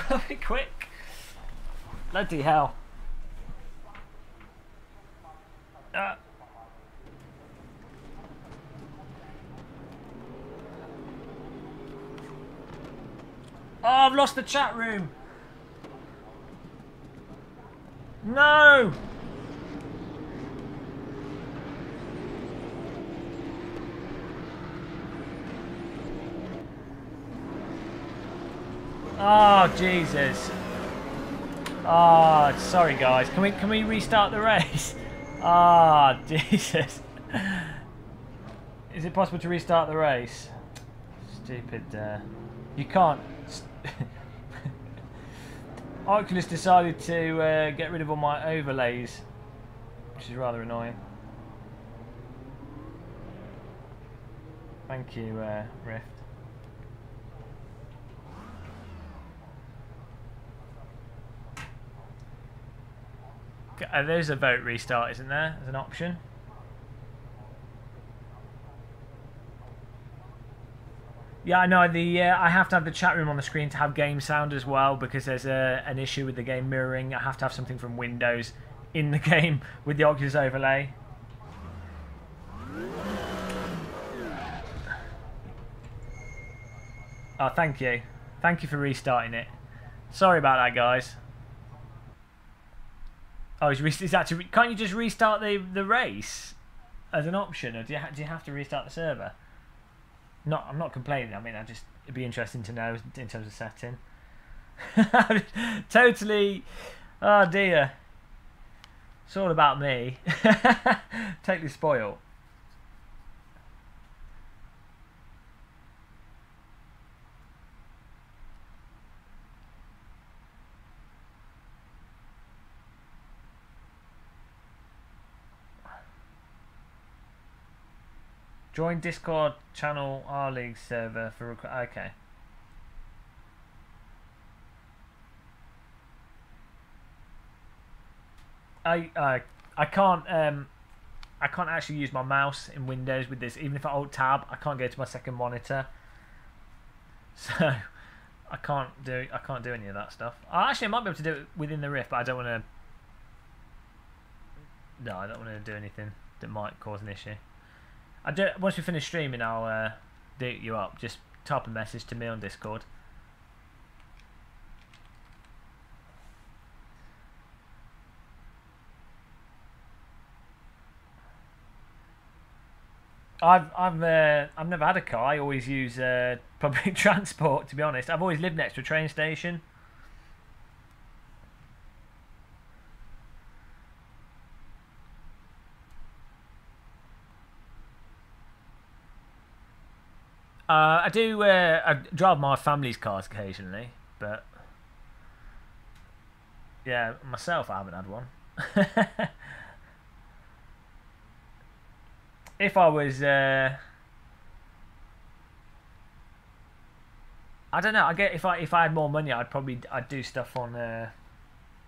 Gotta be quick. Bloody hell. Oh, I've lost the chat room. No. Oh Jesus! Oh, sorry guys. Can we restart the race? Ah, oh, Jesus! Is it possible to restart the race? Stupid. You can't. Oculus decided to get rid of all my overlays, which is rather annoying. Thank you, Rift. There's a vote restart, isn't there, as an option? Yeah, I know. I have to have the chat room on the screen to have game sound as well, because there's an issue with the game mirroring. I have to have something from Windows in the game with the Oculus overlay. Oh, thank you. Thank you for restarting it. Sorry about that, guys. Oh, is that can't you just restart the race as an option, or do you have to restart the server? No, I'm not complaining. I mean, it'd be interesting to know in terms of setting. Totally. Oh dear. It's all about me. Totally spoiled. Join Discord channel R League server for okay. I can't actually use my mouse in Windows with this. Even if I Alt Tab, I can't go to my second monitor. So I can't do any of that stuff. Actually, I might be able to do it within the Rift, but I don't want to. No, I don't want to do anything that might cause an issue. Once we finish streaming, I'll date you up. Just type a message to me on Discord. I've never had a car. I always use public transport. To be honest, I've always lived next to a train station. I do. I drive my family's cars occasionally, but yeah, myself, I haven't had one. If I was, I don't know. I get if I had more money, I'd do stuff on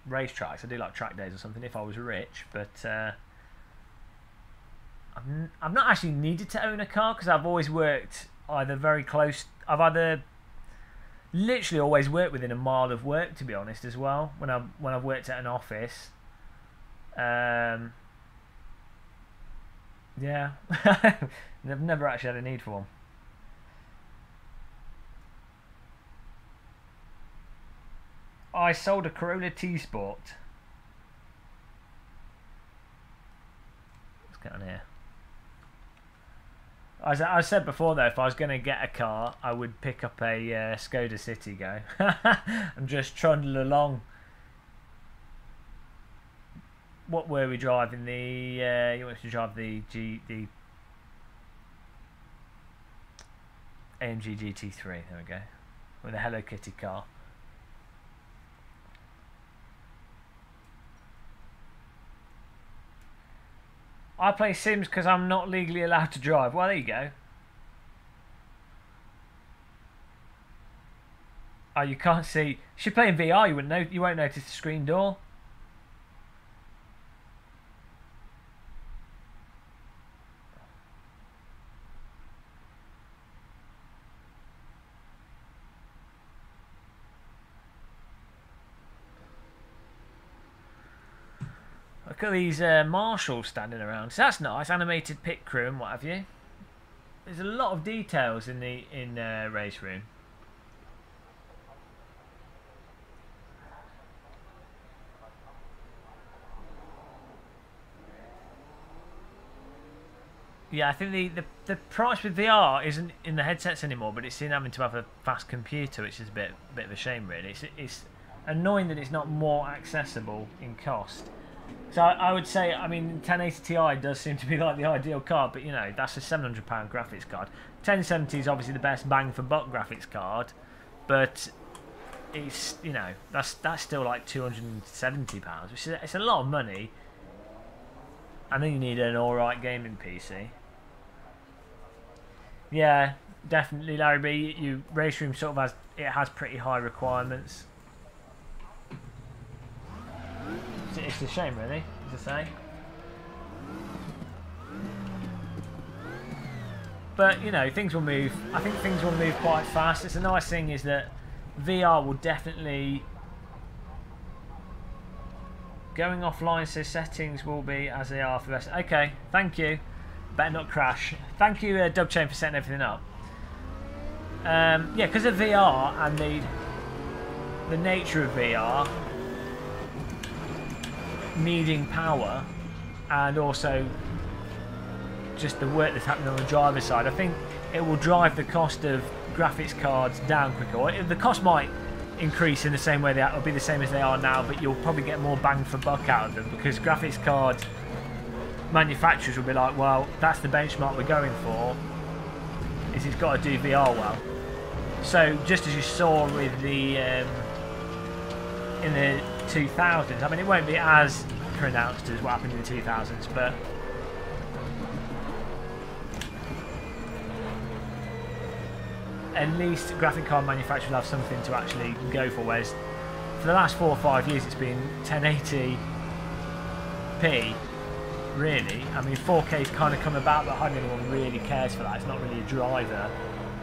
racetracks. I do like track days or something if I was rich. But I've not actually needed to own a car because I've always worked either very close. I've either literally always worked within a mile of work. To be honest, as well, when I've worked at an office. Yeah, I've never actually had a need for one. I sold a Corolla T-Sport. Let's get on here. As I said before, though, if I was going to get a car, I would pick up a Skoda Citigo and just trundle along. What were we driving? The you want to drive the AMG GT3. There we go, with a Hello Kitty car. I play Sims because I'm not legally allowed to drive. Well, there you go. Oh, you can't see. If you play in VR, you won't notice the screen door. Look at these marshals standing around. So that's nice. Animated pit crew and what have you. There's a lot of details in the race room. Yeah, I think the price with VR isn't in the headsets anymore, but it's in having to have a fast computer, which is a bit of a shame, really. It's annoying that it's not more accessible in cost. So I would say, I mean, 1080 Ti does seem to be like the ideal card, but you know, that's a £700 graphics card. 1070 is obviously the best bang for buck graphics card, but it's, you know, that's still like £270, which is it's a lot of money. And then you need an alright gaming PC. Yeah, definitely, Larry B. Race Room sort of has pretty high requirements. It's a shame, really, to say. But you know, things will move. I think things will move quite fast. It's a nice thing is that VR will definitely going offline, so settings will be as they are for the rest. Okay, thank you. Better not crash. Thank you, Dubchain, for setting everything up. Yeah, because of VR and the nature of VR needing power, and also just the work that's happening on the driver's side, I think it will drive the cost of graphics cards down quicker. Or the cost might increase in the same way it'll be the same as they are now, but you'll probably get more bang for buck out of them, because graphics card manufacturers will be like, well, that's the benchmark we're going for, is it's got to do VR well. So just as you saw with the in the 2000s, I mean, it won't be as pronounced as what happened in the 2000s, but at least graphic card manufacturers will have something to actually go for, whereas for the last 4 or 5 years it's been 1080p, really. I mean, 4K's kind of come about, but hardly anyone really cares for that. It's not really a driver.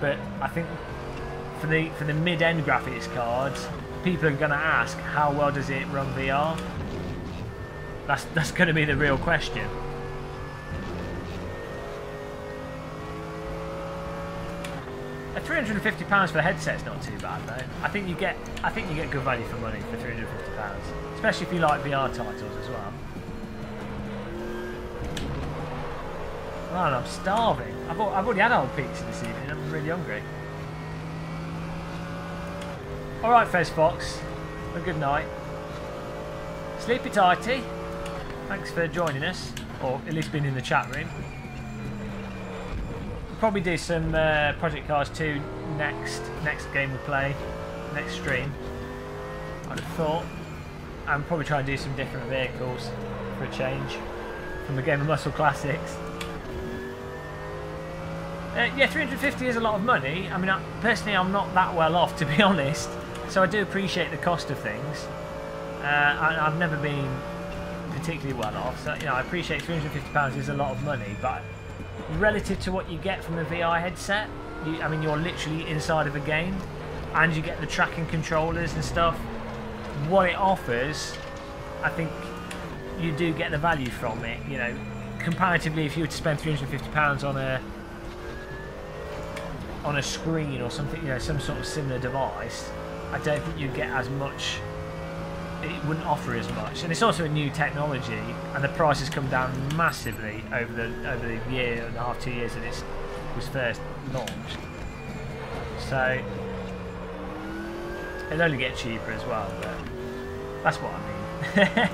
But I think for the mid-end graphics cards, people are going to ask, how well does it run VR? That's going to be the real question. At £350 for the headset's not too bad though. I think you get good value for money for £350, especially if you like VR titles as well. Man, I'm starving. I've already had old pizza this evening. I'm really hungry. All right, Fez Fox. A good night. Sleepy tighty. Thanks for joining us, or at least being in the chat room. Probably do some Project Cars 2 next game we play, next stream. I'd have thought. And probably try and do some different vehicles for a change from the Game of Muscle Classics. Yeah, 350 is a lot of money. I mean, personally, I'm not that well off, to be honest. So I do appreciate the cost of things. I've never been particularly well off. So, you know, I appreciate £350 is a lot of money, but relative to what you get from a VR headset, I mean, you're literally inside of a game, and you get the tracking controllers and stuff. What it offers, I think you do get the value from it. You know, comparatively, if you were to spend £350 on a screen or something, you know, some sort of similar device, I don't think you'd get as much. It wouldn't offer as much, and it's also a new technology, and the price has come down massively over the year and a half, 2 years that it was first launched. So it'll only get cheaper as well, but that's what I mean.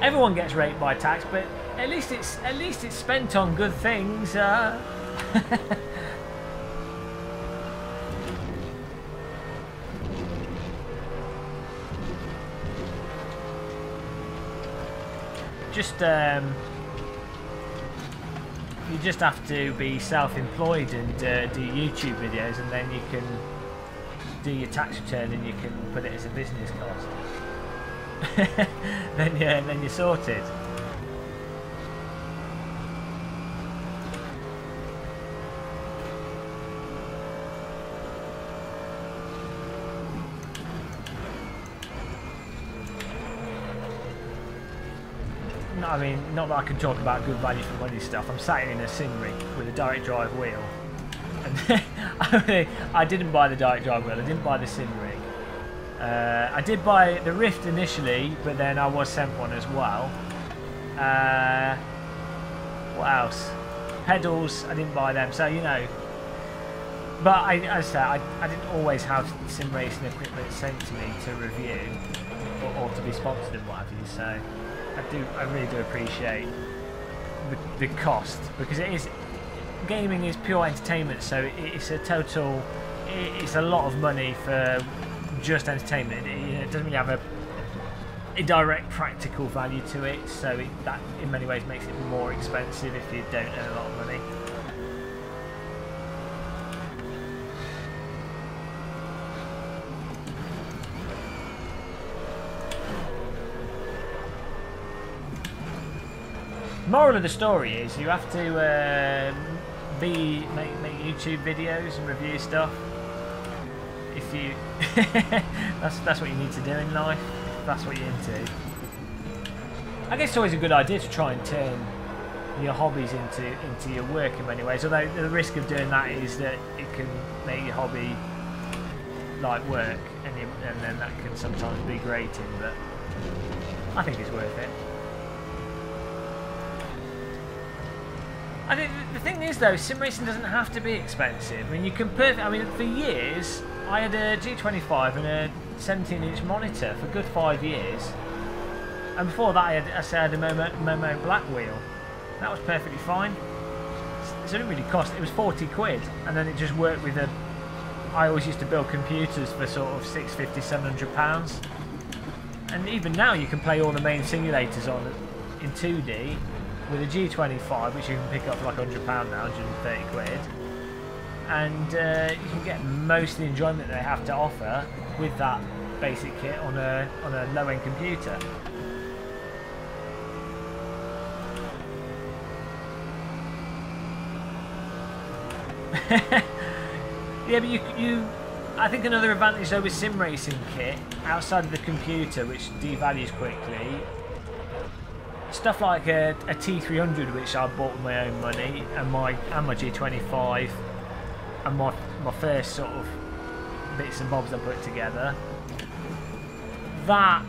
Everyone gets raped by tax, but at least it's spent on good things. You just have to be self-employed and do YouTube videos, and then you can do your tax return and you can put it as a business cost. then you're sorted. No, I mean, not that I can talk about good value for money stuff. I'm sat in a SimRacing with a direct drive wheel, and I didn't buy the direct drive wheel. I didn't buy the SimRacing. I did buy the Rift initially, but then I was sent one as well. What else? Pedals, I didn't buy them, so you know. But as I said, I didn't always have SimRacing equipment sent to me to review or to be sponsored and what have you. So I really do appreciate the cost, because gaming is pure entertainment. So it's a lot of money for just entertainment. It doesn't really have a direct practical value to it, so that in many ways makes it more expensive if you don't earn a lot of money. Moral of the story is you have to make YouTube videos and review stuff. If you that's what you need to do in life. If that's what you're into. I guess it's always a good idea to try and turn your hobbies into your work in many ways. Although the risk of doing that is that it can make your hobby like work, and then that can sometimes be grating. But I think it's worth it. I think the thing is though, SimRacing doesn't have to be expensive. I mean, you can I mean, for years I had a G25 and a 17-inch monitor for a good 5 years, and before that I had a Momo black wheel. That was perfectly fine. It didn't really cost. It was 40 quid, and then it just worked with a. I always used to build computers for sort of £650, £700, and even now you can play all the main simulators in 2D with a G25, which you can pick up for like £100 now, 130 quid, and you can get most of the enjoyment they have to offer with that basic kit on a low-end computer. Yeah, but you I think another advantage though with SimRacing kit outside of the computer, which devalues quickly, stuff like a T300, which I bought with my own money, and my G25, and my first sort of bits and bobs I put together, that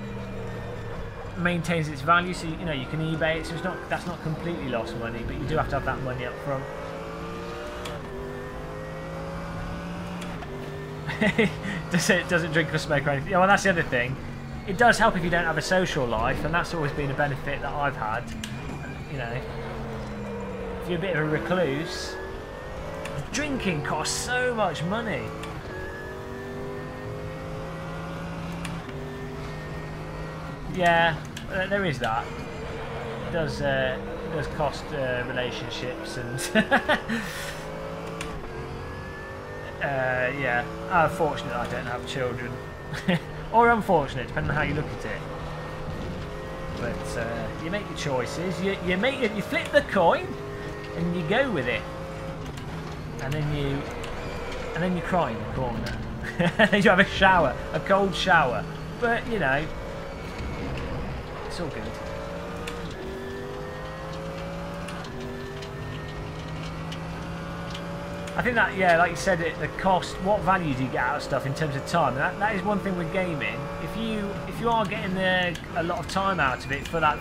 maintains its value. So you know you can eBay it, so that's not completely lost money, but you do have to have that money up front. Doesn't drink or smoke or anything. Yeah, well, that's the other thing. It does help if you don't have a social life, and that's always been a benefit that I've had. You know, if you're a bit of a recluse, drinking costs so much money. Yeah, there is that. It does cost relationships and. Yeah, I'm fortunate I don't have children. Or unfortunate, depending on how you look at it. But you make your choices, you flip the coin and you go with it. And then you cry in the corner. Then you have a shower, a cold shower. But you know, it's all good. I think that, yeah, like you said, the cost, what value do you get out of stuff in terms of time? And that is one thing with gaming. If you are getting a lot of time out of it for that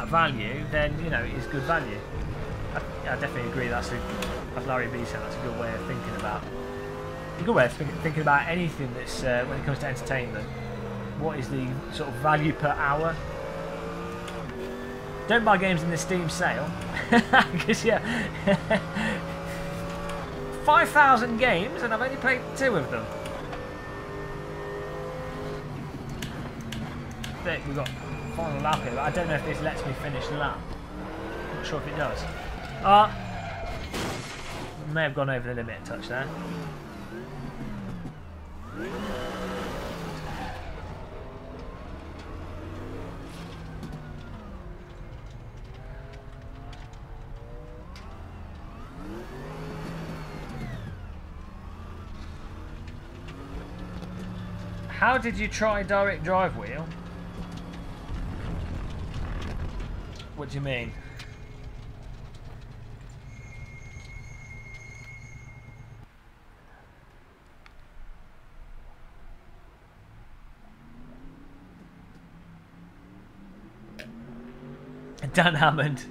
value, then you know it is good value. I definitely agree. As Larry B said, that's a good way of thinking about. A good way of thinking about anything that's when it comes to entertainment. What is the sort of value per hour? Don't buy games in the Steam sale, because yeah. 5,000 games and I've only played 2 of them. We've got final lap here, but I don't know if this lets me finish the lap. I'm not sure if it does. May have gone over the limit a touch there. How did you try direct drive wheel? What do you mean? Dan Hammond.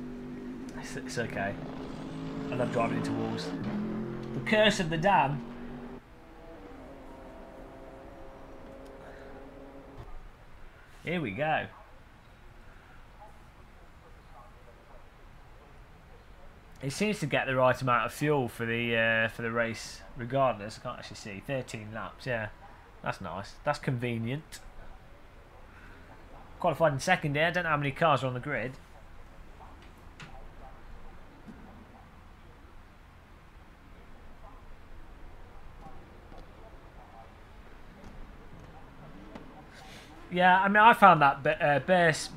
It's okay. I love driving into walls. The curse of the dam. Here we go. It seems to get the right amount of fuel for the race, regardless. I can't actually see. 13 laps. Yeah, that's nice. That's convenient. Qualified in second here. I don't know how many cars are on the grid. Yeah, I mean, I found that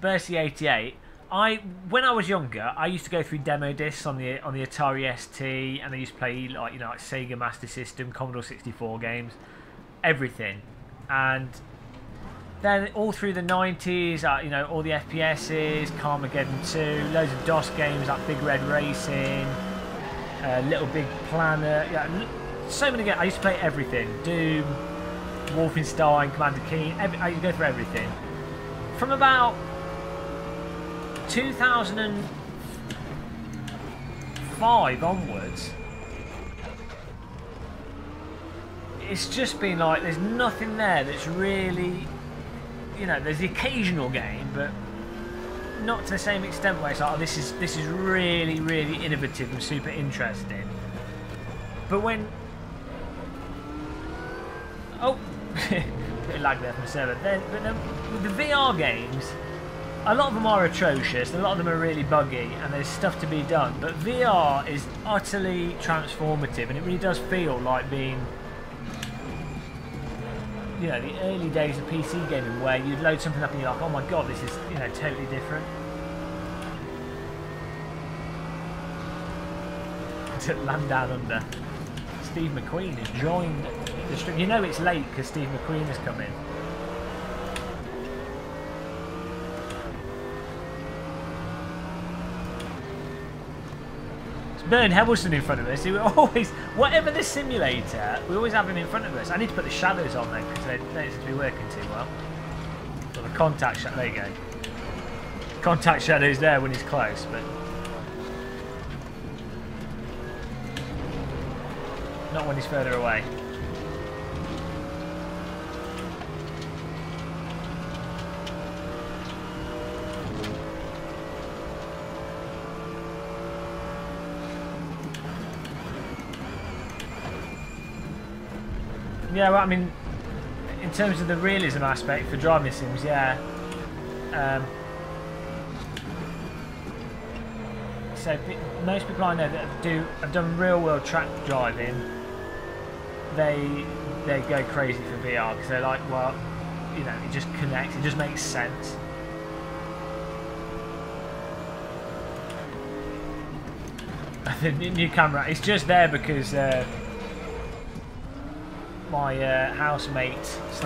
Bercy 88. When I was younger, I used to go through demo discs on the Atari ST, and I used to play like Sega Master System, Commodore 64 games, everything. And then all through the 90s, all the FPSs, Carmageddon 2, loads of DOS games like Big Red Racing, Little Big Planet. Yeah, so many games. I used to play everything. Doom, Wolfenstein, Commander Keen, I used to go for everything. From about 2005 onwards, it's just been like there's nothing there that's really, there's the occasional game, but not to the same extent where it's like, oh, this is really, really innovative and super interesting. But when bit of lag there from the server. But then with the VR games, a lot of them are atrocious, and a lot of them are really buggy, and there's stuff to be done. But VR is utterly transformative, and it really does feel like being, you know, the early days of PC gaming, where you'd load something up and you're like, oh my god, this is, you know, totally different. To Land Down Under. Steve McQueen has joined the stream. You know it's late because Steve McQueen has come in. It's Bern Hebbleson in front of us. Who always, whatever the simulator, we always have him in front of us. I need to put the shadows on though because they don't seem to be working too well. Well, the contact shadow. There you go. Contact shadow's there when he's close, but not when he's further away. Yeah, well, I mean, in terms of the realism aspect for driving sims, yeah. So most people I know that have done real world track driving, they go crazy for VR because they're like, well, you know, it just connects, it just makes sense. The new camera, it's just there because my housemate /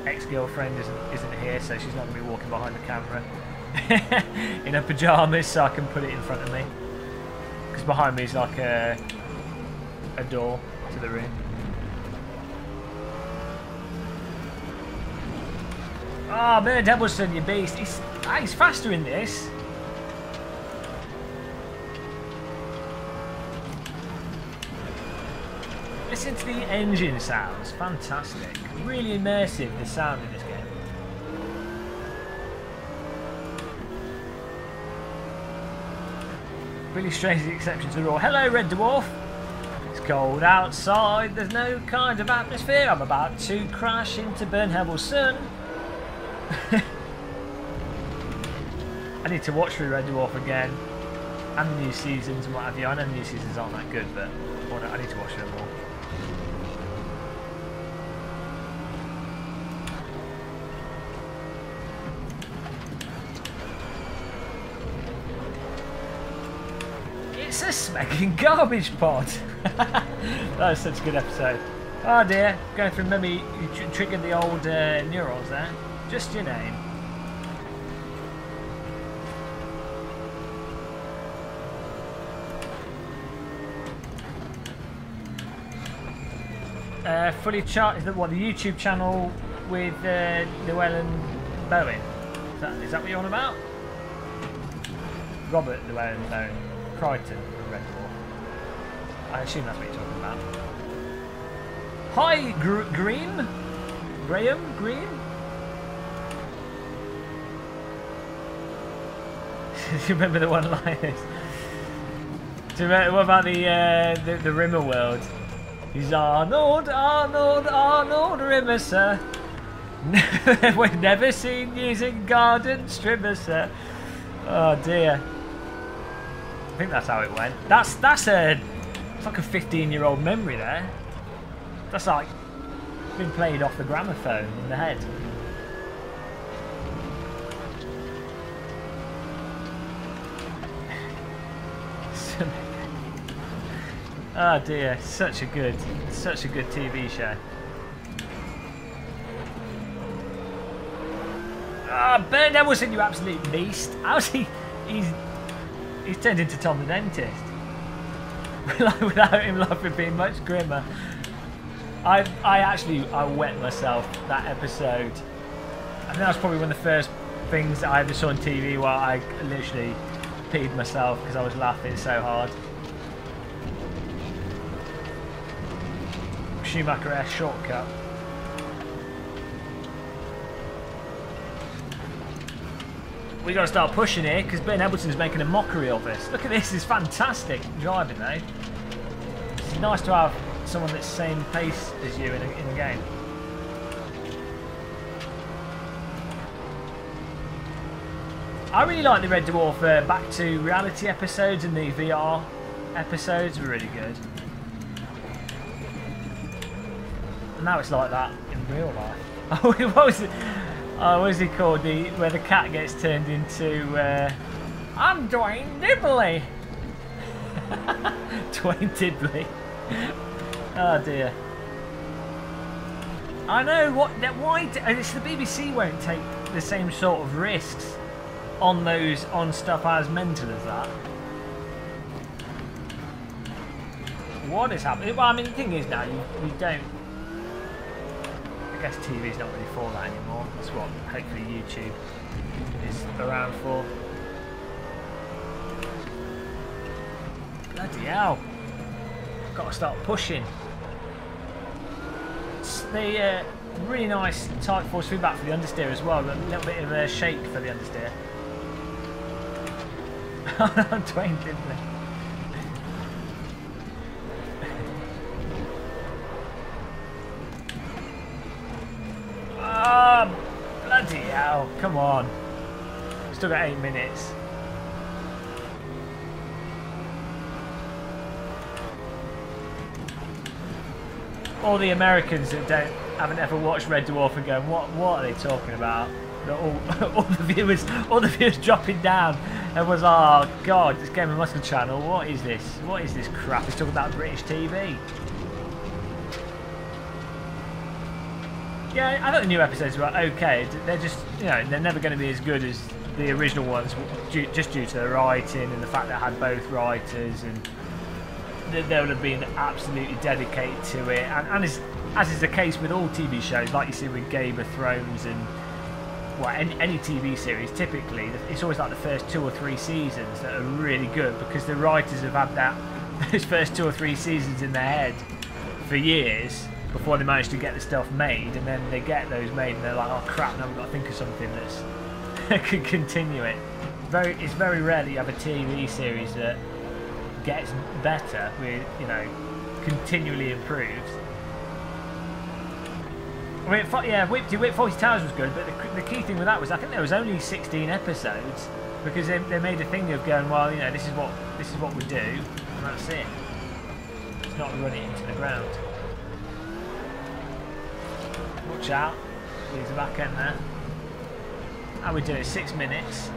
ex-girlfriend isn't here, so she's not going to be walking behind the camera in her pyjamas, so I can put it in front of me. Because behind me is like a door to the room. Ah, oh, Bernard Ebbleson, you beast. He's faster in this. Listen to the engine sounds. Fantastic. Really immersive, the sound in this game. Really strange the exception to the rule. Hello, Red Dwarf. It's cold outside. There's no kind of atmosphere. I'm about to crash into Bernhebbel's sun. I need to watch through Red Dwarf again. And the new seasons and what have you. I know the new seasons aren't that good, but I need to watch them more. It's a smacking garbage pot. That was such a good episode. Oh dear, going through memory, you triggered the old neurons there. Just your name. Fully charged. The YouTube channel with Llewellyn Bowen. Is that what you're on about? Robert Llewellyn Bowen. Crichton from Red Dwarf. I assume that's what you're talking about. Hi, Green? Graham? Green? Do you remember the one-liners? What about the Rimmer world? He's Arnold Rimmer, sir. We've never seen using garden trimmer, sir. Oh dear. I think that's how it went. It's like a 15-year-old memory there. That's like been played off the gramophone in the head. Oh dear, such a good TV show. Ah, oh, Bernard Ebbleson, you absolute beast! How's he's turned into Tom the Dentist. Without him laughing being much grimmer. I wet myself that episode. I think that was probably one of the first things that I ever saw on TV where I literally peed myself because I was laughing so hard. Schumacher Air shortcut. We got to start pushing here because Ben Ebbleton's making a mockery of us. Look at this, it's fantastic driving though. It's nice to have someone that's the same pace as you in a game. I really like the Red Dwarf back to reality episodes, and the VR episodes were really good. And now it's like that in real life. Oh, what was it? Oh, what was he called? Where the cat gets turned into I'm Dwayne Dibley. Dwayne Dibley. Oh dear. I know why it's the BBC won't take the same sort of risks on stuff as mental as that. What is happening? Well, I mean, the thing is now you don't. I guess TV's not really for that anymore. That's what hopefully YouTube is around for. Bloody hell! Got to start pushing. It's the really nice tight force feedback for the understeer as well. A little bit of a shake for the understeer. Dwayne Dibley. Oh, bloody hell! Come on. Still got 8 minutes. All the Americans that haven't ever watched Red Dwarf and going, what are they talking about? All the viewers dropping down and was, oh god, this Game of Muscle channel, what is this? What is this crap? It's talking about British TV. Yeah, I thought the new episodes were okay. They're just, you know, they're never going to be as good as the original ones, just due to the writing and the fact that I had both writers, and they would have been absolutely dedicated to it. And as is the case with all TV shows, like you see with Game of Thrones and any TV series, typically it's always like the first 2 or 3 seasons that are really good, because the writers have had those first 2 or 3 seasons in their head for years before they manage to get the stuff made, and then they get those made and they're like, oh crap, now we've got to think of something that can continue it. It's very rare that you have a TV series that gets better, with, you know, continually improves. I mean, yeah, Whip 40 Towers was good, but the key thing with that was I think there was only 16 episodes, because they made a thing of going, well, you know, this is what we do, and that's it. It's not run it into the ground. Watch out! Leaves the back end there. How we do it? 6 minutes.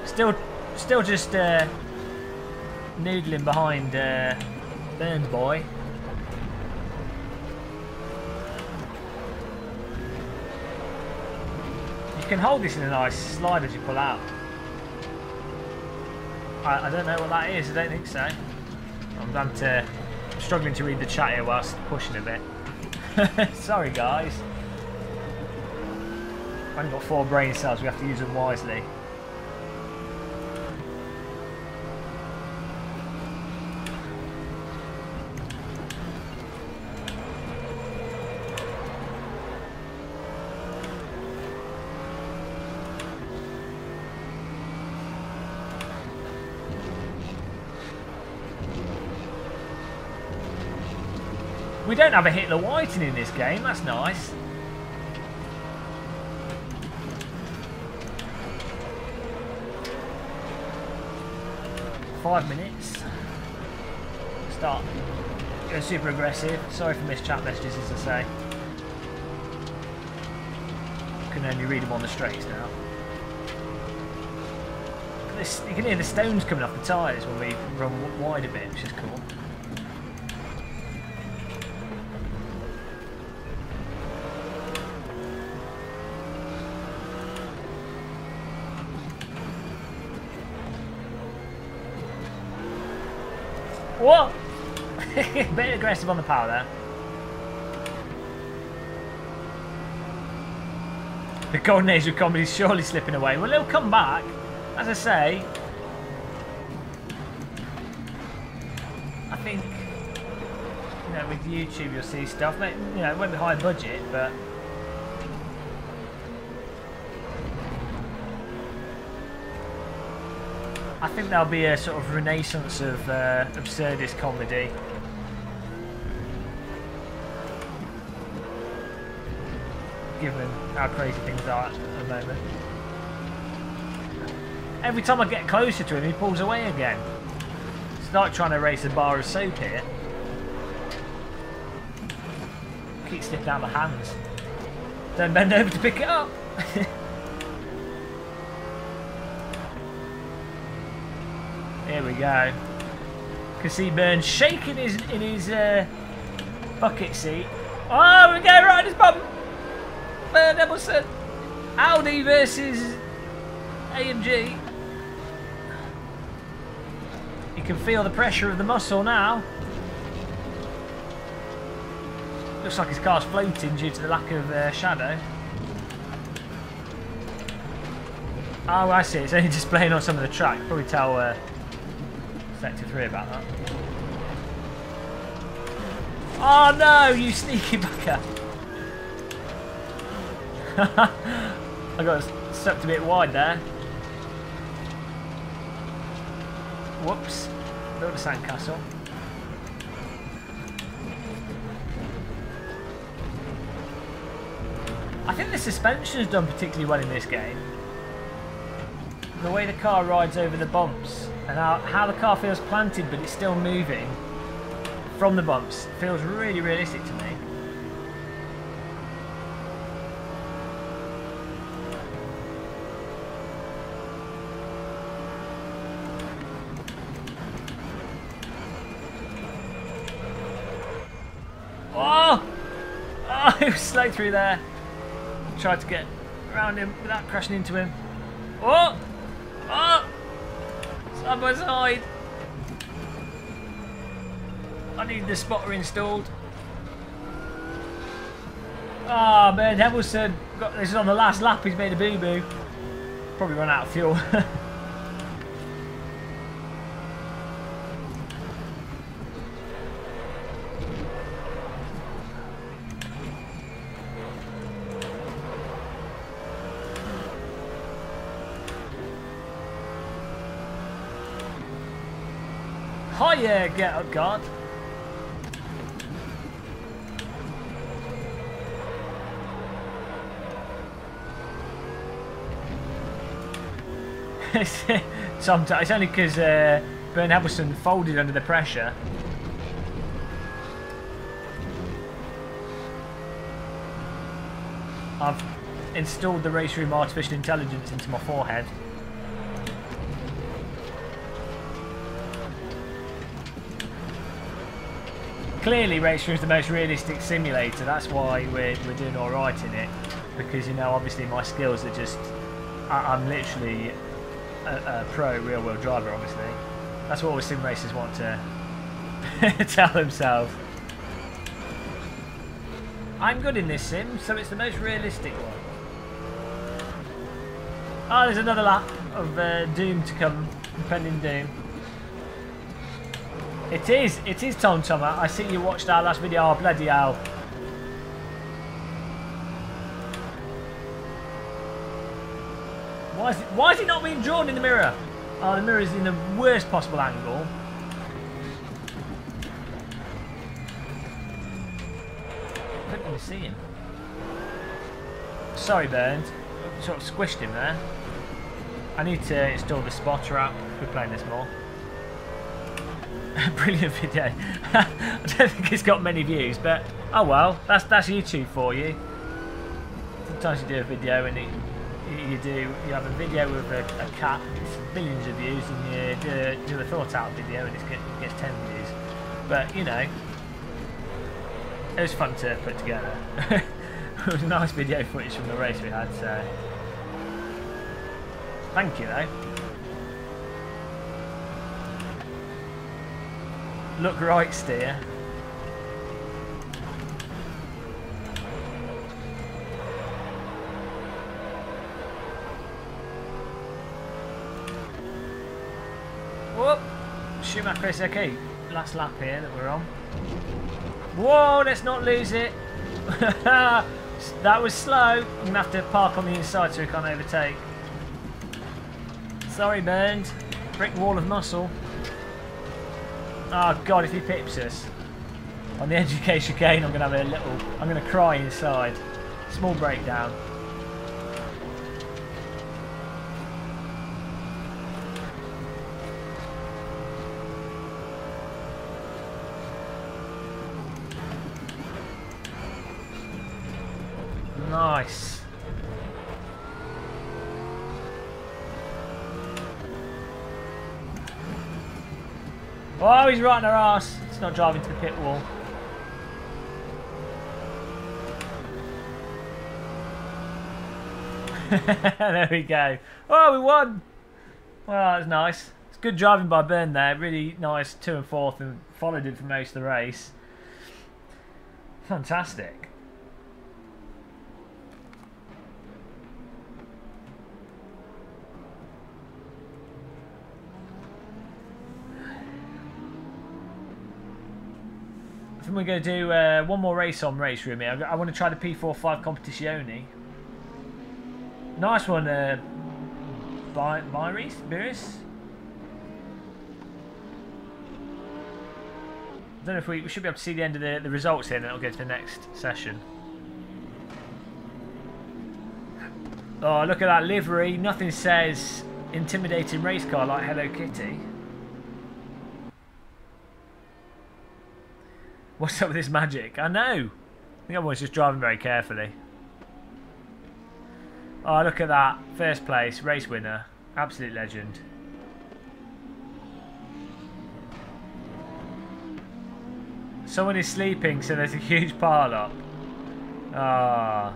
still just noodling behind Burns boy. You can hold this in a nice slide as you pull out. I don't know what that is. I don't think so. I'm struggling to read the chat here whilst pushing a bit. Sorry guys. I've only got 4 brain cells. We have to use them wisely. We don't have a Hitler Whiting in this game, that's nice. "5 minutes. Start. Go super aggressive. Sorry for missed chat messages, as I say. Can only read them on the straights now. You can hear the stones coming off the tyres when we run wide a bit, which is cool. What? Bit aggressive on the power there. The golden age of comedy is surely slipping away. Well, it'll come back. As I say, I think, you know, with YouTube you'll see stuff. You know, it won't be high budget, but I think there'll be a sort of renaissance of absurdist comedy. Given how crazy things are at the moment. Every time I get closer to him, he pulls away again. It's like trying to race a bar of soap here. Keep slipping out of my hands. Don't bend over to pick it up. Here we go. Can see Burns shaking in his bucket seat. Oh, we're going right in his bum. Burn Emerson. Audi versus AMG. You can feel the pressure of the muscle now. Looks like his car's floating due to the lack of shadow. Oh, I see. It's only displaying on some of the track. Probably tell Sector 3 about that. Oh no, you sneaky bugger! I got sucked a bit wide there. Whoops. Built a sandcastle. I think the suspension is done particularly well in this game. The way the car rides over the bumps and how the car feels planted but it's still moving from the bumps feels really realistic to me. Oh! Oh, he was slow through there. Tried to get around him without crashing into him. Oh! Oh! Side by side. I need the spotter installed. Ah, man, Hamilton. This is on the last lap. He's made a boo-boo. Probably run out of fuel. Hiya, get up, God. Sometimes it's only because Bern Habelson folded under the pressure. I've installed the race room artificial intelligence into my forehead. Clearly, Race Room is the most realistic simulator. That's why we're doing all right in it, because you know, obviously my skills are just. I'm literally a pro real-world driver. Obviously, that's what all sim racers want to tell themselves. I'm good in this sim, so it's the most realistic one. Oh, there's another lap of Doom to come, impending Doom. It is Tom Thomas. I see you watched our last video. Oh, bloody hell. Why is it not being drawn in the mirror? Oh, the mirror is in the worst possible angle. I couldn't even see him. Sorry, Burns. Sort of squished him there. I need to install the spotter app. We're playing this more. Brilliant video. I don't think it's got many views, but oh well, that's YouTube for you. Sometimes you do a video and you have a video with a cat, it's billions of views, and you do a thought out video and it gets 10 views. But you know, it was fun to put together. It was nice video footage from the race we had, so thank you though. Look right, steer. Whoop! Schumacher is okay. Last lap here that we're on. Whoa, let's not lose it. That was slow. I'm going to have to park on the inside so we can't overtake. Sorry, Bernd. Brick wall of muscle. Oh god, if he pips us on the edge of K chicane, I'm gonna have a little. I'm gonna cry inside. Small breakdown. Nice. Oh, he's right in our arse. It's not driving to the pit wall. There we go. Oh, we won. Well, that's nice. It's good driving by Byrne there. Really nice 2 and 4th, and followed him for most of the race. Fantastic. I think we're going to do one more race on Race Room here. I want to try the P45 Competizione. Nice one, Byris? I don't know if we should be able to see the end of the results here, and then it'll go to the next session. Oh, look at that livery. Nothing says intimidating race car like Hello Kitty. What's up with this magic? I know. I think everyone's just driving very carefully. Oh, look at that. First place, race winner. Absolute legend. Someone is sleeping, so there's a huge pile up. Ah.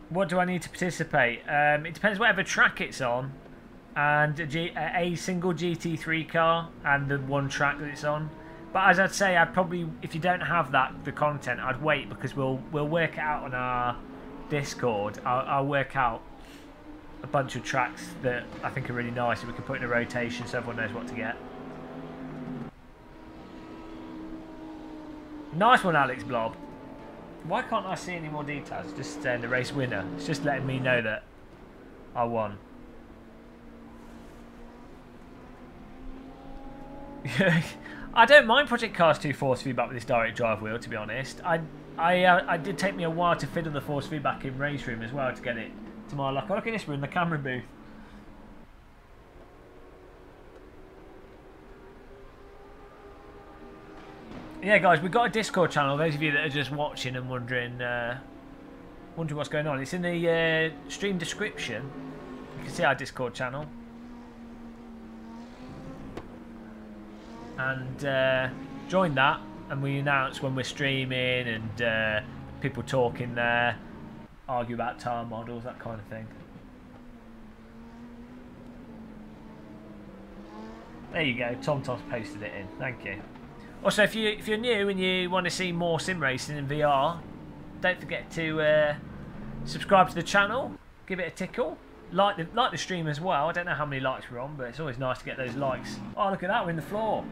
What do I need to participate? It depends whatever track it's on. And a single GT3 car and the one track that it's on. But as I'd say, I'd probably, if you don't have the content, I'd wait, because we'll work it out on our Discord. I'll work out a bunch of tracks that I think are really nice that we can put in a rotation so everyone knows what to get. Nice one, Alex Blob. Why can't I see any more details? It's just saying the race winner. It's just letting me know that I won. I don't mind Project Cars 2 force feedback with this direct drive wheel, to be honest. I did take me a while to fiddle the force feedback in Race Room as well to get it to my luck. Oh, look at this, we're in the camera booth. Yeah, guys, we've got a Discord channel. Those of you that are just watching and wondering what's going on, it's in the stream description. You can see our Discord channel. And join that, and we announce when we're streaming, and people talking there, argue about tire models, that kind of thing. There you go, TomTom's posted it in, thank you. Also, if you're new and you want to see more sim racing in VR, don't forget to subscribe to the channel, give it a tickle, like the stream as well. I don't know how many likes we're on, but it's always nice to get those likes. Oh, look at that, we're in the floor.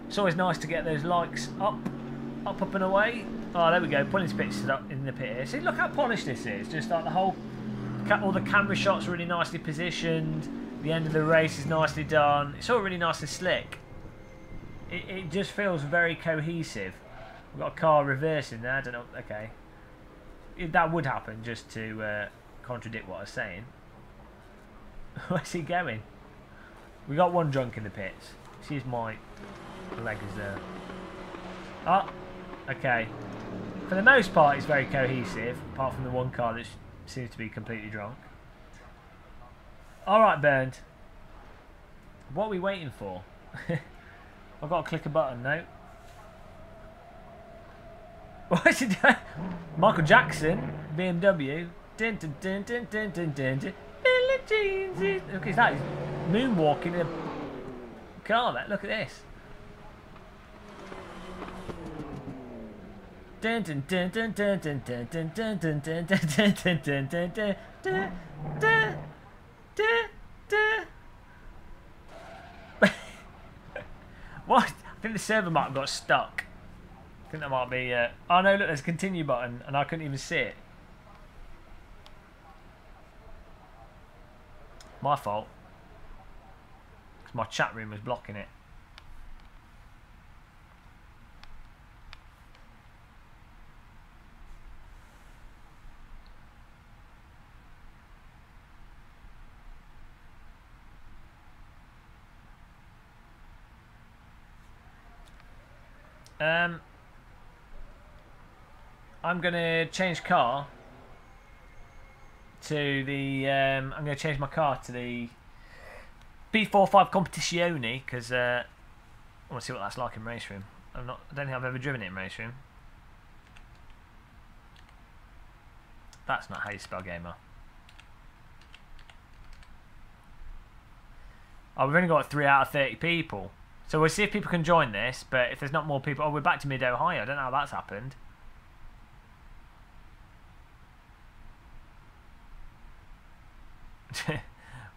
It's always nice to get those likes up and away. Oh, there we go. Pulling pictures up in the pit here. See, look how polished this is. Just like all the camera shots are really nicely positioned. The end of the race is nicely done. It's all really nice and slick. It just feels very cohesive. We've got a car reversing there. I don't know. Okay, that would happen, just to contradict what I was saying. Where's he going? We got one drunk in the pits. She's my leg is there. Oh, okay. For the most part, it's very cohesive, apart from the one car that seems to be completely drunk. Alright, Bernd. What are we waiting for? I've got to click a button, no. What is it doing? Michael Jackson, BMW. Dun, dun, dun, dun, dun, dun, dun, dun. Billie Jean's. Look at that. He's moonwalking in a car. Look at this. Dun dun dun dun dun dun dun dun dun dun dun dun dun dun dun dun dun dun dun. What? I think the server might have got stuck. I think that might be. Oh no! Look, there's a continue button, and I couldn't even see it. My fault. Because my chat room was blocking it. I'm gonna change car to the. I'm gonna change my car to the P45 Competizione because I want to see what that's like in race room. I don't think I've ever driven it in race room. That's not how you spell gamer. Oh, we've only got 3 out of 30 people. So we'll see if people can join this, but if there's not more people... Oh, we're back to Mid-Ohio. I don't know how that's happened.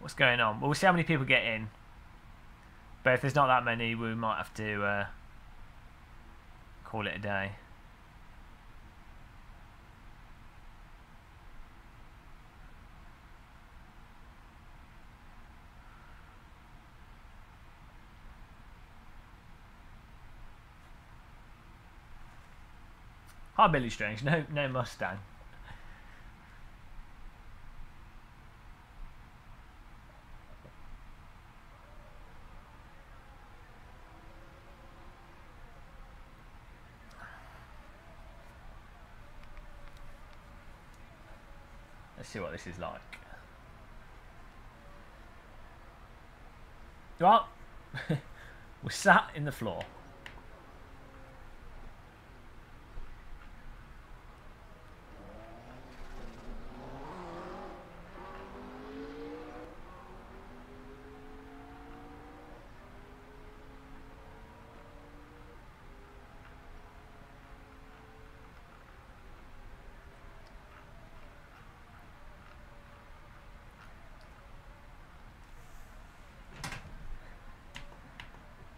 What's going on? Well, we'll see how many people get in. But if there's not that many, we might have to call it a day. Hi, Billy Strange. No Mustang. Let's see what this is like. Well, we're sat in the floor.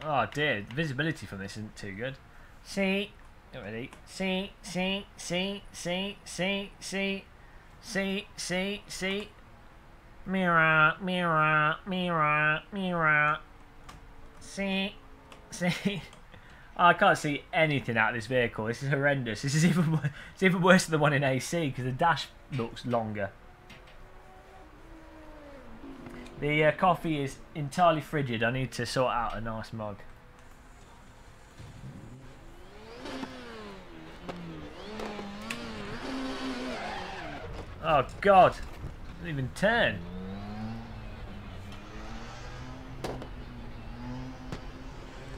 Oh dear, visibility from this isn't too good. See, get ready. See. Mirror. See. Oh, I can't see anything out of this vehicle. This is horrendous. This is even worse than the one in AC because the dash looks longer. The coffee is entirely frigid. I need to sort out a nice mug. Oh God! Doesn't even turn.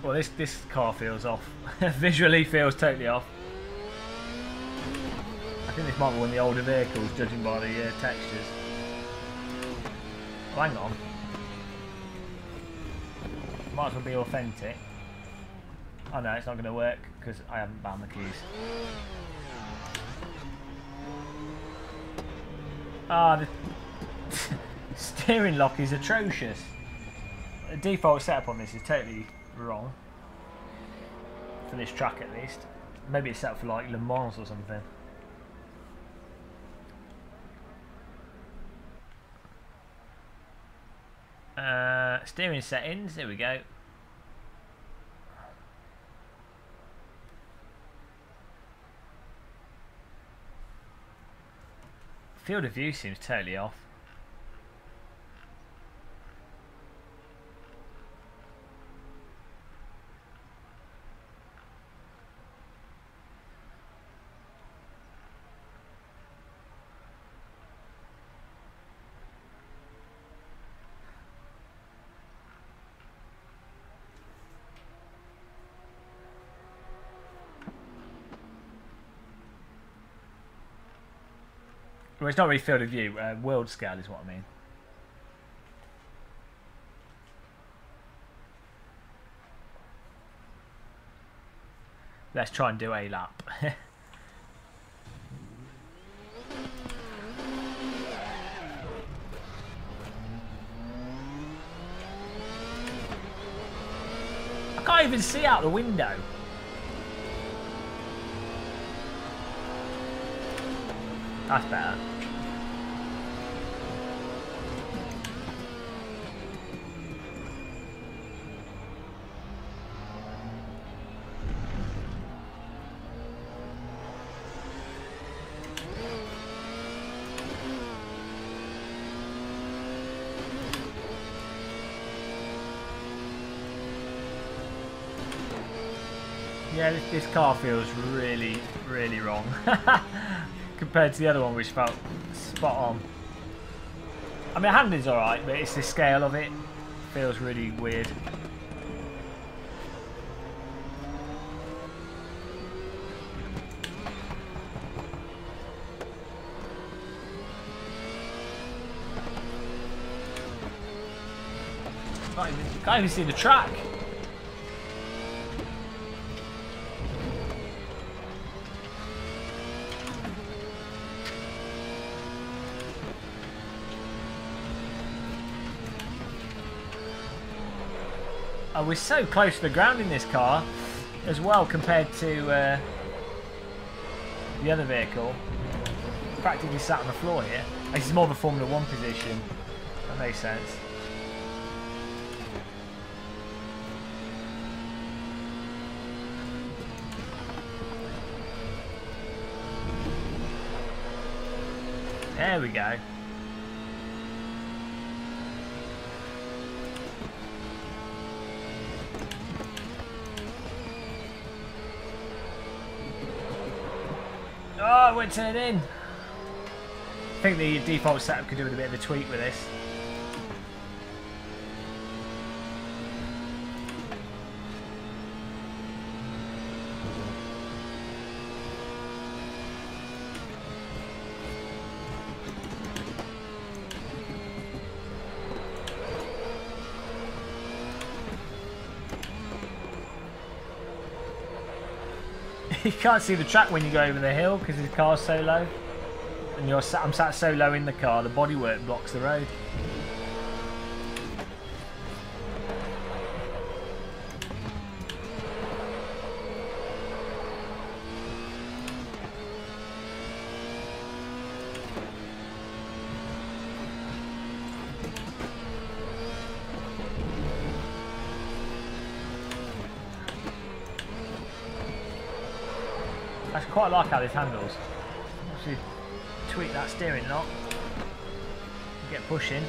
Well, this car feels off. Visually feels totally off. I think this might be one of the older vehicles, judging by the textures. Oh, hang on. Might as well be authentic. Oh no, it's not going to work because I haven't bound the keys. Ah, the steering lock is atrocious. The default setup on this is totally wrong. For this track at least. Maybe it's set up for like Le Mans or something. Steering settings, there we go. Field of view seems totally off. Well, it's not really field of view, world scale is what I mean. Let's try and do a lap. I can't even see out the window. That's better. Yeah, this car feels really, really wrong compared to the other one, which felt spot on. I mean, handling's alright, but it's the scale of it feels really weird. Can't even see the track. Oh, we're so close to the ground in this car as well compared to the other vehicle. Practically sat on the floor here. This is more of a Formula 1 position. That makes sense. There we go. Oh, I won't turn in. I think the default setup could do with a bit of a tweak with this. You can't see the track when you go over the hill because the car's so low, and I'm sat so low in the car. The bodywork blocks the road. I quite like how this handles. Actually, tweak that steering knob. Get pushing.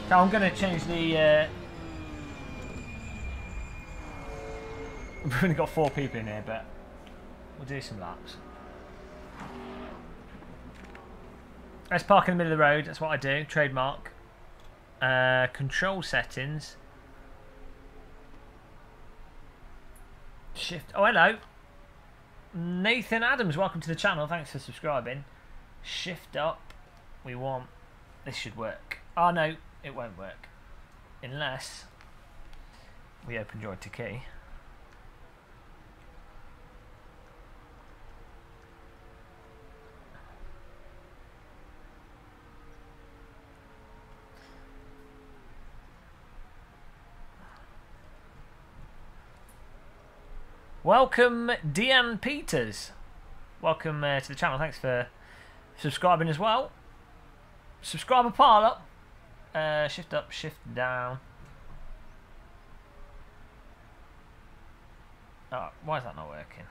So I'm going to change the. We've only got 4 people in here, but we'll do some laps. Let's park in the middle of the road. That's what I do. Trademark. Control settings. Shift. Oh, hello. Nathan Adams, welcome to the channel. Thanks for subscribing. Shift up. We want. This should work. Oh no, it won't work unless we open joy to key. Welcome, Deanne Peters. Welcome to the channel. Thanks for subscribing as well. Subscriber pile up. Shift up, shift down. Oh, why is that not working?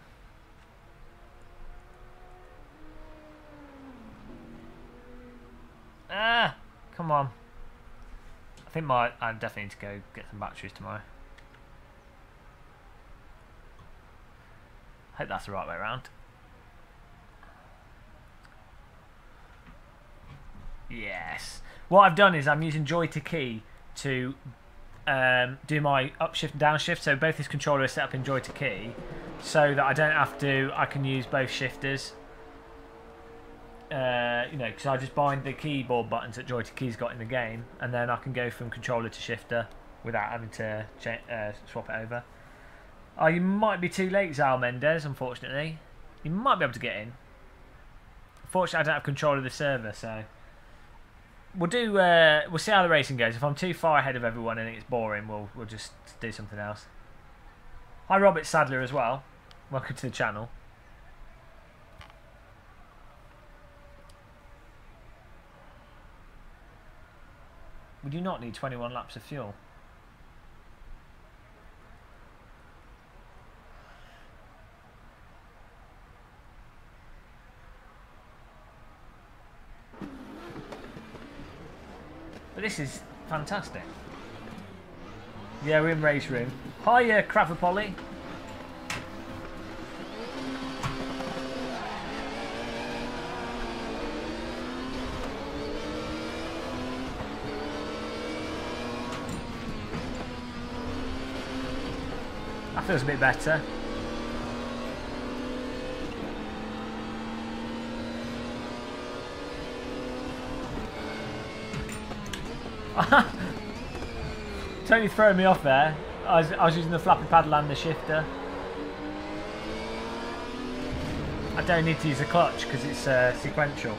Ah, come on. I think I definitely need to go get some batteries tomorrow. Hope that's the right way around. Yes. What I've done is I'm using joy to key to do my upshift and downshift. So both this controller is set up in joy to key, so that I don't have to. I can use both shifters. You know, because I just bind the keyboard buttons that joy to key's got in the game, and then I can go from controller to shifter without having to swap it over. Oh, you might be too late, Zal Mendez, unfortunately. You might be able to get in. Unfortunately, I don't have control of the server, so... We'll see how the racing goes. If I'm too far ahead of everyone and it's boring, we'll just do something else. Hi, Robert Sadler as well. Welcome to the channel. We do not need 21 laps of fuel. But this is fantastic. Yeah, we're in race room. Hi, Craver Polly. That feels a bit better. Totally throwing me off there. I was using the flappy paddle and the shifter. I don't need to use a clutch because it's sequential.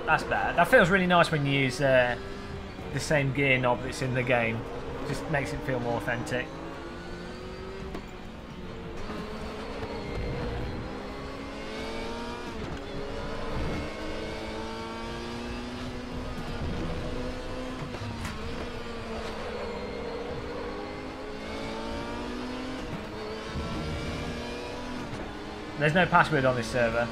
That's better. That feels really nice when you use the same gear knob that's in the game. Just makes it feel more authentic. There's no password on this server.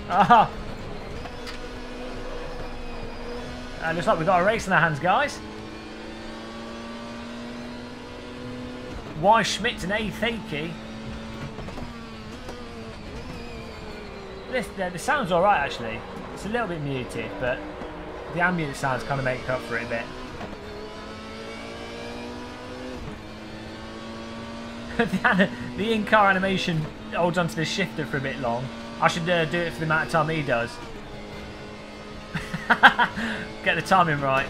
Ah! Looks like we've got a race in our hands, guys. Y Schmidt and A Thakey. The sound's alright actually. It's a little bit muted, but the ambient sounds kind of make up for it a bit. The in-car animation holds onto the shifter for a bit long. I should do it for the amount of time he does. Get the timing right.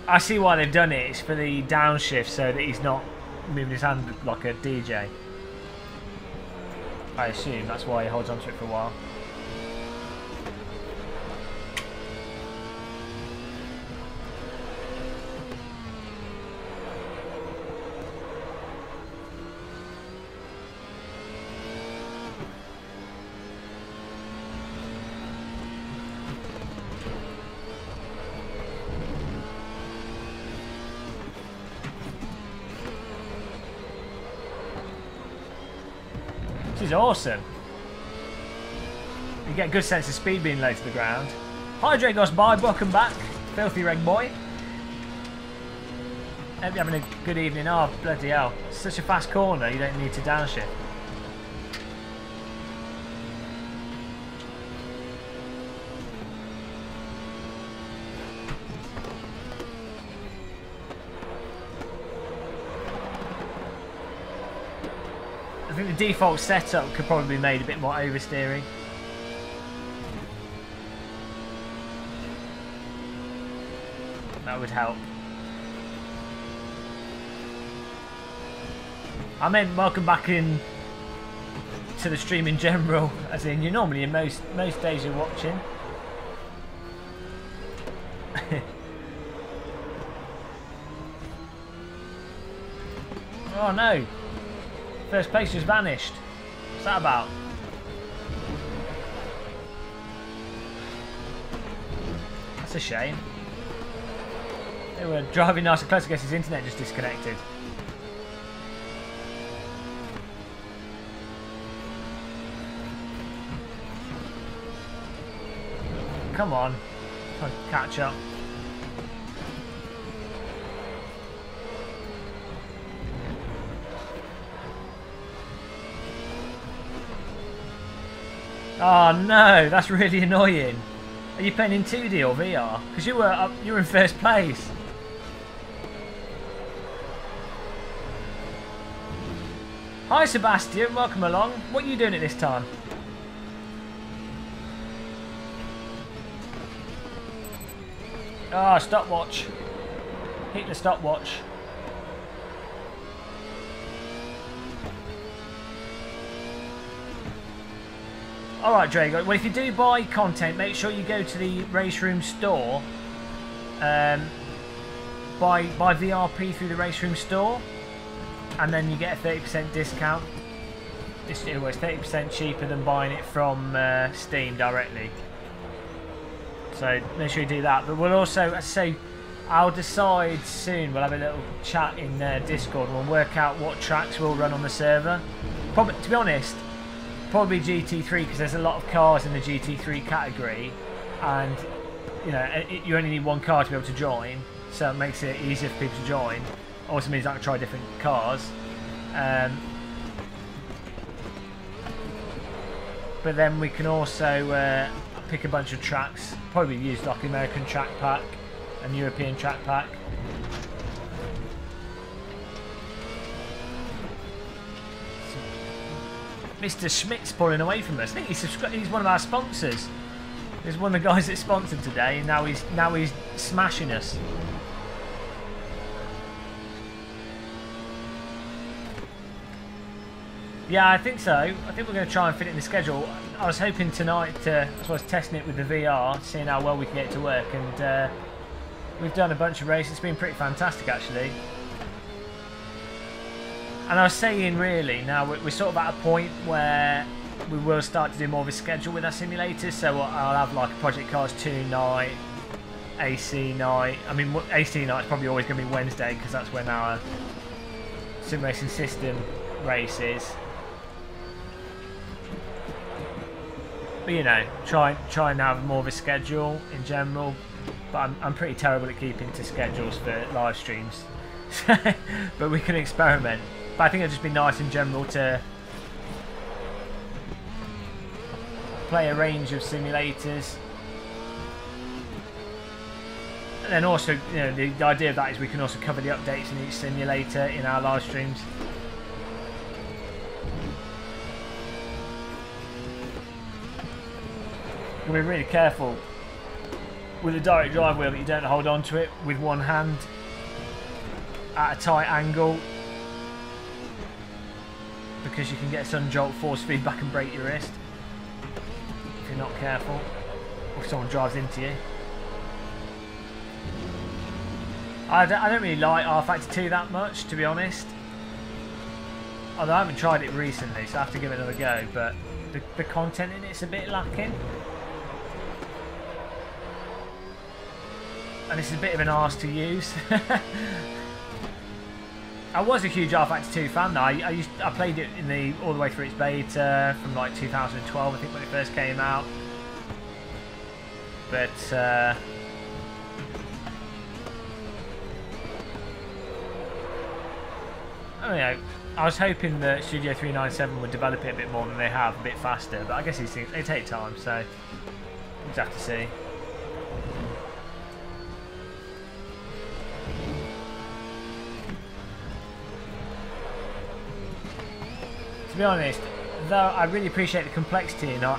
I see why they've done it. It's for the downshift so that he's not moving his hand like a DJ. I assume that's why he holds onto it for a while. This is awesome. You get a good sense of speed being low to the ground. Hi Dragos, bye, welcome back. Filthy Reg Boy. Hope you're having a good evening. Oh, bloody hell. Such a fast corner, you don't need to downshift. I think the default setup could probably be made a bit more oversteering. That would help. I meant welcome back in to the stream in general, as in you're normally in most days you're watching. Oh no! First place just vanished. What's that about? That's a shame. They were driving nice and close. I guess his internet just disconnected. Come on. Try to catch up. Oh no, that's really annoying. Are you playing in 2D or VR? Because you were in first place. Hi Sebastian, welcome along. What are you doing at this time? Ah, stopwatch. Hit the stopwatch. Alright Drago, well if you do buy content, make sure you go to the Race Room store. Buy VRP through the Race Room store. And then you get a 30% discount. It was 30% cheaper than buying it from Steam directly. So make sure you do that. But we'll also, as I say, I'll decide soon. We'll have a little chat in Discord and we'll work out what tracks we'll run on the server. Probably, to be honest, probably GT3 because there's a lot of cars in the GT3 category, and you know you only need one car to be able to join, so it makes it easier for people to join. Also means I can try different cars. But then we can also pick a bunch of tracks. Probably use like American track pack and European track pack. Mr. Schmidt's pulling away from us. I think he's one of our sponsors. He's one of the guys that sponsored today, and now he's smashing us. Yeah, I think so. I think we're going to try and fit it in the schedule. I was hoping tonight to, I was testing it with the VR, seeing how well we can get it to work, and we've done a bunch of races. It's been pretty fantastic, actually. And I was saying, really, now we're sort of at a point where we will start to do more of a schedule with our simulators. So I'll have like a Project Cars 2 night, AC night. I mean, AC night is probably always going to be Wednesday because that's when our SimRacing system races. But you know, try and have more of a schedule in general. But I'm pretty terrible at keeping to schedules for live streams. But we can experiment. But I think it'd just be nice in general to play a range of simulators. And then also, you know, the idea of that is we can also cover the updates in each simulator in our live streams. You've got to be really careful with a direct drive wheel that you don't hold on to it with one hand at a tight angle, because you can get a sudden jolt, force feedback and break your wrist if you're not careful, or if someone drives into you. I don't really like R Factor 2 that much, to be honest. Although I haven't tried it recently, so I have to give it another go, but the content in it's a bit lacking. And it's a bit of an arse to use. I was a huge R Factor 2 fan though. I played it in all the way through its beta from like 2012, I think, when it first came out. But I don't know. I was hoping that Studio 397 would develop it a bit more than they have, a bit faster. But I guess these things, they take time, so we'll just have to see. To be honest, though, I really appreciate the complexity in R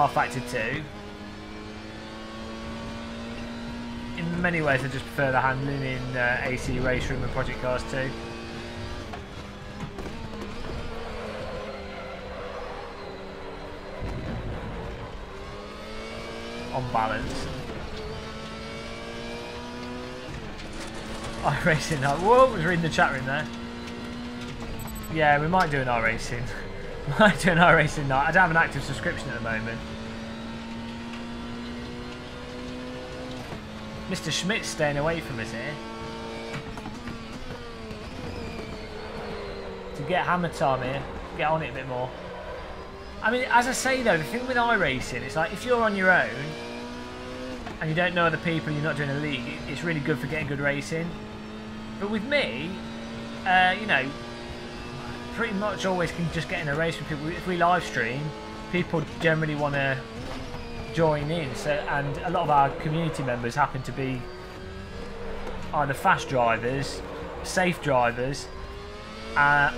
Factor 2. In many ways, I just prefer the handling in AC Race Room and Project Cars 2. On balance. iRacing night. Whoa, I was reading the chat room there. Yeah, we might do an iRacing. Might do an iRacing night. I don't have an active subscription at the moment. Mr. Schmidt's staying away from us here. To get hammer time here, get on it a bit more. I mean, as I say though, the thing with iRacing, it's like if you're on your own and you don't know other people, you're not doing a league, it's really good for getting good racing. But with me, you know, pretty much always can just get in a race with people. If we live stream, people generally want to join in, so, and a lot of our community members happen to be either fast drivers, safe drivers,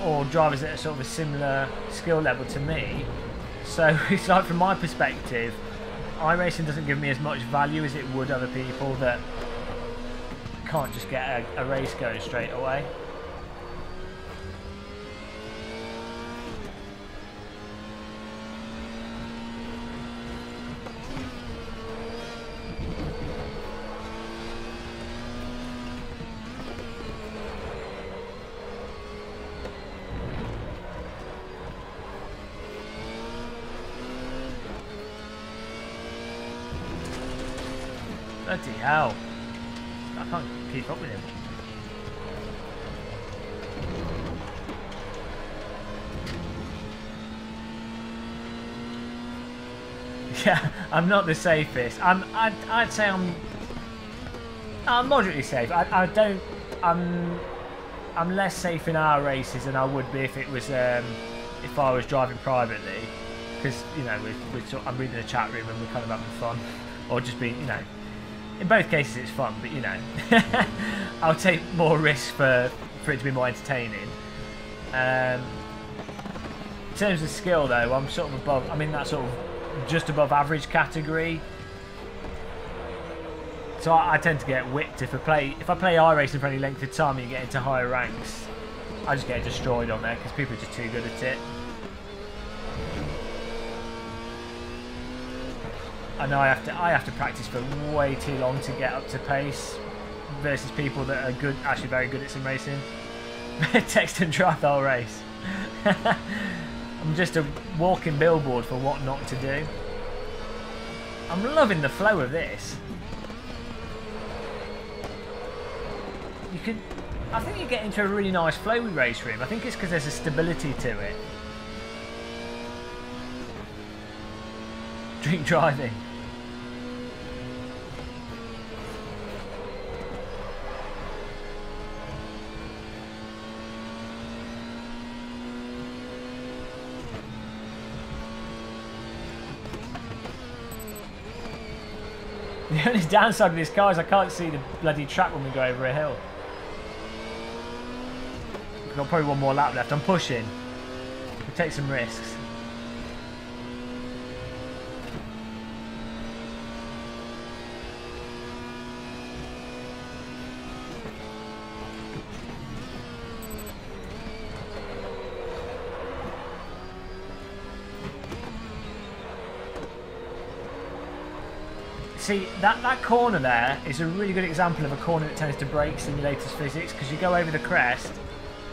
or drivers that are sort of a similar skill level to me. So it's like, from my perspective, iRacing doesn't give me as much value as it would other people that can't just get a race going straight away. Bloody hell. I can't keep up with him. Yeah, I'm not the safest. I'd say I'm moderately safe. I'm less safe in our races than I would be if it was if I was driving privately, because you know I'm reading the chat room and we're kind of having fun, or just being, you know, in both cases it's fun, but you know, I'll take more risks for it to be more entertaining. In terms of skill though, I'm sort of above. I'm in that sort of just above average category. So I tend to get whipped if I play iRacing for any length of time and you get into higher ranks. I just get destroyed on there because people are just too good at it. I know I have to practice for way too long to get up to pace versus people that are good, actually very good at sim racing. Text and drive the whole race. I'm just a walking billboard for what not to do. I'm loving the flow of this. I think you get into a really nice flowy race room. I think it's because there's a stability to it. Drink driving. The only downside of this car is I can't see the bloody track when we go over a hill. We've got probably one more lap left. I'm pushing. We'll take some risks. See, that corner there is a really good example of a corner that tends to break simulators physics, because you go over the crest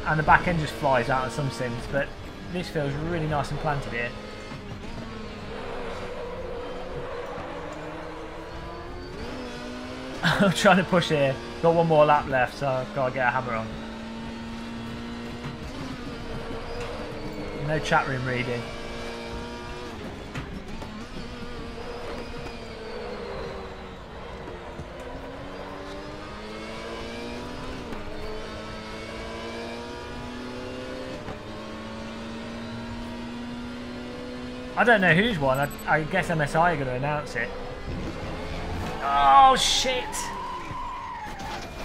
and the back end just flies out on some sims, but this feels really nice and planted here. I'm trying to push here. Got one more lap left, so I've got to get a hammer on. No chat room reading. I don't know who's won. I guess MSI are going to announce it. Oh, shit!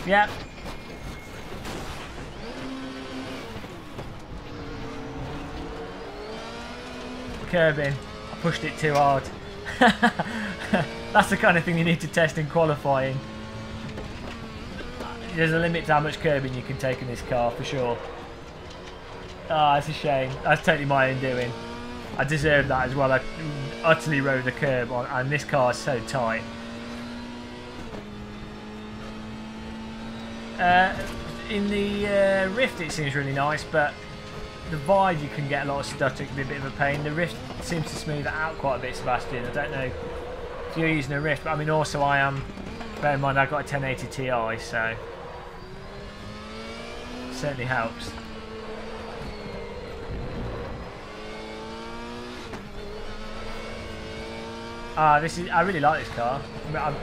Yep. Curbing. I pushed it too hard. That's the kind of thing you need to test in qualifying. There's a limit to how much curbing you can take in this car, for sure. Ah, it's a shame. That's totally my own doing. I deserve that as well. I utterly rode the curb on, and this car is so tight. In the Rift it seems really nice, but the Vibe you can get a lot of stutter, it can be a bit of a pain. The Rift seems to smooth it out quite a bit, Sebastian. I don't know if you're using a Rift, but I mean also I am. Bear in mind I've got a 1080 Ti, so it certainly helps. I really like this car. I've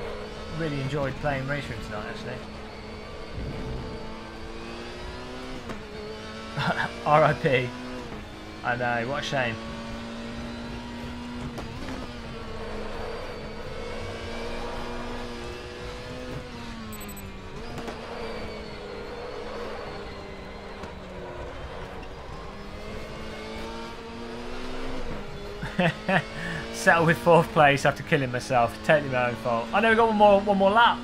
really enjoyed playing Race Room tonight, actually. RIP. I know, what a shame. Settle with 4th place after killing myself. Totally my own fault. I know we got one more lap.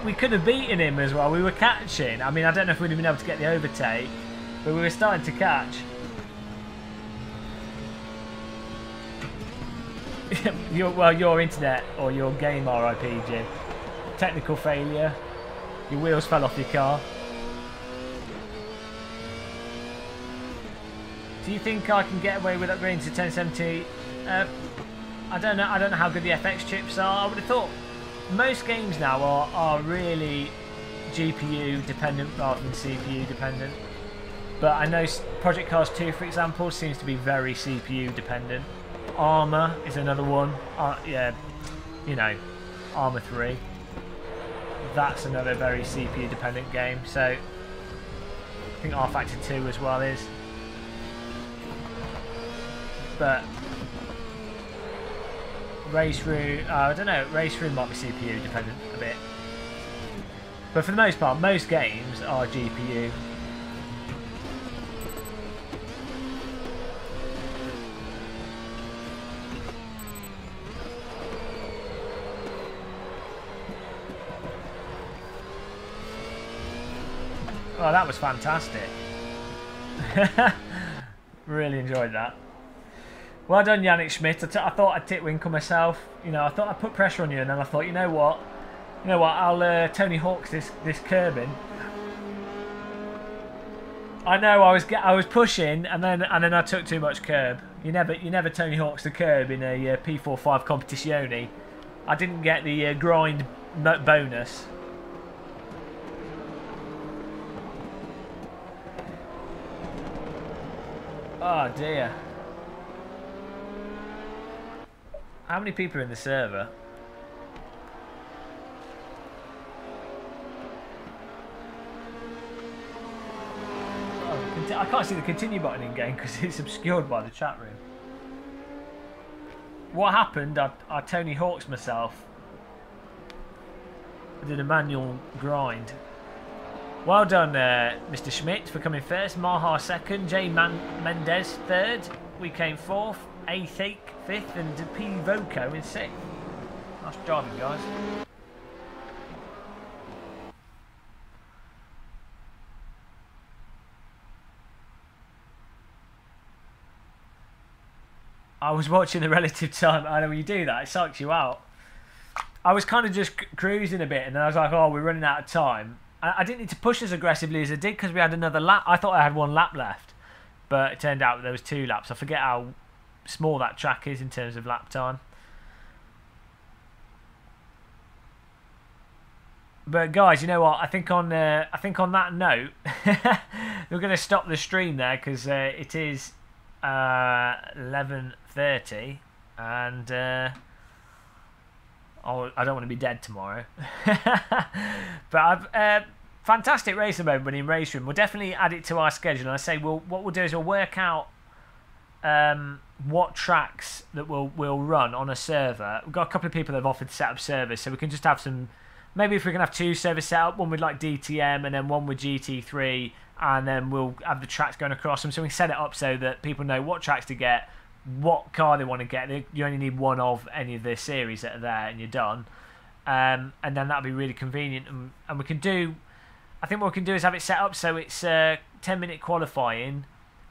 We could have beaten him as well. We were catching. I mean, I don't know if we'd have been able to get the overtake, but we were starting to catch. Your internet or your game RIP, Jim. Technical failure. Your wheels fell off your car. Do you think I can get away with upgrading to 1070? I don't know how good the FX chips are. I would have thought most games now are really GPU dependent rather than CPU dependent. But I know Project Cars 2, for example, seems to be very CPU dependent. Armour is another one. Yeah, you know, Armour 3. That's another very CPU dependent game. So I think R Factor 2 as well is. But Race Room, I don't know, Race Room might be CPU dependent a bit. But for the most part, most games are GPU. Oh, that was fantastic. Really enjoyed that. Well done, Yannick Schmidt. I thought I'd Titwinkle myself. You know, I thought I'd put pressure on you, and then I thought, you know what? I'll Tony Hawk's this curbing. I know I was pushing, and then I took too much curb. You never Tony Hawk's the curb in a P45 Competizione. I didn't get the grind bonus. Oh dear. How many people are in the server? Oh, I can't see the continue button in game because it's obscured by the chat room. What happened? I Tony Hawk's myself. I did a manual grind. Well done, Mr. Schmidt, for coming first. Maha second. J. Mendez third. We came fourth. Athake fifth. And P. Voco in sixth. Nice driving, guys. I was watching the relative time. I know when you do that, it sucks you out. I was kind of just cruising a bit, and then I was like, oh, we're running out of time. I didn't need to push as aggressively as I did because we had another lap. I thought I had one lap left, but it turned out there was 2 laps. I forget how small that track is in terms of lap time. But guys, you know what? I think on that note, we're going to stop the stream there because it is 11:30, and I don't want to be dead tomorrow. But I've fantastic racing mode when in Race Room. We'll definitely add it to our schedule. And I say what we'll do is we'll work out what tracks that we'll run on a server. We've got a couple of people that have offered to set up servers, so we can just have some. Maybe if we can have 2 servers set up, one with like DTM and then one with GT3, and then we'll have the tracks going across them, so we can set it up so that people know what tracks to get, what car they want to get. You only need one of any of the series that are there, and you're done. And then that'll be really convenient. And we can do, I think what we can do is have it set up so it's 10-minute qualifying,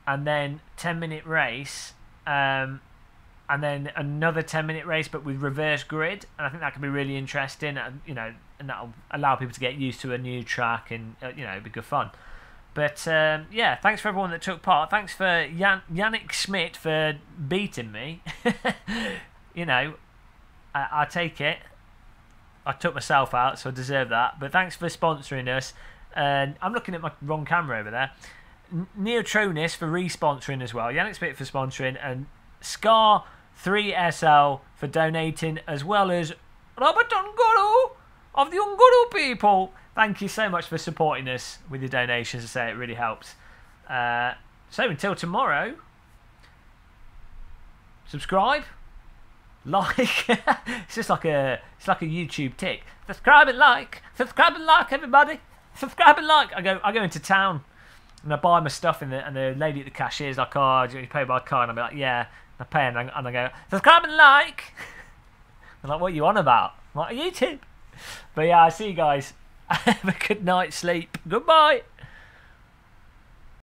and then 10-minute race, and then another 10-minute race, but with reverse grid. And I think that could be really interesting, and and that'll allow people to get used to a new track, and it'd be good fun. But yeah, thanks for everyone that took part. Thanks for Yannick Schmidt for beating me. I take it. I took myself out, so I deserve that. But thanks for sponsoring us. And I'm looking at my wrong camera over there. Neotronis for re-sponsoring as well. Yannick Schmidt for sponsoring, and Scar3SL for donating, as well as Robert Unguru of the Unguru people. Thank you so much for supporting us with your donations. I say it really helps. So until tomorrow, subscribe, like. It's just like a YouTube tick. Subscribe and like, everybody. Subscribe and like. I go into town and I buy my stuff, and the lady at the cashier is like, oh, do you pay by card? And I'll be like, yeah. And I pay, and I go, subscribe and like. I'm like, what are you on about? I'm like, YouTube. But yeah, I see you guys. Have a good night's sleep. Goodbye.